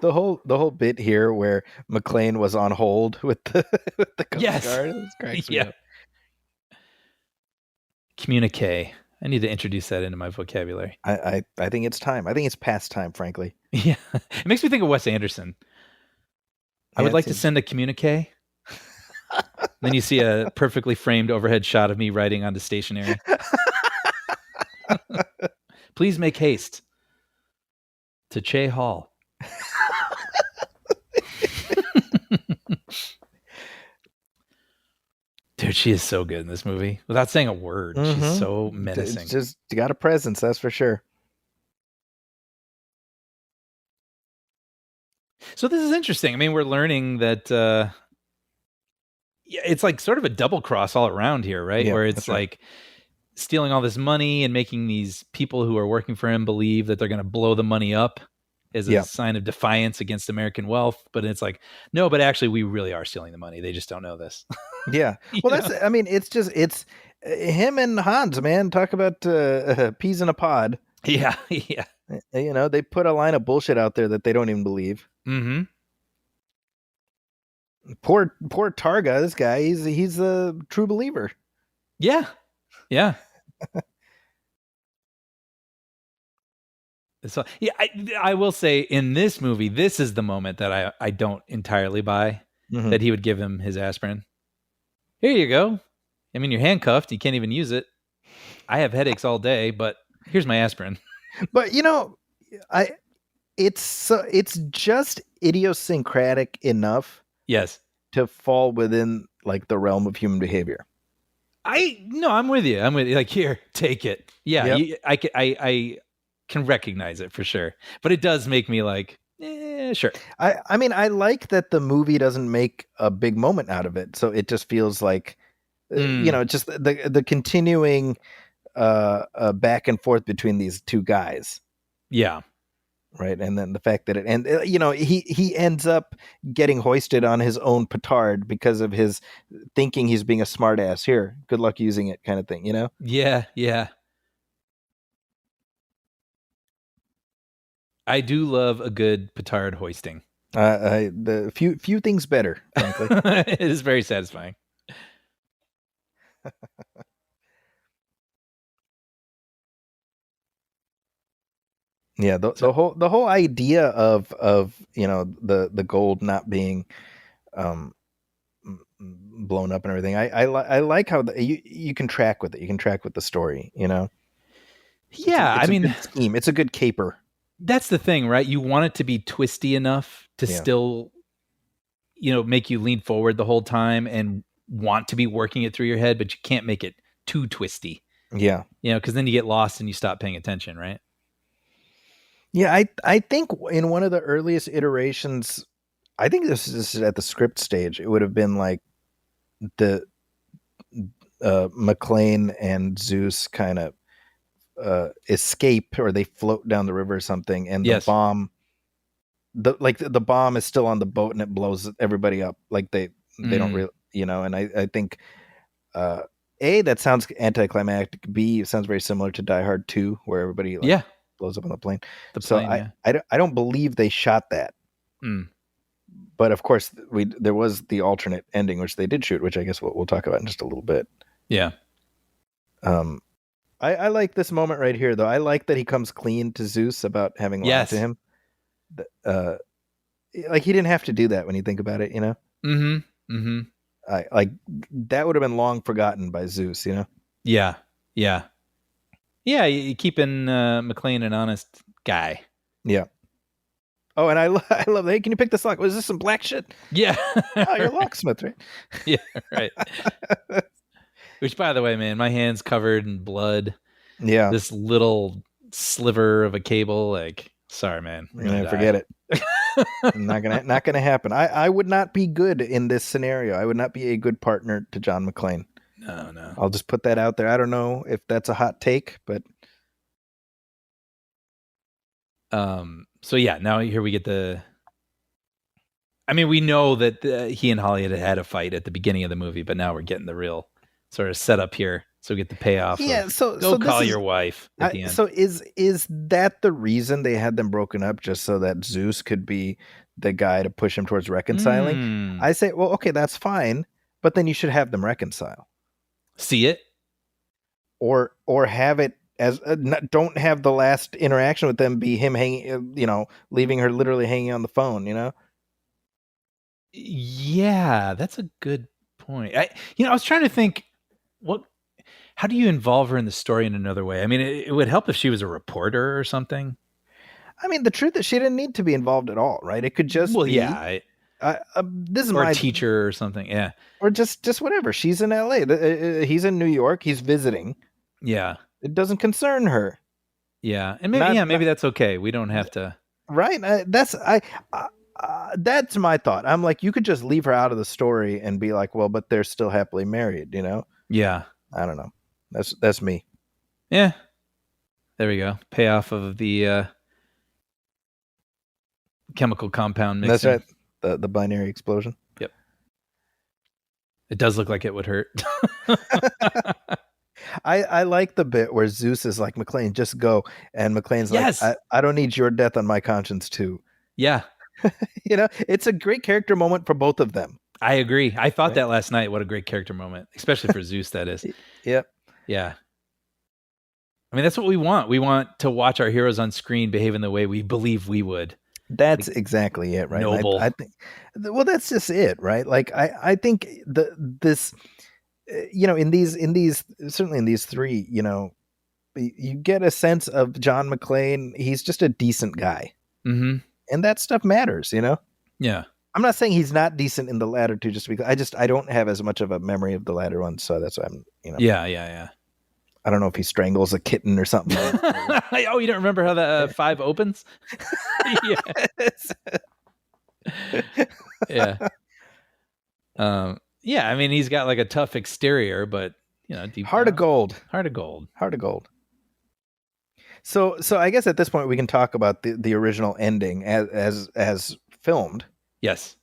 the whole bit here where McClane was on hold with the Coast Guard. Yeah. Communique. I need to introduce that into my vocabulary. I think it's time. I think it's past time, frankly. Yeah. It makes me think of Wes Anderson. I would like to send a communique. Then you see a perfectly framed overhead shot of me writing on the stationery. Please make haste to Che Hall. Dude, she is so good in this movie. Without saying a word, she's so menacing. It's just got a presence, that's for sure. So this is interesting. I mean, we're learning that it's like sort of a double cross all around here, right? Yeah, where it's like stealing all this money and making these people who are working for him believe that they're going to blow the money up as a sign of defiance against American wealth. But it's like, no, but actually we really are stealing the money. They just don't know this. Yeah. Well, it's him and Hans, man. Talk about peas in a pod. Yeah. You know, they put a line of bullshit out there that they don't even believe. Mm-hmm. Poor Targa, this guy, he's a true believer. Yeah. So yeah, I will say in this movie, this is the moment that I don't entirely buy that he would give him his aspirin. Here you go. I mean, you're handcuffed. You can't even use it. I have headaches all day, but here's my aspirin. But you know, it's just idiosyncratic enough. Yes. To fall within like the realm of human behavior. I'm with you. Like, here, take it. Yeah. Yep. I can recognize it for sure, but it does make me like, sure. I mean, I like that the movie doesn't make a big moment out of it. So it just feels like, you know, just the continuing back and forth between these two guys. Yeah. Right. And then the fact that you know, he ends up getting hoisted on his own petard because of his thinking he's being a smart ass. Here, good luck using it kind of thing, you know? Yeah. I do love a good petard hoisting. The few things better, frankly. It is very satisfying. Yeah, the whole idea of you know the gold not being blown up and everything. I like how you can track with it. You can track with the story. You know. Yeah, it's a good scheme. It's a good caper. That's the thing, right? You want it to be twisty enough to still, you know, make you lean forward the whole time and want to be working it through your head, but you can't make it too twisty. Yeah. You know, because then you get lost and you stop paying attention, right? Yeah, I think in one of the earliest iterations, I think this is at the script stage, it would have been like the McClane and Zeus kind of escape, or they float down the river or something, and the bomb, the bomb is still on the boat and it blows everybody up. Like they don't really, you know. And I think A, that sounds anticlimactic. B, it sounds very similar to Die Hard 2, where everybody blows up on the plane. I don't believe they shot that. Mm. But of course, there was the alternate ending, which they did shoot, which I guess we'll talk about in just a little bit. Yeah. I like this moment right here, though. I like that he comes clean to Zeus about having lied to him. Like, he didn't have to do that when you think about it, you know? Mm-hmm. Mm-hmm. Like, that would have been long forgotten by Zeus, you know? Yeah. Yeah. Yeah, you keeping McClane an honest guy. Yeah. Oh, and I love, hey, can you pick this lock? Was this some black shit? Yeah. Oh, you're a locksmith, right? Yeah, right. Which, by the way, man, my hand's covered in blood. Yeah. This little sliver of a cable, like, sorry, man. Forget it. not gonna happen. I would not be good in this scenario. I would not be a good partner to John McClane. No. I'll just put that out there. I don't know if that's a hot take, but so yeah, now here we get we know that he and Holly had a fight at the beginning of the movie, but now we're getting the real sort of setup here. So we get the payoff. Yeah. Go call your wife at the end. So is that the reason they had them broken up, just so that Zeus could be the guy to push him towards reconciling? I say, well, okay, that's fine, but then you should have them reconcile. See it? Or have it as don't have the last interaction with them be him hanging, leaving her literally hanging on the phone, you know? Yeah, that's a good point. I was trying to think, how do you involve her in the story in another way? I mean, it would help if she was a reporter or something. I mean, the truth is she didn't need to be involved at all, right? It could just be. Yeah. This is or my a teacher or something. Yeah. Or just whatever. She's in LA. He's in New York. He's visiting. Yeah. It doesn't concern her. Yeah. And maybe that's okay. We don't have to. Right. That's my thought. I'm like, you could just leave her out of the story and be like, well, but they're still happily married, you know? Yeah. I don't know. That's me. Yeah. There we go. Payoff of the chemical compound mixing. That's right. The binary explosion. Yep. It does look like it would hurt. I like the bit where Zeus is like, McClane, just go. And McClane's like, I don't need your death on my conscience too. Yeah. It's a great character moment for both of them. I agree. I thought that last night. What a great character moment, especially for Zeus, that is. Yep. Yeah. I mean, that's what we want. We want to watch our heroes on screen behave in the way we believe we would. That's exactly it, right? Noble. I think, well, that's just it, right? Like, I think this, in these, certainly in these three, you get a sense of John McClane. He's just a decent guy. Mm-hmm. And that stuff matters, Yeah. I'm not saying he's not decent in the latter two, just because I don't have as much of a memory of the latter one. So that's why I'm, Yeah. I don't know if he strangles a kitten or something. Oh, you don't remember how the 5 opens? Yeah. Yeah. I mean, he's got like a tough exterior, but deep Heart of gold. Heart of gold. Heart of gold. So I guess at this point we can talk about the original ending as filmed. Yes.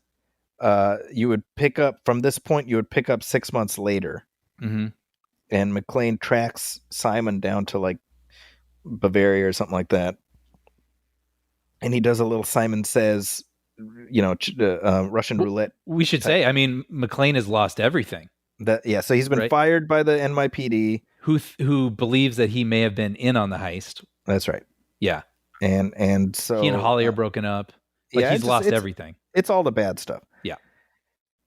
You would pick up from this point. You would pick up 6 months later. Mm-hmm. And McClane tracks Simon down to like Bavaria or something like that. And he does a little Simon Says, Russian roulette. We should say, I mean, McClane has lost everything. So he's been fired by the NYPD. Who believes that he may have been in on the heist. That's right. Yeah. And so he and Holly are broken up. He's lost everything. It's all the bad stuff. Yeah.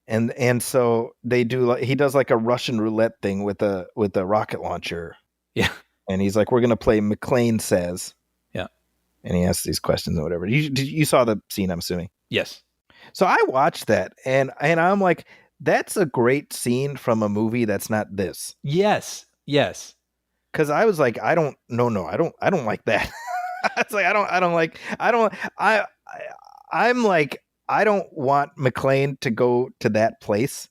And so he does like a Russian roulette thing with a rocket launcher. Yeah. And he's like, we're going to play McClane Says. Yeah. And he asks these questions and whatever. You saw the scene, I'm assuming. Yes. So I watched that and I'm like, that's a great scene from a movie that's not this. Yes. Cause I was like, I don't like that. It's like, I'm like, I don't want McClane to go to that place.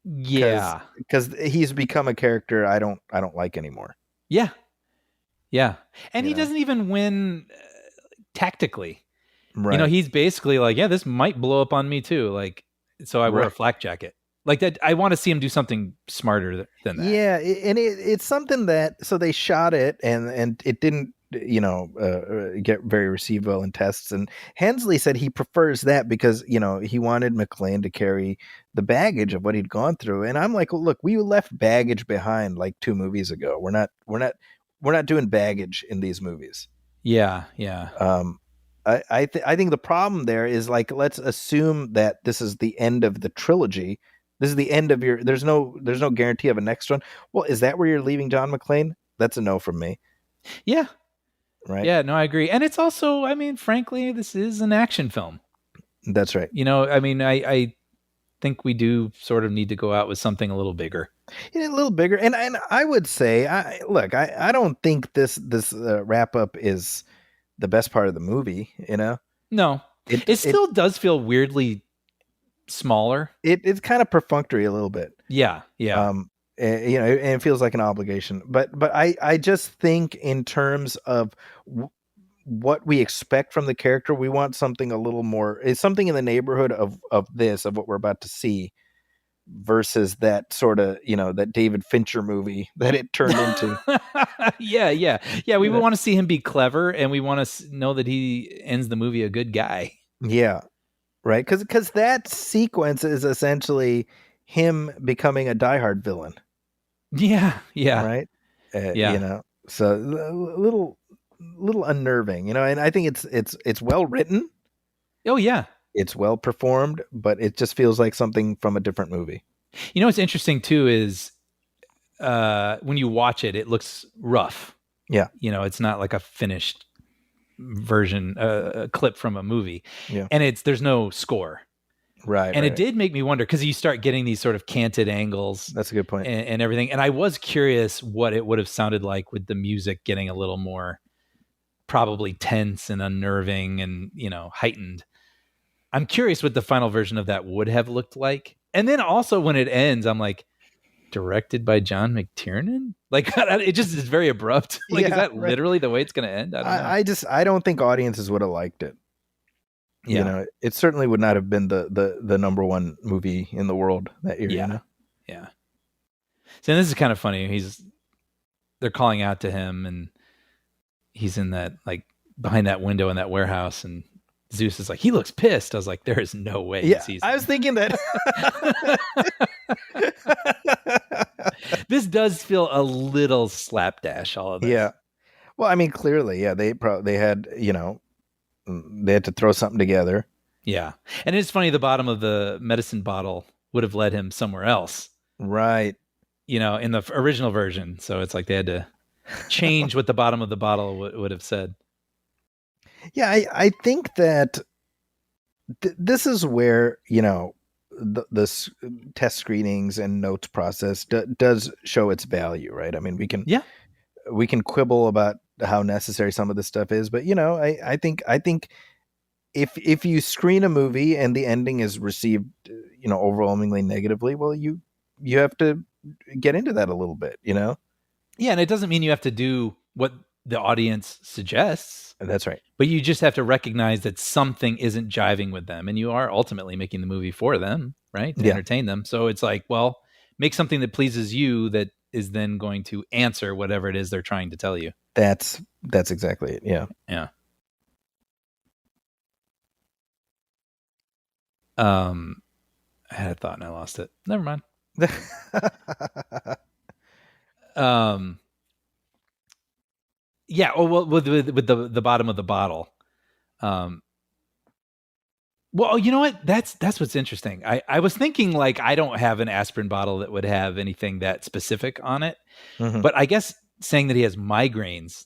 Yeah. Because he's become a character I don't like anymore. Yeah. And he doesn't even win tactically. Right. He's basically like, yeah, this might blow up on me too. Like, so I wear a flak jacket. Like that, I want to see him do something smarter than that. Yeah, and it's something that so they shot it and it didn't get very received well in tests, and Hensley said he prefers that because he wanted McClane to carry the baggage of what he'd gone through. And I'm like, well, look, we left baggage behind like 2 movies ago. We're not doing baggage in these movies. Yeah. I think the problem there is, like, let's assume that this is the end of the trilogy. This is the end of your. There's no guarantee of a next one. Well, is that where you're leaving John McClane? That's a no from me. Yeah. Right. Yeah. No, I agree. And it's also, I mean, frankly, this is an action film. That's right. I mean, I think we do sort of need to go out with something a little bigger. Yeah, a little bigger. And I would say, I don't think this wrap up is the best part of the movie. No, it still does feel weirdly smaller. It's kind of perfunctory a little bit. Yeah. And it feels like an obligation. But I just think in terms of what we expect from the character, we want something a little more. It's something in the neighborhood of what we're about to see, versus that sort of that David Fincher movie that it turned into. Yeah. We want to see him be clever, and we want to know that he ends the movie a good guy. Yeah, right. Because that sequence is essentially him becoming a Die Hard villain. Yeah. Right. So a little unnerving. And I think it's well written. Oh yeah. It's well performed, but it just feels like something from a different movie. What's interesting too is when you watch it, it looks rough. Yeah. It's not like a finished version, a clip from a movie. Yeah. And there's no score. Right. And it did make me wonder, because you start getting these sort of canted angles. That's a good point. And everything. And I was curious what it would have sounded like with the music getting a little more probably tense and unnerving and, heightened. I'm curious what the final version of that would have looked like. And then also when it ends, I'm like, directed by John McTiernan? Like, it just is very abrupt. Like, is that literally the way it's going to end? I don't know. I don't think audiences would have liked it. Yeah. It certainly would not have been the number one movie in the world that year. Yeah. Yeah. So this is kind of funny. They're calling out to him, and he's in that, like, behind that window in that warehouse, and Zeus is like, he looks pissed. I was like, there is no way he sees him. I was thinking that. This does feel a little slapdash, all of this. Yeah. Well, I mean, clearly, yeah, they had, they had to throw something together. Yeah. And it's funny, the bottom of the medicine bottle would have led him somewhere else. Right. In the original version. So it's like they had to change what the bottom of the bottle would have said. Yeah, I think that this is where, the test screenings and notes process does show its value, right? I mean, we can quibble about how necessary some of this stuff is, but I think if you screen a movie and the ending is received, overwhelmingly negatively, well, you have to get into that a little bit, Yeah, and it doesn't mean you have to do what the audience suggests. That's right. But you just have to recognize that something isn't jiving with them, and you are ultimately making the movie for them, right? To entertain them. So it's like, well, make something that pleases you that is then going to answer whatever it is they're trying to tell you. That's exactly it. Yeah. Yeah. I had a thought and I lost it. Never mind. Yeah. Oh, well, with the bottom of the bottle. Well, you know what? That's what's interesting. I was thinking, like, I don't have an aspirin bottle that would have anything that specific on it, but I guess saying that he has migraines,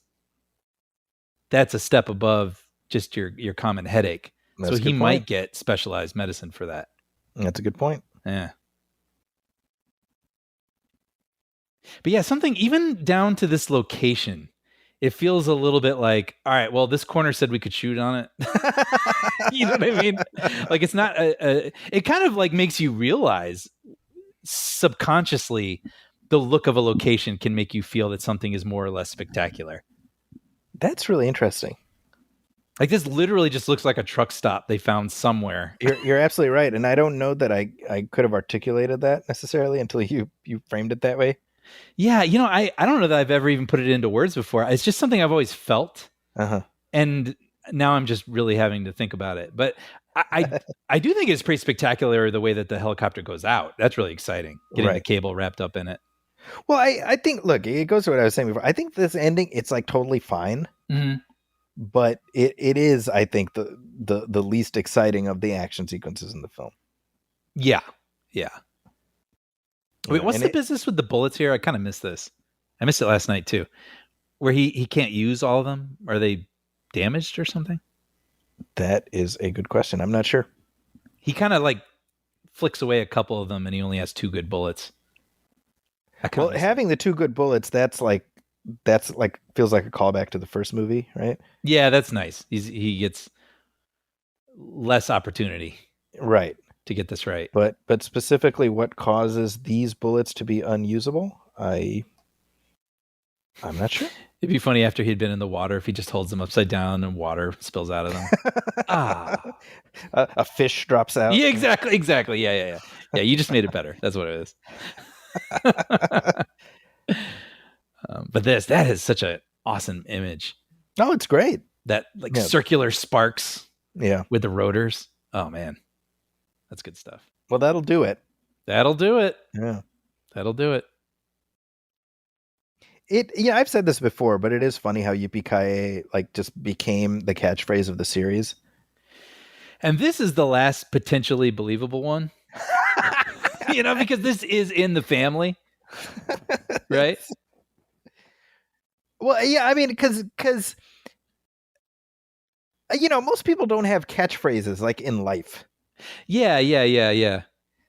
that's a step above just your common headache. So he might get specialized medicine for that. That's a good point. Yeah. But yeah, something even down to this location, it feels a little bit like, all right, well, this corner said we could shoot on it. You know what I mean? Like, it's not it kind of like makes you realize subconsciously the look of a location can make you feel that something is more or less spectacular. That's really interesting. Like this literally just looks like a truck stop they found somewhere. You're absolutely right, and I don't know that I could have articulated that necessarily until you framed it that way. Yeah, I don't know that I've ever even put it into words before. It's just something I've always felt, and now I'm just really having to think about it. But I do think it's pretty spectacular the way that the helicopter goes out. That's really exciting. Getting the cable wrapped up in it. Well, I think, look, it goes to what I was saying before. I think this ending, it's like totally fine, but it is, I think, the least exciting of the action sequences in the film. Yeah. Wait, what's the business with the bullets here? I kind of missed this. I missed it last night too, where he can't use all of them. Are they damaged or something? That is a good question. I'm not sure. He kind of like flicks away a couple of them, and he only has 2 good bullets. Well, having the 2 good bullets, that's like feels like a callback to the first movie, right? Yeah, that's nice. He gets less opportunity, right, to get this right. But specifically, what causes these bullets to be unusable? I'm not sure. It'd be funny after he'd been in the water if he just holds them upside down and water spills out of them. A fish drops out. Yeah, exactly. Yeah. You just made it better. That's what it is. But that is such an awesome image. Oh, it's great. That circular sparks. Yeah, with the rotors. Oh man, that's good stuff. Well, that'll do it. Yeah, that'll do it. I've said this before, but it is funny how Yippee like just became the catchphrase of the series. And this is the last potentially believable one. Because this is in the family. Right? Well, yeah, I mean, because most people don't have catchphrases like in life. Yeah.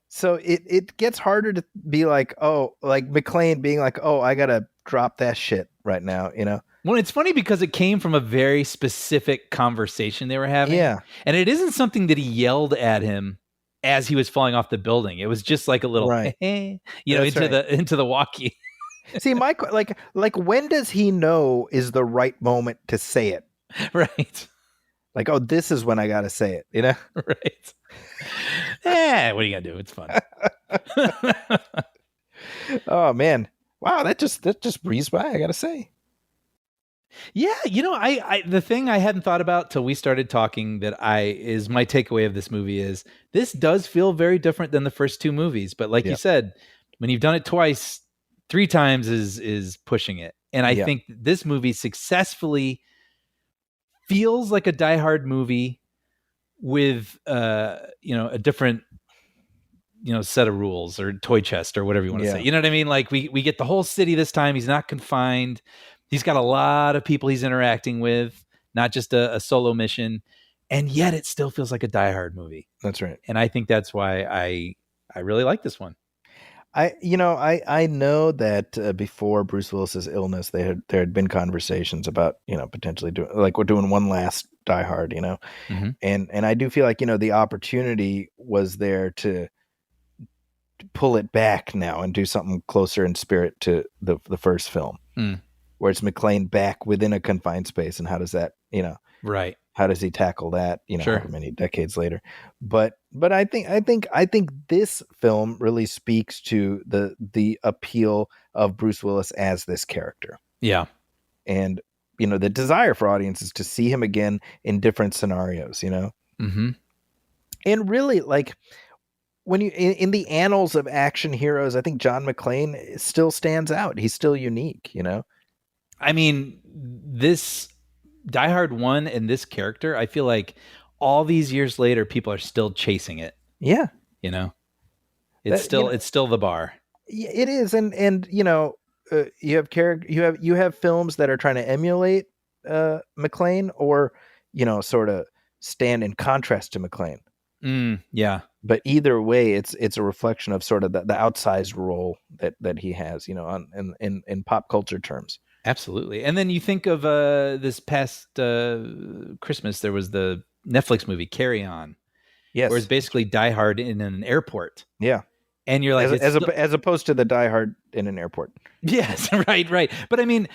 So it gets harder to be like, oh, like McClane being like, oh, I gotta drop that shit right now, Well, it's funny because it came from a very specific conversation they were having. Yeah. And it isn't something that he yelled at him as he was falling off the building. It was just like a little, into the walkie. See, Mike, like when does he know is the right moment to say it? Right. Like, oh, this is when I gotta say it, Right. What are you gonna do? It's fun. Oh man. Wow, that just breezed by, I gotta say. Yeah, I the thing I hadn't thought about till we started talking that is my takeaway of this movie is this does feel very different than the first 2 movies. But like you said, when you've done it twice, 3 times is pushing it. And I think this movie successfully feels like a Die Hard movie with a different set of rules or toy chest or whatever you want to say. You know what I mean? Like we get the whole city this time. He's not confined. He's got a lot of people he's interacting with, not just a solo mission. And yet it still feels like a Die Hard movie. That's right. And I think that's why I really like this one. I know that before Bruce Willis's illness, there had been conversations about, potentially doing one last Die Hard, Mm-hmm. and I do feel like, the opportunity was there to pull it back now and do something closer in spirit to the first film, where it's McClane back within a confined space. And how does that, right. How does he tackle that, Sure. however many decades later? But I think this film really speaks to the appeal of Bruce Willis as this character. Yeah. And, the desire for audiences to see him again in different scenarios, Mm-hmm. And really, like, when you in the annals of action heroes, I think John McClane still stands out. He's still unique, I mean, this Die Hard 1 and this character, I feel like all these years later, people are still chasing it. Yeah. It's still the bar. It is. And you have films that are trying to emulate McClane or, sort of stand in contrast to McClane. Yeah. But either way, it's a reflection of sort of the outsized role that he has, in pop culture terms. Absolutely. And then you think of this past Christmas, there was the Netflix movie Carry On. Yes. Where it's basically Die Hard in an airport. Yeah. And you're like, as opposed to the Die Hard in an airport. Yes, right. But I mean,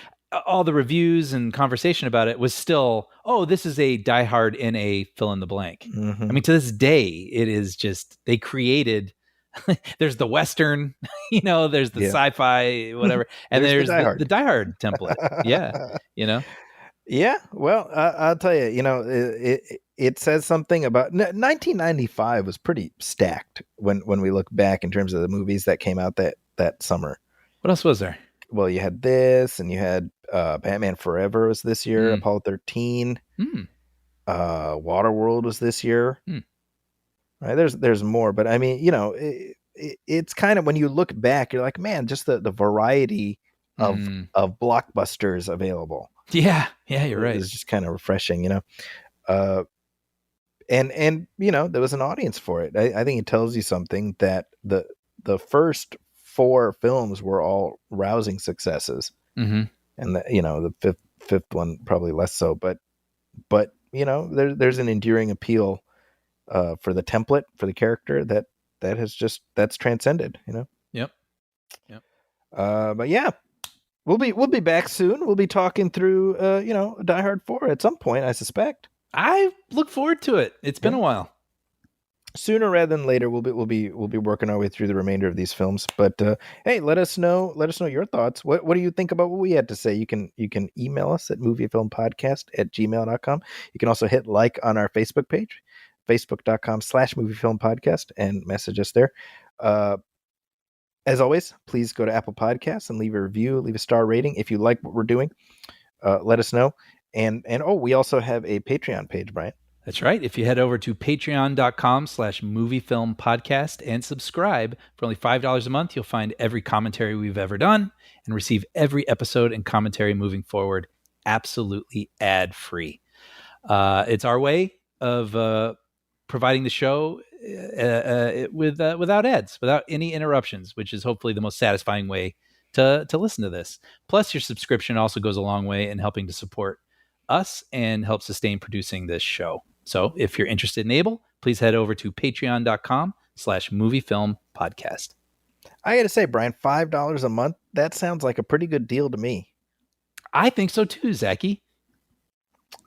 all the reviews and conversation about it was still, oh, this is a Die Hard in a fill in the blank. Mm-hmm. I mean, to this day, it is just, they created, there's the Western, there's the sci-fi, whatever. And there's the Die Hard template. Yeah. Yeah. Well, I'll tell you, it says something about 1995 was pretty stacked when we look back in terms of the movies that came out that summer. What else was there? Well, you had this, and you had Batman Forever was this year, Apollo 13, Waterworld was this year. Right? There's more, but I mean, it's kind of, when you look back, you're like, man, just the variety of blockbusters available. Yeah, you're right. It's just kind of refreshing, and there was an audience for it. I think it tells you something that the first 4 films were all rousing successes, and the fifth one probably less so. But there's an enduring appeal for the template, for the character that's transcended. Yep. But yeah, we'll be back soon. We'll be talking through Die Hard 4 at some point, I suspect. I look forward to it. It's been a while. Sooner rather than later, we'll be working our way through the remainder of these films. But hey, let us know your thoughts. What do you think about what we had to say? You can email us at moviefilmpodcast@gmail.com. You can also hit like on our Facebook page, facebook.com/moviefilmpodcast, and message us there. As always, please go to Apple Podcasts and leave a review, leave a star rating if you like what we're doing. Let us know. And we also have a Patreon page, Brian. That's right. If you head over to patreon.com/moviefilmpodcast and subscribe for only $5 a month, you'll find every commentary we've ever done and receive every episode and commentary moving forward absolutely ad-free. It's our way of providing the show without ads, without any interruptions, which is hopefully the most satisfying way to listen to this. Plus, your subscription also goes a long way in helping to support us and help sustain producing this show. So if you're interested and able, please head over to patreon.com/moviefilmpodcast. I got to say, Brian, $5 a month, that sounds like a pretty good deal to me. I think so too, Zachy.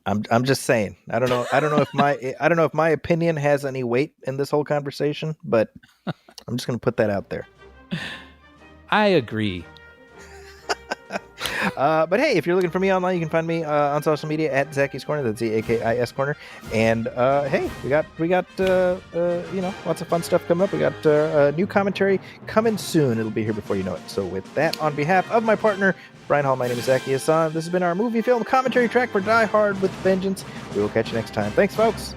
I'm just saying. I don't know if my opinion has any weight in this whole conversation, but I'm just going to put that out there. I agree. But hey, if you're looking for me online, you can find me on social media at Zacky's Corner. That's ZAKIS Corner. And hey, we got lots of fun stuff coming up. We got new commentary coming soon. It'll be here before you know it. So with that, on behalf of my partner Brian Hall, my name is Zachy Hassan. This has been our movie film commentary track for Die Hard with Vengeance. We will catch you next time. Thanks, folks.